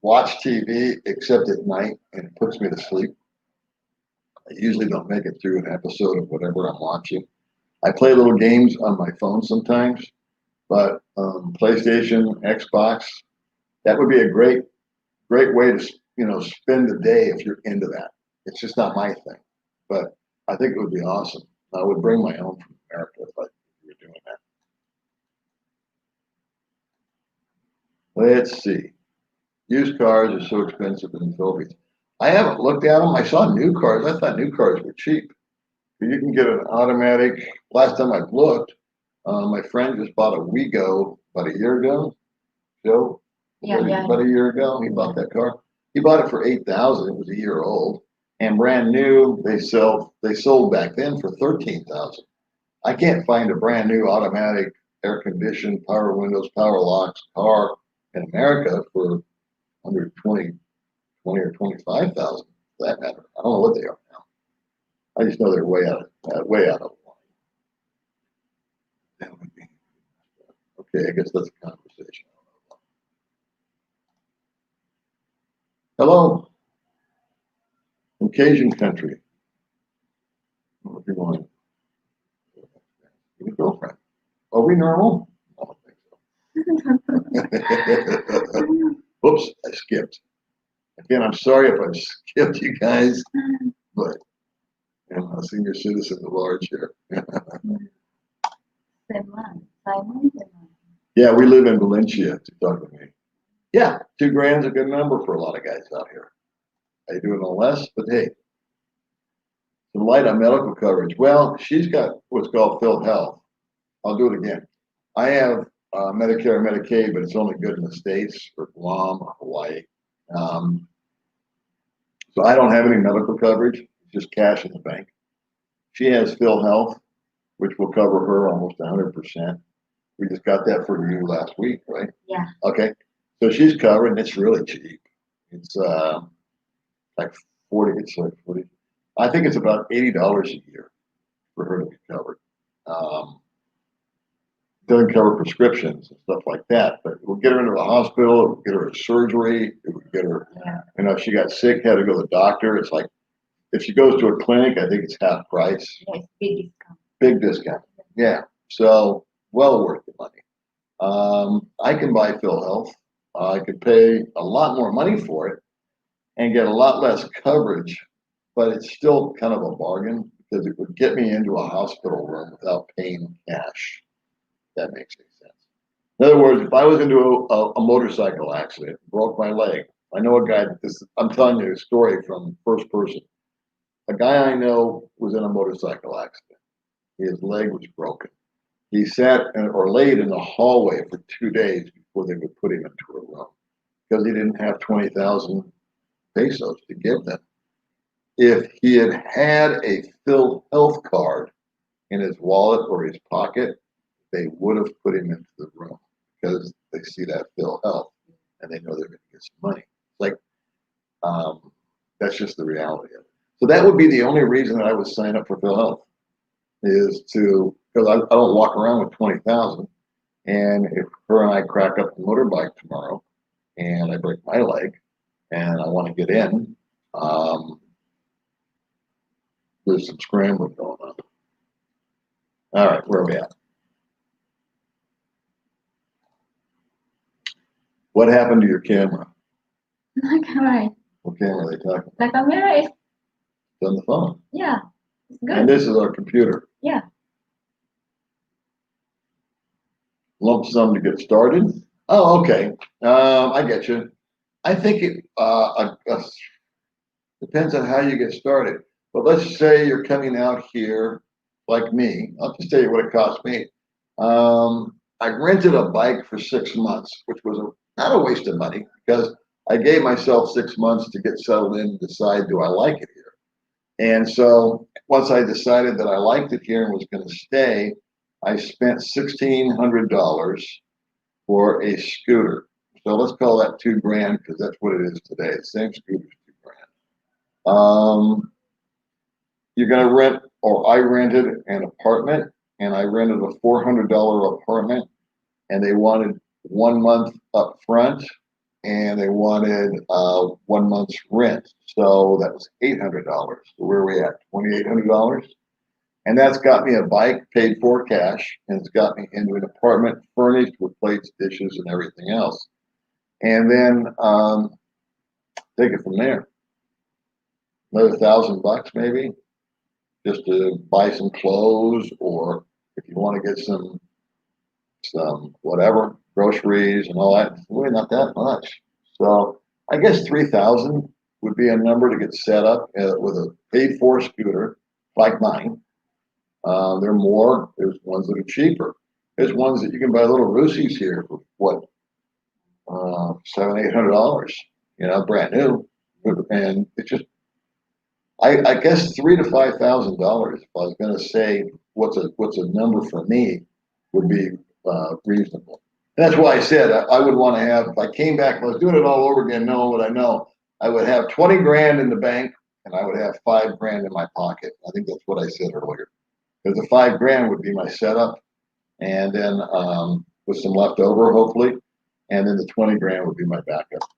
watch TV except at night, and it puts me to sleep. I usually don't make it through an episode of whatever I'm watching. I play little games on my phone sometimes, but PlayStation, Xbox, that would be a great way to spend the day if you're into that. It's just not my thing, but I think it would be awesome. I would bring my own from America if we were doing that. Let's see. Used cars are so expensive in the Philippines. I haven't looked at them. I saw new cars. I thought new cars were cheap. But you can get an automatic. Last time I looked, my friend just bought a Wego about a year ago. Joe, about a year ago, he bought that car. He bought it for $8,000. It was a year old and brand new. They sold back then for $13,000. I can't find a brand new automatic air conditioned, power windows, power locks car in America for under 20 or 25,000 for that matter. I don't know what they are now. I just know they're way out of line. Okay, I guess that's a conversation. Hello, from Cajun country. What do you want? Your girlfriend. Are we normal? I don't think so. Oops, I skipped. Again, I'm sorry if I skipped you guys, but I'm a senior citizen at large here. Simon. Yeah, we live in Valencia, to talk to me. Yeah, $2,000's a good number for a lot of guys out here. I do it on less, but hey, some light on medical coverage. Well, she's got what's called Phil Health. I'll do it again. I have Medicare and Medicaid, but it's only good in the States or Guam or Hawaii. So I don't have any medical coverage, just cash in the bank. She has Phil Health, which will cover her almost 100%. We just got that for you last week, right? Yeah. Okay. So she's covered, and it's really cheap. It's like 40. It's like 40. I think it's about $80 a year for her to be covered. doesn't cover prescriptions and stuff like that, but it would get her into a hospital, it would get her a surgery, it would get her, if she got sick, had to go to the doctor. It's like, if she goes to a clinic, I think it's half price. Yes, big discount. Big discount. Yeah. So well worth the money. I can buy PhilHealth. I could pay a lot more money for it and get a lot less coverage, but it's still kind of a bargain because it would get me into a hospital room without paying cash. That makes any sense. In other words, if I was into a motorcycle accident, broke my leg, I know a guy I'm telling you a story from first person. A guy I know was in a motorcycle accident. His leg was broken. He sat or laid in the hallway for 2 days before they would put him into a room because he didn't have 20,000 pesos to give them. If he had had a PhilHealth card in his wallet or his pocket, they would have put him into the room because they see that PhilHealth and they know they're going to get some money. Like, that's just the reality of it. So that would be the only reason that I would sign up for PhilHealth is because I don't walk around with 20,000. And if her and I crack up the motorbike tomorrow and I break my leg and I want to get in, there's some scrambling going on. All right, where are we at? What happened to your camera? Right. What camera are they talking about? The camera is, It's on the phone. yeah, it's good. And this is our computer. Yeah. Lump sum to get started. Oh, okay. I get you. I think it depends on how you get started. But let's say you're coming out here like me. I'll just tell you what it cost me. I rented a bike for 6 months, which was not a waste of money because I gave myself 6 months to get settled in and decide, do I like it here? And so once I decided that I liked it here and was going to stay, I spent $1,600 for a scooter. So let's call that $2,000 because that's what it is today. The same scooter is $2,000. You're going to rent, or I rented an apartment, and I rented a $400 apartment, and they wanted 1 month up front, and they wanted 1 month's rent. So that was $800. So where are we at? $2,800. And that's got me a bike paid for cash, and it's got me into an apartment furnished with plates, dishes, and everything else. And then take it from there. Another $1,000 maybe, just to buy some clothes, or if you want to get some whatever groceries and all that. It's really not that much. So I guess 3,000 would be a number to get set up with a paid for scooter like mine. There are more. There's ones that are cheaper. There's ones that you can buy little Roosies here for what, $700-800, brand new. And it's just, I guess $3,000 to $5,000. If I was going to say what's a number for me, would be reasonable. And that's why I said I would want to have. If I came back, if I was doing it all over again, knowing what I know, I would have 20 grand in the bank, and I would have 5 grand in my pocket. I think that's what I said earlier. Because the 5 grand would be my setup, and then with some left over, hopefully, and then the 20 grand would be my backup.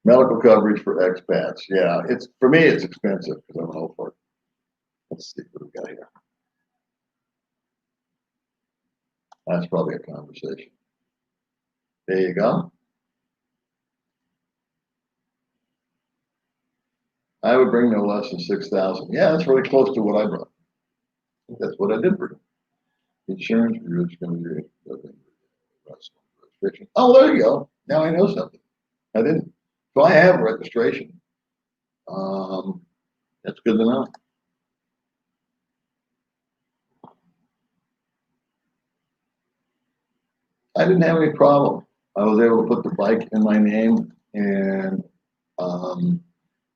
Medical coverage for expats. Yeah, for me, it's expensive because I'm an old fart. Let's see what we got here. That's probably a conversation. There you go. I would bring no less than 6,000. Yeah, that's really close to what I brought. That's what I did bring. Insurance, you're just going to do registration. Oh, there you go. Now I know something. I didn't. So I have registration. That's good to know. I didn't have any problem. I was able to put the bike in my name, and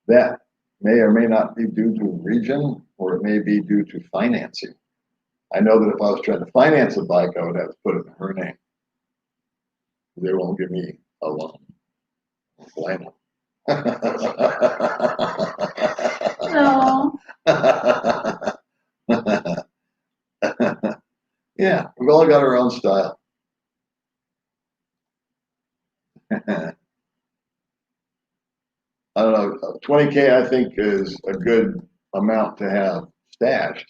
that may or may not be due to region, or it may be due to financing. I know that if I was trying to finance a bike, I would have to put it in her name. They won't give me a loan. Blame them. No. all got our own style. I don't know. 20K, I think, is a good amount to have stashed,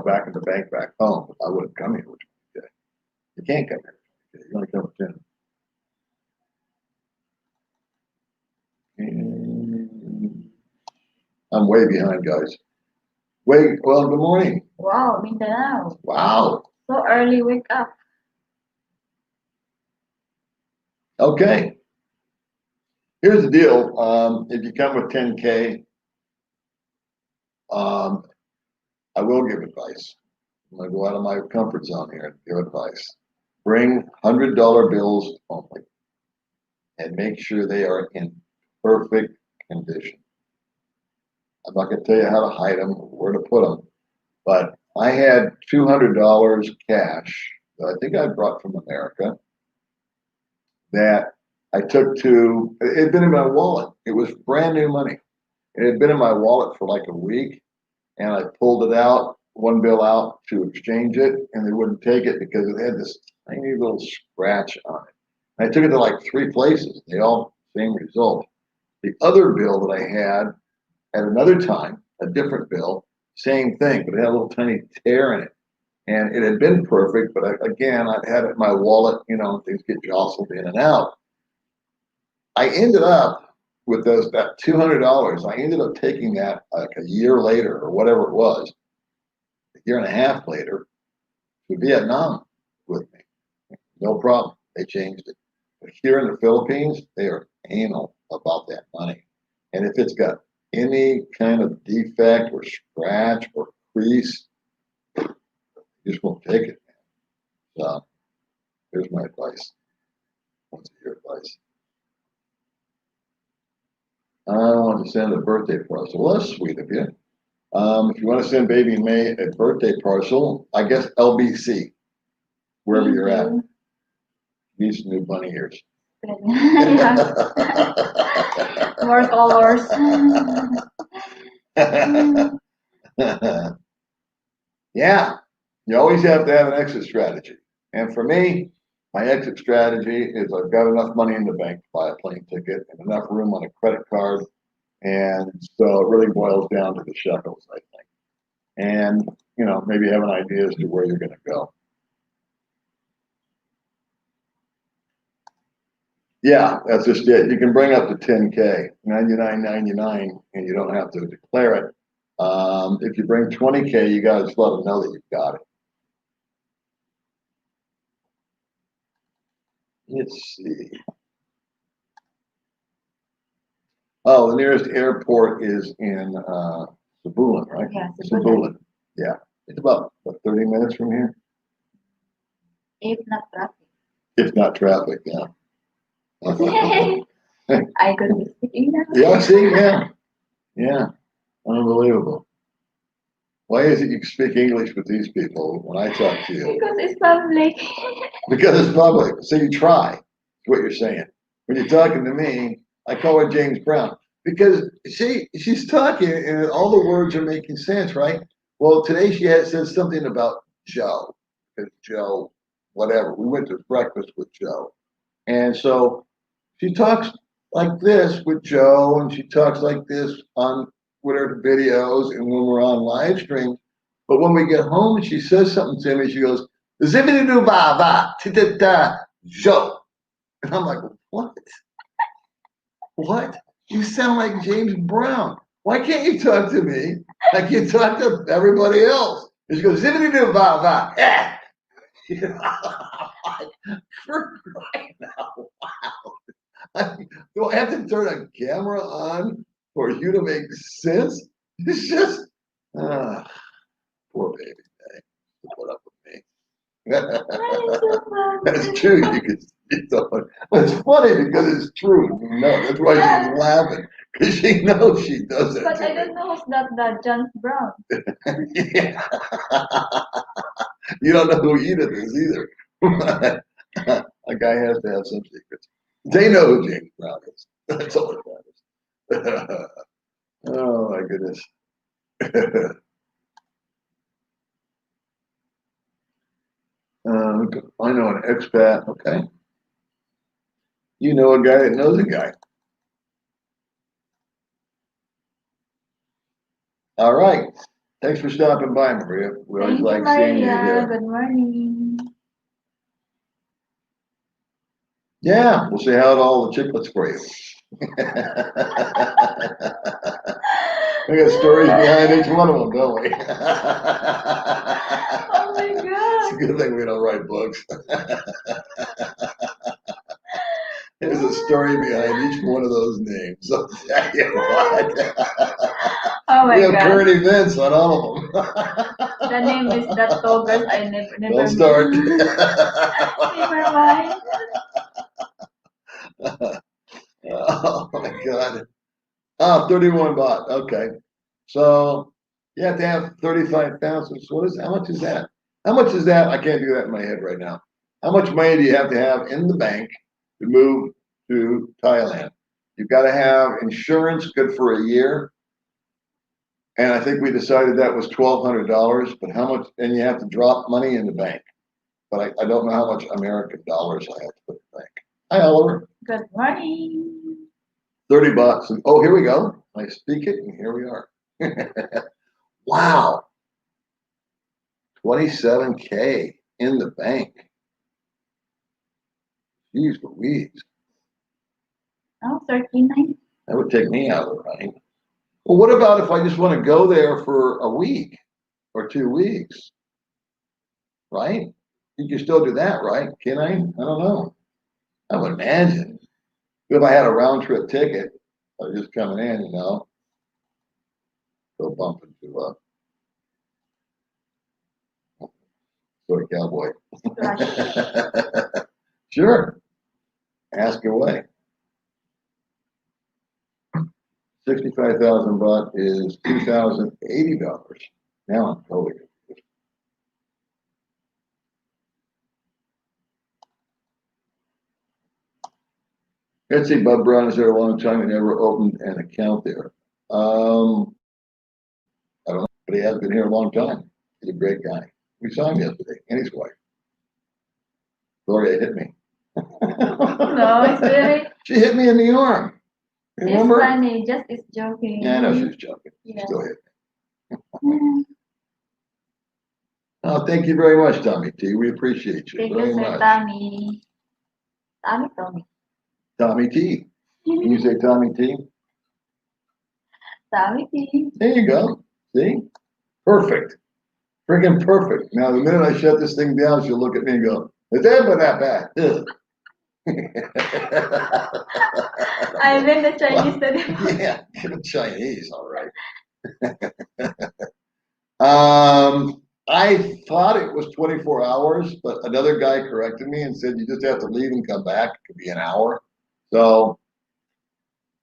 back in the bank back home. But I wouldn't come here with 20K. You can't come here with 20K. You only come with 10. And I'm way behind, guys. Well, good morning. Wow, Mindanao. Wow. So early wake up. Okay. Here's the deal. If you come with 10K, I will give advice. I'm going to go out of my comfort zone here and give advice. Bring $100 bills only and make sure they are in perfect condition. I'm not going to tell you how to hide them, where to put them, but I had $200 cash that I think I brought from America that I took to, it had been in my wallet. It was brand new money. It had been in my wallet for like a week, and I pulled it out, one bill out to exchange it, and they wouldn't take it because it had this tiny little scratch on it. And I took it to like 3 places. They all same result. The other bill that I had at another time, a different bill, same thing, but it had a little tiny tear in it. And it had been perfect, but again, I'd had it in my wallet, things get jostled in and out. I ended up with that $200. I ended up taking that like a year later or whatever it was, a year and a half later, to Vietnam with me. No problem. They changed it. But here in the Philippines, they are anal about that money. And if it's got any kind of defect or scratch or crease, you just won't take it, man. So here's my advice. What's your advice? I want to send a birthday parcel. Well, that's sweet of you. If you want to send Baby May a birthday parcel, I guess LBC, wherever you're at. These new bunny ears. Yeah. More colors. Yeah, you always have to have an exit strategy. And for me, my exit strategy is I've got enough money in the bank to buy a plane ticket and enough room on a credit card. And so it really boils down to the shekels, I think. And, maybe have an idea as to where you're going to go. Yeah, that's just it. You can bring up to 10K, $99.99, and you don't have to declare it. If you bring 20K, you got to just let them know that you've got it. Let's see. Oh, the nearest airport is in Cebulan, right? Yeah, Cebulan. Yeah, it's about 30 minutes from here. If not traffic. If not traffic, yeah. I could be speaking now. Yeah, see, yeah, unbelievable. Why is it you speak English with these people when I talk to you? Because it's public. Because it's public. So you try, is what you're saying. When you're talking to me, I call her James Brown. Because she's talking and all the words are making sense, right? Well, today she said something about Joe. Because Joe, whatever. We went to breakfast with Joe. And so she talks like this with Joe, and she talks like this on Twitter videos and when we're on live stream. But when we get home, she says something to me. She goes, "Zippity doo ba ba ti da da Joe," and I'm like, "What? What? You sound like James Brown. Why can't you talk to me like you talk to everybody else?" And she goes, "Zippity doo ba ba." Yeah. For crying out loud. Do I have to turn a camera on for you to make sense? It's just, poor baby. Hey, put up with me. That's true. You can see someone. But it's funny because it's true. That's why she's laughing because she knows she does it. But I don't know who's that John Brown. Yeah. You don't know who Edith is either. A guy has to have some secrets. They know who James Brown is. That's all it matters. Oh my goodness. I know an expat. Okay. You know a guy that knows a guy. All right. Thanks for stopping by, Maria. We always Thank you, like seeing you Maria. here. Good morning. Yeah, we'll see how it all the chicklets for you. We got stories behind each one of them, don't we? Oh my It's a God. good thing we don't write books. There's a story behind each one of those names. I'll tell you what. Oh We my have God. current events on all of them. The name is that Toggers I never Don't start. Never mind. Oh my God. Oh, 31 baht. Okay. So you have to have 35,000. So how much is that? How much is that? I can't do that in my head right now. How much money do you have to have in the bank to move to Thailand? You've got to have insurance good for a year. And I think we decided that was $1,200, but how much, and you have to drop money in the bank. But I don't know how much American dollars I have to put in the bank. Hi, Oliver. Good morning. 30 bucks. And, oh, here we go. I speak it, and here we are. Wow. 27K in the bank. Jeez Louise. Oh, 39. That would take me out of the running. Well, what about if I just want to go there for a week or 2 weeks? Right? You can still do that, right? Can I? I don't know. I would imagine. If I had a round trip ticket, I was just coming in, go bump into sort of cowboy. Sure. Ask away. 65,000 baht is $2,080. Now I'm totally confused. Etsy Bub Brown is there a long time and never opened an account there. I don't know, but he has been here a long time. He's a great guy. We saw him yesterday, and his wife. Gloria hit me. No, it's really. She hit me in the arm. Remember? It's funny, just is joking. Yeah, I know she's joking. She Yeah. still hit me. Oh, thank you very much, Tommy T. We appreciate you Thank very you, Sir much. Tommy. Tommy. Tommy T. Can you say Tommy T? Tommy T. There you go. See? Perfect. Freaking perfect. Now, the minute I shut this thing down, she'll look at me and go, it's ever that bad. I meant the Chinese today. Yeah, Chinese, all right. I thought it was 24 hours, but another guy corrected me and said you just have to leave and come back. It could be an hour. So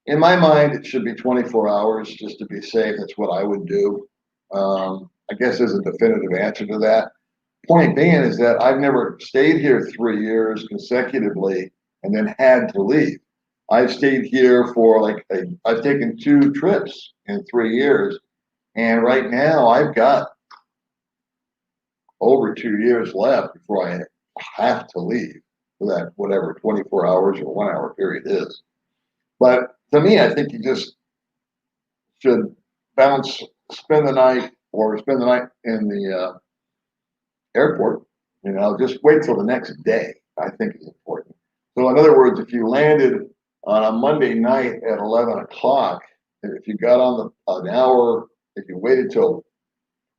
in my mind, it should be 24 hours just to be safe. That's what I would do. I guess there's a definitive answer to that. Point being is that I've never stayed here 3 years consecutively and then had to leave. I've stayed here for I've taken 2 trips in 3 years. And right now I've got over 2 years left before I have to leave for that, whatever 24 hours or 1 hour period is. But to me, I think you just should spend the night in the airport. Just wait till the next day, I think is important. So in other words, if you landed on a Monday night at 11 o'clock, if you got on an hour, if you waited till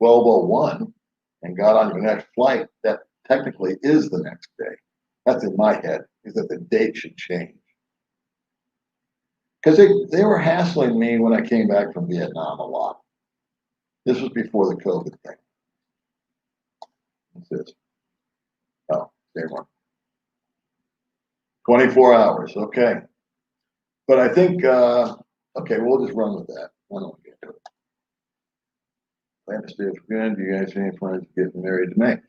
12:01 and got on your next flight, that technically is the next day. That's in my head, is that the date should change. Because they were hassling me when I came back from Vietnam a lot. This was before the COVID thing. What's this? Oh, same one. 24 hours, okay. But I think, okay, we'll just run with that. I don't get to it. Plan to stay for good. Do you guys have any plans to get married to May?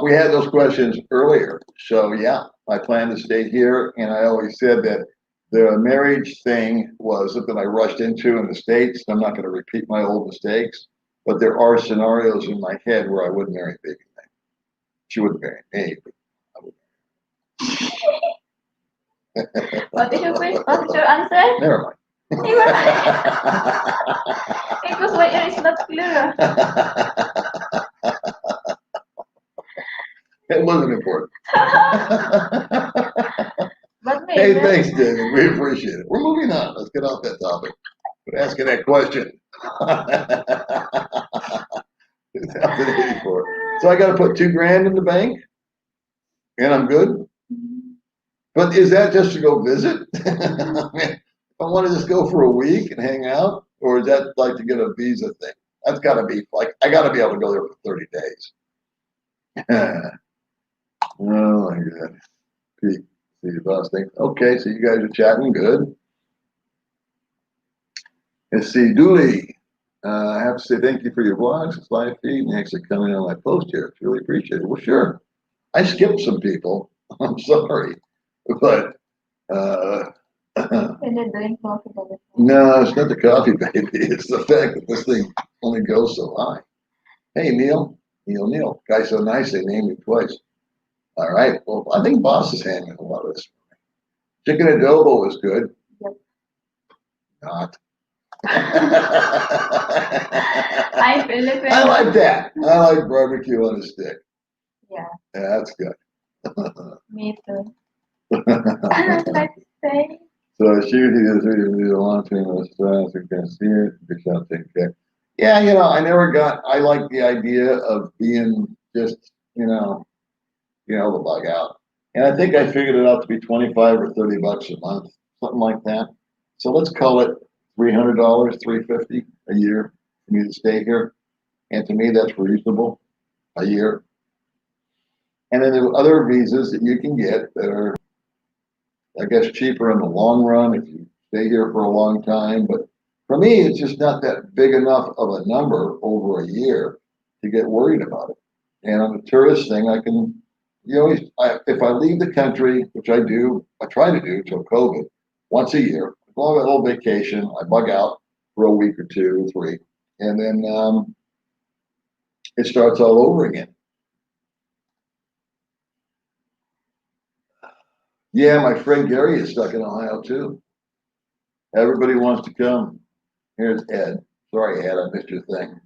We had those questions earlier. So yeah, I plan to stay here. And I always said that the marriage thing was something I rushed into in the States. I'm not going to repeat my old mistakes, but there are scenarios in my head where I would marry Baby May. She wouldn't marry me, but What is your question? What's your answer? Never mind. Because my ear is not clear. It wasn't important. But Hey, maybe. thanks, David. We appreciate it. We're moving on. Let's get off that topic. Quit asking that question. 2084. So I got to put $2,000 in the bank, and I'm good. But is that just to go visit? I mean, if I want to just go for a week and hang out, or is that like to get a visa thing? That's got to be like I got to be able to go there for 30 days. Oh my God. Pete, see the boss thing. Okay, so you guys are chatting. Good. Let's see, Dooley. I have to say thank you for your vlogs, it's live feed, and actually coming on my post here. It's really appreciated. Well, sure. I skipped some people. I'm sorry, but And they're doing coffee by the phone. no, it's not the coffee, baby. It's the fact that this thing only goes so high. Hey, Neil. Neil. Guy's so nice they named me twice. All right. Well, I think Boss is handling a lot of this. Chicken adobo is good. Yep. Not. I Philippine. I like that. I like barbecue on a stick. Yeah, Yeah, that's good. me too. Let's say. So she is really launching restaurants. You can see it. Be something. Okay. Yeah, I never got. I like the idea of being just, the bug out. And I think I figured it out to be 25 or 30 bucks a month, something like that. So let's call it $300, $350 a year for me to stay here. And to me, that's reasonable a year. And then there are other visas that you can get that are, I guess, cheaper in the long run if you stay here for a long time. But for me, it's just not that big enough of a number over a year to get worried about it. And on the tourist thing, I can, if I leave the country, which I do, I try to do till COVID, once a year, I go on a little vacation, I bug out for a week or 2 or 3, and then it starts all over again. Yeah, my friend Gary is stuck in Ohio too. Everybody wants to come. Here's Ed. Sorry, Ed, I missed your thing.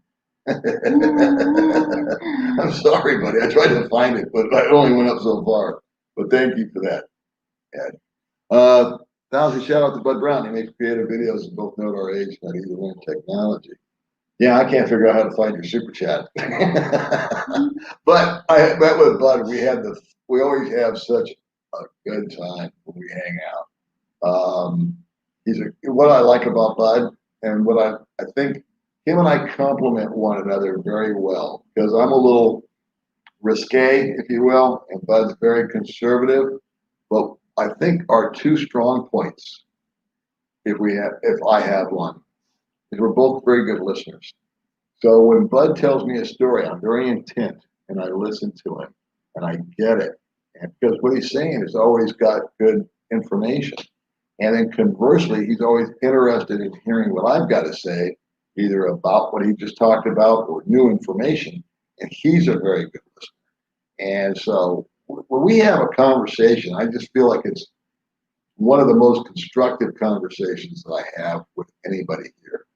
I'm sorry, buddy. I tried to find it, but I only went up so far. But thank you for that, Ed. Thousand shout out to Bud Brown. He makes creative videos and both note our age, not either one technology. Yeah, I can't figure out how to find your super chat. But I met with Bud. We always have such a good time when we hang out. What I like about Bud and what I think him and I complement one another very well because I'm a little risque, if you will, and Bud's very conservative. But I think our two strong points, if I have one, is we're both very good listeners. So when Bud tells me a story, I'm very intent and I listen to him and I get it. And because what he's saying has always got good information. And then conversely, he's always interested in hearing what I've got to say, either about what he just talked about or new information. And he's a very good listener. And so when we have a conversation, I just feel like it's one of the most constructive conversations that I have with anybody here.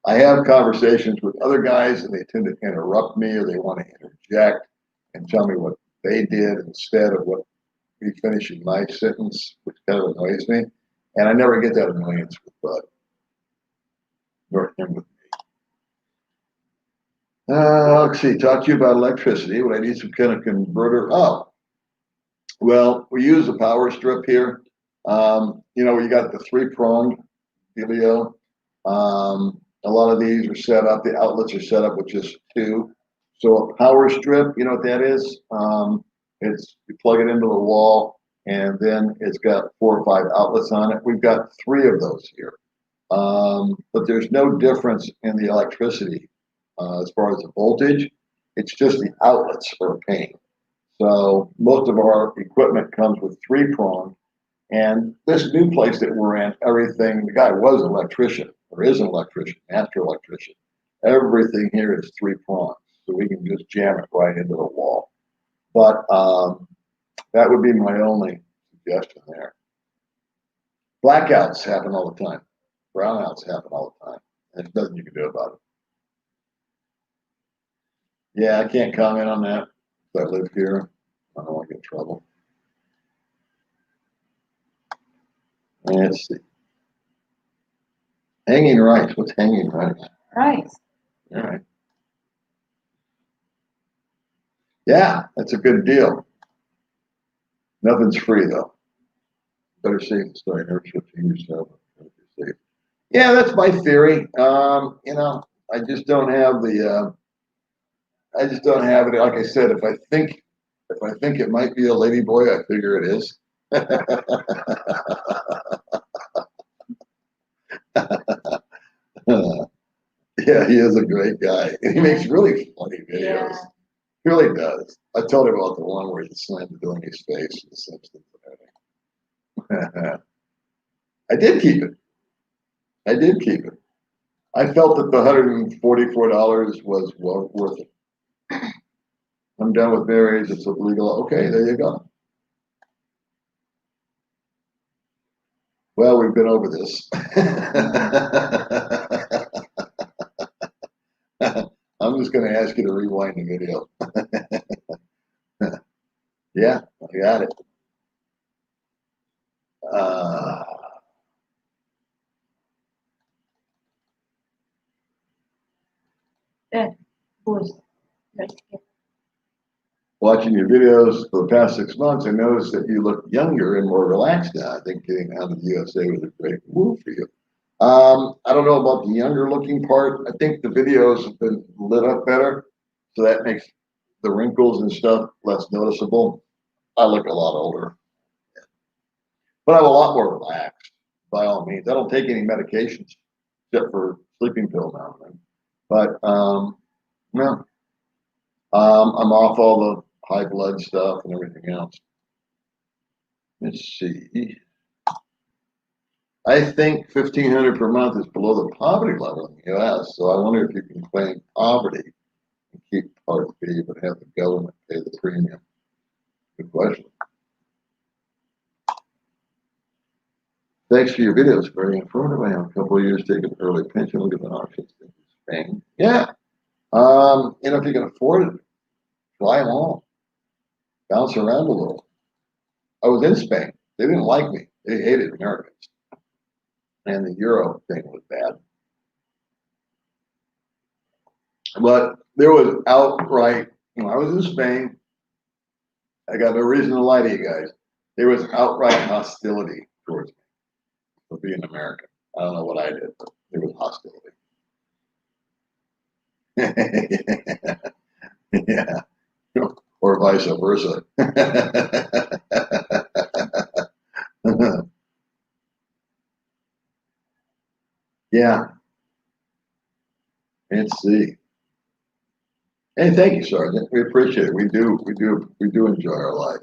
I have conversations with other guys and they tend to interrupt me or they want to interject and tell me what they did instead of what me finishing my sentence, which kind of annoys me. And I never get that annoyance with Bud, nor him with me. Let's see, talk to you about electricity. Would I need some kind of converter? Oh, well, we use a power strip here. You got the 3-pronged dealio. A lot of these are set up, the outlets are set up with just 2. So a power strip, you know what that is? You plug it into the wall and then it's got 4 or 5 outlets on it. We've got 3 of those here. But there's no difference in the electricity as far as the voltage. It's just the outlets are a pain. So most of our equipment comes with 3-pronged. And this new place that we're in, the guy was an electrician, or is an electrician, master electrician. Everything here is 3-pronged, so we can just jam it right into the wall. But that would be my only suggestion there. Blackouts happen all the time. Brownouts happen all the time. There's nothing you can do about it. Yeah, I can't comment on that. I live here. I don't want to get in trouble. Let's see. Hanging rice. What's hanging rice? Rice. All right. Yeah, that's a good deal. Nothing's free though. Better safe than sorry. Never should yourself. Safe. Yeah, that's my theory. You know, I just don't have the. I just don't have it. Like I said, if I think it might be a lady boy, I figure it is. Yeah, he is a great guy. And he makes really funny videos. Yeah. He really does. I told him about the one where he slammed the door in his face in the Simpsons and everything. I did keep it. I did keep it. I felt that the $144 was well worth it. I'm done with marriage. It's illegal. Okay, there you go. Well, we've been over this. I'm just going to ask you to rewind the video. Yeah, I got it. Boost. Let's get. Watching your videos for the past 6 months, I noticed that you look younger and more relaxed now. I think getting out of the USA was a great move for you. I don't know about the younger looking part. I think the videos have been lit up better, so that makes the wrinkles and stuff less noticeable. I look a lot older, but I'm a lot more relaxed by all means. I don't take any medications except for sleeping pill now and then. But no, I'm off all the high blood stuff and everything else. Let's see. I think $1,500 per month is below the poverty level in the U.S. So I wonder if you can claim poverty and keep Part B, but have the government pay the premium. Good question. Thanks for your videos. Very informative. I have a couple of years taking early pension. Look at the options in Spain. Yeah. You know, if you can afford it, fly them all. Bounce around a little. I was in Spain. They didn't like me. They hated Americans. And the euro thing was bad. But there was outright, when I was in Spain, I got no reason to lie to you guys. There was outright hostility towards me for being American. I don't know what I did, but there was hostility. Yeah. Or vice versa. Yeah. Let's see. Hey, thank you, Sergeant. We appreciate it. We do enjoy our life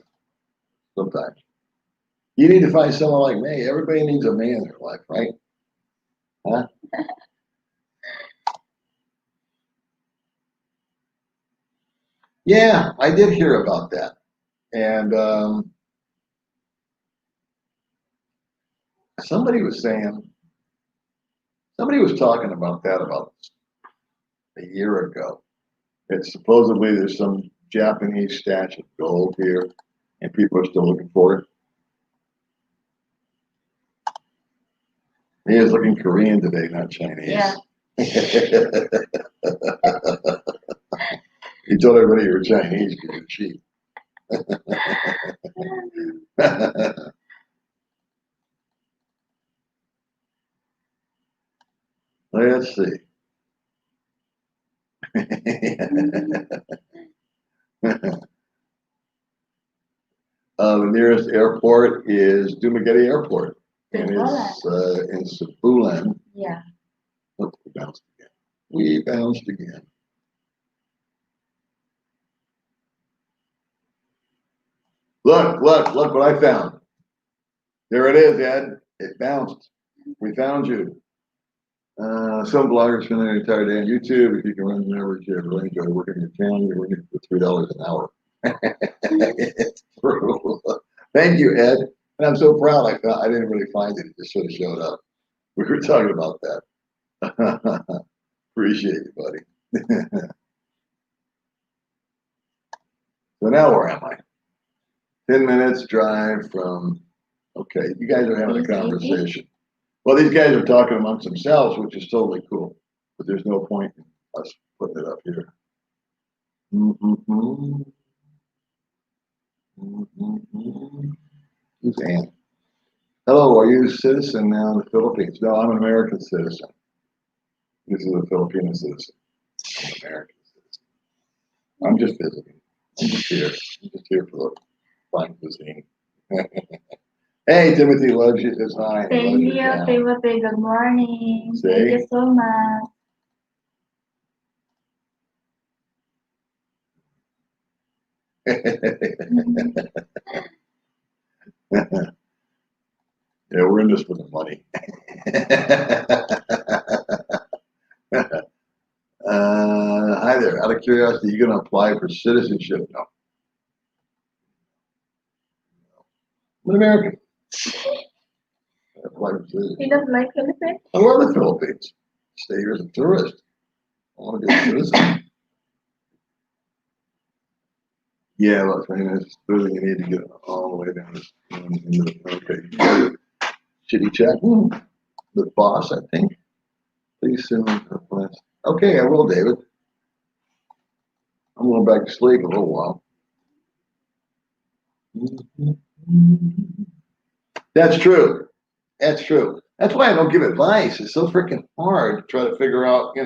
sometimes. You need to find someone like me. Everybody needs a man in their life, right? Huh? Yeah, I did hear about that. And somebody was talking about that about a year ago. It's supposedly there's some Japanese stash of gold here, and people are still looking for it. He is looking Korean today, not Chinese. Yeah. He told everybody you were Chinese because you're cheap. Let's see. The nearest airport is Dumaguete Airport, and it's in Cebulan. Yeah. Oh, we bounced again. We bounced again. Look what I found. There it is, Ed. It bounced. We found you. Some bloggers spend their entire day on YouTube. If you can run the numbers, you really enjoy working in your town. You're working for $3 an hour. It's true. Thank you, Ed. And I'm so proud I didn't really find it. It just sort of showed up. We were talking about that. Appreciate you, buddy. So now where am I? 10 minutes drive from, okay, you guys are having a conversation. Well, these guys are talking amongst themselves, which is totally cool. But there's no point in us putting it up here. Who's Ann? Hello, are you a citizen now in the Philippines? No, I'm an American citizen. This is a Filipino citizen. I'm an American citizen. I'm just visiting. I'm just here. I'm just here for the fine cuisine. Hey, Timothy loves you design. Thank you, Timothy. Good morning. See? Thank you so much. Yeah, we're in this for the money. Hi there. Out of curiosity, you going to apply for citizenship? No. I'm an American. I apply for citizenship. You don't like Philippines? I love the Philippines. Stay here as a tourist. I want to be a citizen. Yeah, about 20 minutes. Clearly, you need to get all the way down this. Okay. Shitty check. The boss, I think. Please send me the class. Okay, I will, David. I'm going back to sleep a little while. That's true. That's true. That's why I don't give advice. It's so freaking hard to try to figure out,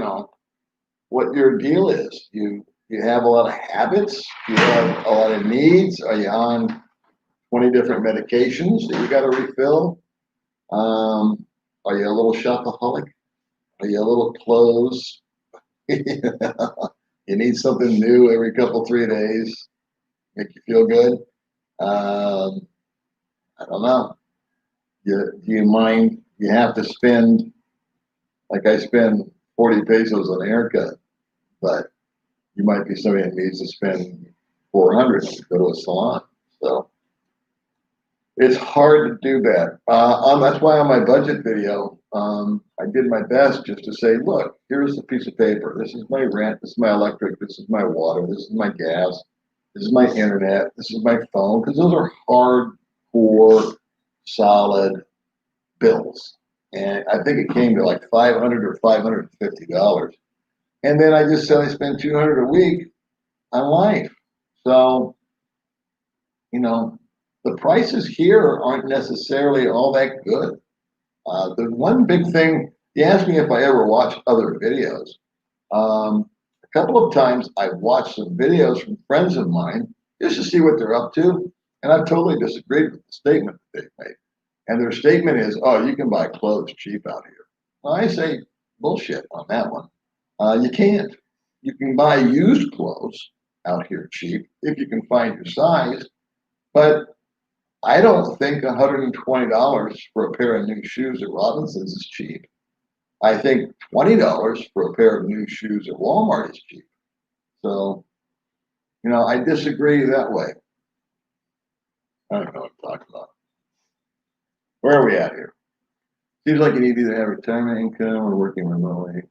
what your deal is. You have a lot of habits. You have a lot of needs. Are you on 20 different medications that you got to refill? Are you a little shopaholic? Are you a little close? You need something new every couple, 3 days, make you feel good. I don't know. Do you mind? You have to spend, like I spend 40 pesos on a haircut, but you might be somebody that needs to spend 400 to go to a salon. So it's hard to do that. That's why on my budget video, I did my best just to say, look, here's a piece of paper. This is my rent. This is my electric. This is my water. This is my gas. This is my internet. This is my phone. Because those are hardcore, solid bills. And I think it came to like $500 or $550. And then I just said I spend $200 a week on life. So, the prices here aren't necessarily all that good. The one big thing, you asked me if I ever watch other videos. A couple of times I've watched some videos from friends of mine just to see what they're up to. And I've totally disagreed with the statement that they've made. And their statement is, oh, you can buy clothes cheap out here. Well, I say bullshit on that one. You can't. You can buy used clothes out here cheap if you can find your size. But I don't think $120 for a pair of new shoes at Robinson's is cheap. I think $20 for a pair of new shoes at Walmart is cheap. So, I disagree that way. I don't know what I'm talking about. Where are we at here? Seems like you need to either have retirement income or working remotely.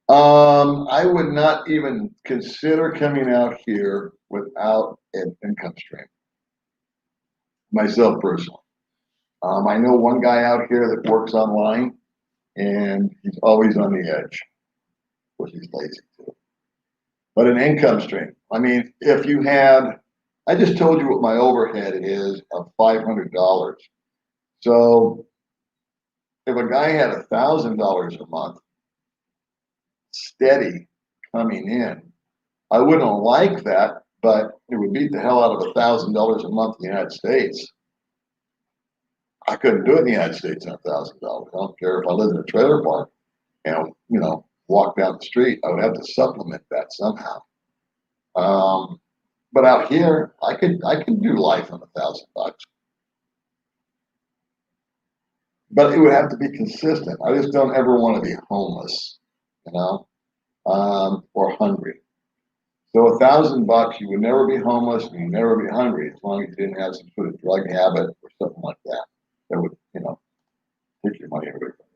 I would not even consider coming out here without an income stream. Myself personally. I know one guy out here that works online and he's always on the edge, which he's lazy too. But an income stream. I mean, if you had, I just told you what my overhead is of $500. So if a guy had $1,000 a month steady coming in, I wouldn't like that, but it would beat the hell out of $1,000 a month in the United States. I couldn't do it in the United States on $1,000. I don't care if I lived in a trailer park and walk down the street. I would have to supplement that somehow. But out here, I could do life on $1,000. But it would have to be consistent. I just don't ever want to be homeless, or hungry. So $1,000, you would never be homeless and you'd never be hungry as long as you didn't have some sort of drug habit or something like that. That would, take your money away from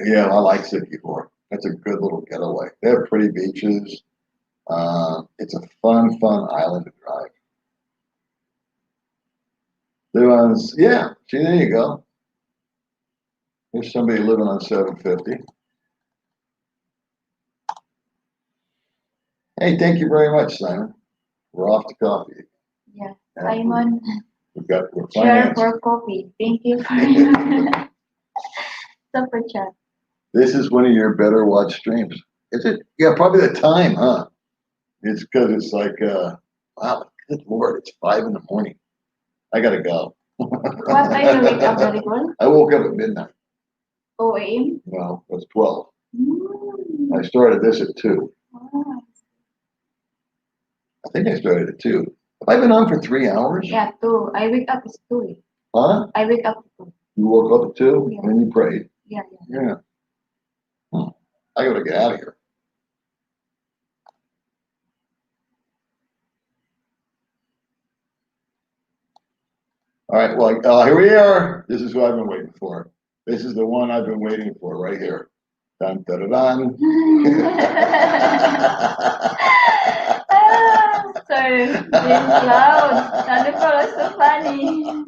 you. Yeah, I like Ssdi. That's a good little getaway. They have pretty beaches. It's a fun island to drive. Yeah, see, there you go. There's somebody living on 750. Hey, thank you very much, Simon. We're off to coffee. Yeah, Simon. We're Share financed. for coffee. Thank you for super chat. This is one of your better watched streams. Is it? Yeah, probably the time, huh? It's because it's like, wow, good Lord, it's 5 in the morning. I gotta go. What time you wake up, Darigol? I woke up at midnight. 2 a.m.? No, it's 12. Mm. I started this at 2. Oh. I think I started at 2. Have I been on for 3 hours? Yeah, 2. I wake up at 2. Huh? I wake up at 2. You woke up at 2 Yeah. and then you prayed? Yeah. Yeah. I gotta get out of here. All right, well, here we are. This is what I've been waiting for. This is the one I've been waiting for right here. Dun, dun, dun, dun. Sir, James Cloud. Wonderful, it's so funny.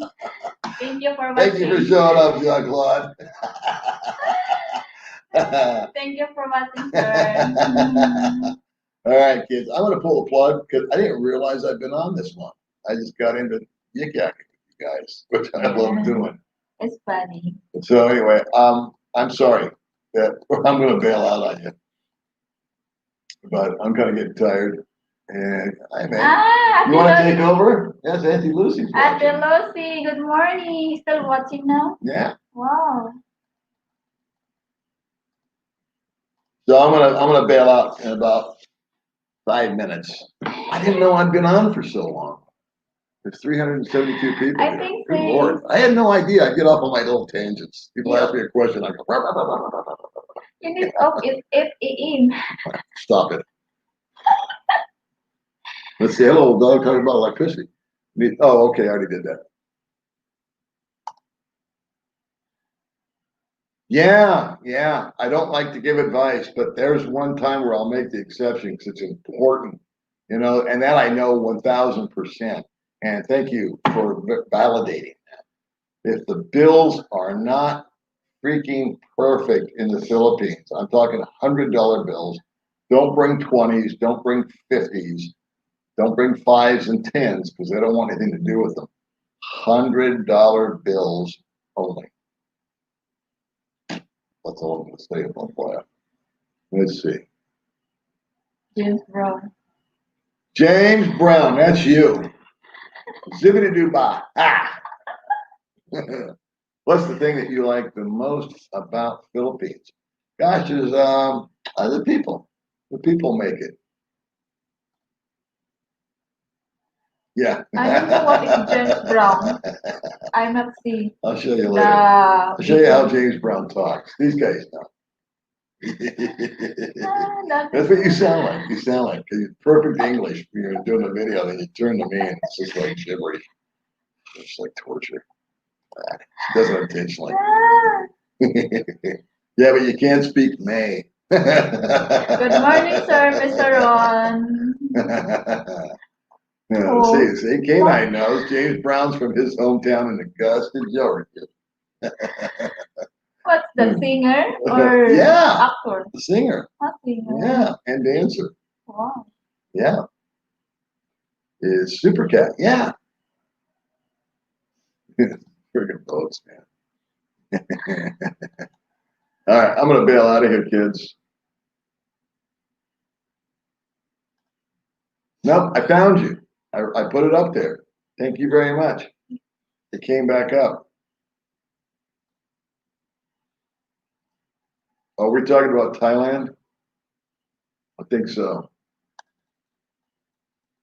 Thank you for watching. Thank you for showing up, Jean Claude. Thank you for watching, sir. All right, kids. I'm going to pull the plug because I didn't realize I'd been on this one. I just got into yik yakking with you guys, which I love doing. It's funny. So anyway, I'm sorry that I'm going to bail out on you, but I'm kind of getting tired. And I you want to take over? Yes, Auntie Lucy's watching. Auntie Lucy, good morning. Still watching now? Yeah. Wow. So I'm gonna bail out in about 5 minutes. I didn't know I'd been on for so long. There's 372 people. I think Good Lord. I had no idea. I get off on my little tangents. People ask me a question, I go, you need off it 8 a.m. Stop it. Let's see, hello, dog talking about electricity. Oh, okay, I already did that. Yeah. I don't like to give advice, but there's one time where I'll make the exception because it's important, and that I know 1000%. And thank you for validating that. If the bills are not freaking perfect in the Philippines, I'm talking $100 bills. Don't bring 20s, don't bring 50s, don't bring 5s and 10s because they don't want anything to do with them. $100 bills only. That's all I'm going to say about that. Let's see. James Brown. James Brown, that's you. Zibbity doo bah. Ah. What's the thing that you like the most about Philippines? Gosh, is the people. The people make it. Yeah. I don't know what is James Brown. I'm not seeing. I'll show you later. I'll show you how James Brown talks. These guys know. That's what you sound like. You sound like perfect English when you're doing a video, then you turn to me and it's just like gibberish. It's like torture. It doesn't intentionally. Yeah, but you can't speak May. Good morning, sir, Mr. Ron. See, K9 knows. James Brown's from his hometown in Augusta, Georgia. What's the singer or actor? The singer. Singer. Yeah, and dancer. Wow. Yeah. Is Super Cat. Yeah. Friggin' boats, man. All right, I'm gonna bail out of here, kids. Nope, I found you. I put it up there. Thank you very much. It came back up. Oh, we're talking about Thailand? I think so.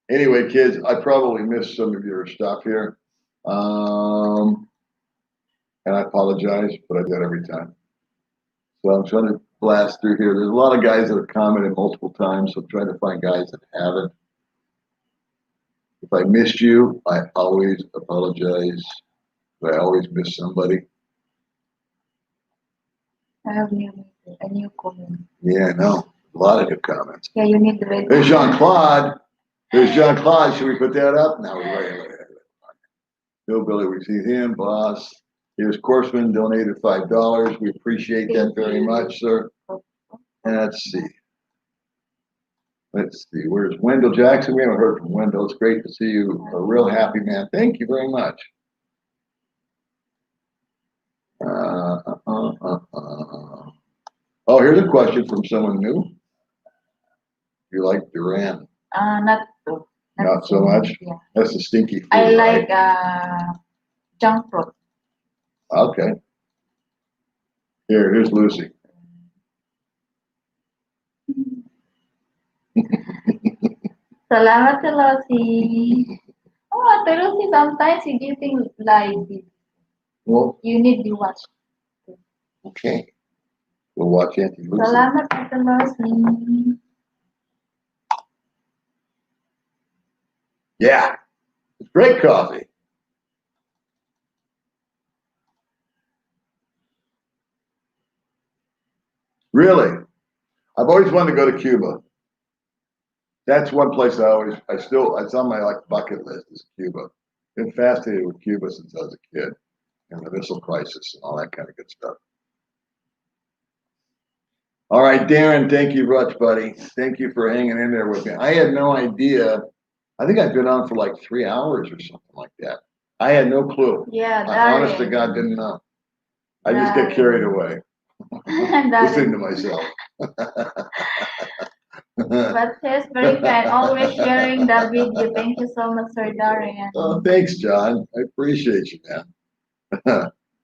Anyway, kids, I probably missed some of your stuff here. And I apologize, but I do that every time. So I'm trying to blast through here. There's a lot of guys that have commented multiple times, so I'm trying to find guys that haven't. If I missed you, I always apologize. I always miss somebody. I have a new comment. Yeah, I know. A lot of good comments. Yeah, you need to read. There's Jean-Claude. There's Jean-Claude. Should we put that up? No, wait. Hillbilly, we see him, boss. Here's Corsman, donated $5. We appreciate that very much, sir. And let's see. Where's Wendell Jackson? We haven't heard from Wendell. It's great to see you. A real happy man. Thank you very much. Oh, here's a question from someone new. You like Duran? Not so much? Yeah. That's the stinky fruit, I like right? junk fruit. Okay. Here's Lucy. Salamat, Lucy. Oh, Lucy, sometimes you do things like this. Well, you need to watch. Okay. We'll watch Auntie Lucy. Salamat, Lucy. Yeah. It's great coffee. Really? I've always wanted to go to Cuba. That's one place it's on my bucket list is Cuba. Been fascinated with Cuba since I was a kid and the missile crisis and all that kind of good stuff. All right, Darren, thank you much, buddy. Thank you for hanging in there with me. I had no idea. I think I've been on for like 3 hours or something like that. I had no clue. Yeah, I honest to God didn't know. I just get carried away. Listening to myself. But he's very kind, always sharing the video. Thank you so much, Sir Darian. Oh, thanks, John. I appreciate you, man.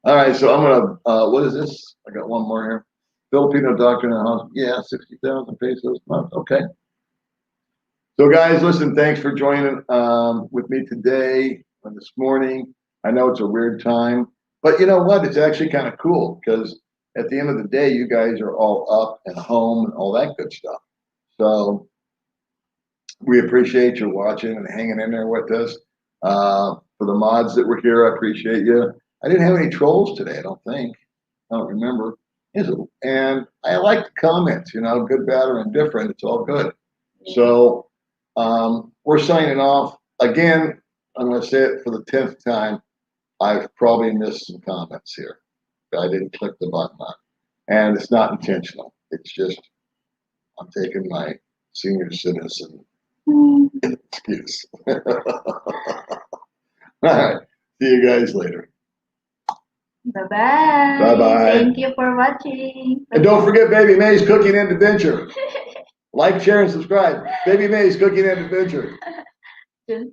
All right, so I'm gonna. What is this? I got one more here. Filipino doctor in the house. Yeah, 60,000 pesos a month. Okay. So, guys, listen. Thanks for joining with me today and this morning. I know it's a weird time, but you know what? It's actually kind of cool because at the end of the day, you guys are all up and home and all that good stuff. So we appreciate you watching and hanging in there with us. For the mods that were here, I appreciate you. I didn't have any trolls today, I don't think. I don't remember. And I like the comments, good, bad, or indifferent. It's all good. So we're signing off. Again, I'm going to say it for the 10th time. I've probably missed some comments here that I didn't click the button on. And it's not intentional. It's just I'm taking my senior citizen excuse. All right. See you guys later. Bye-bye. Bye-bye. Thank you for watching. And don't forget Baby May's Cooking and Adventure. Like, share, and subscribe. Baby May's Cooking and Adventure. Just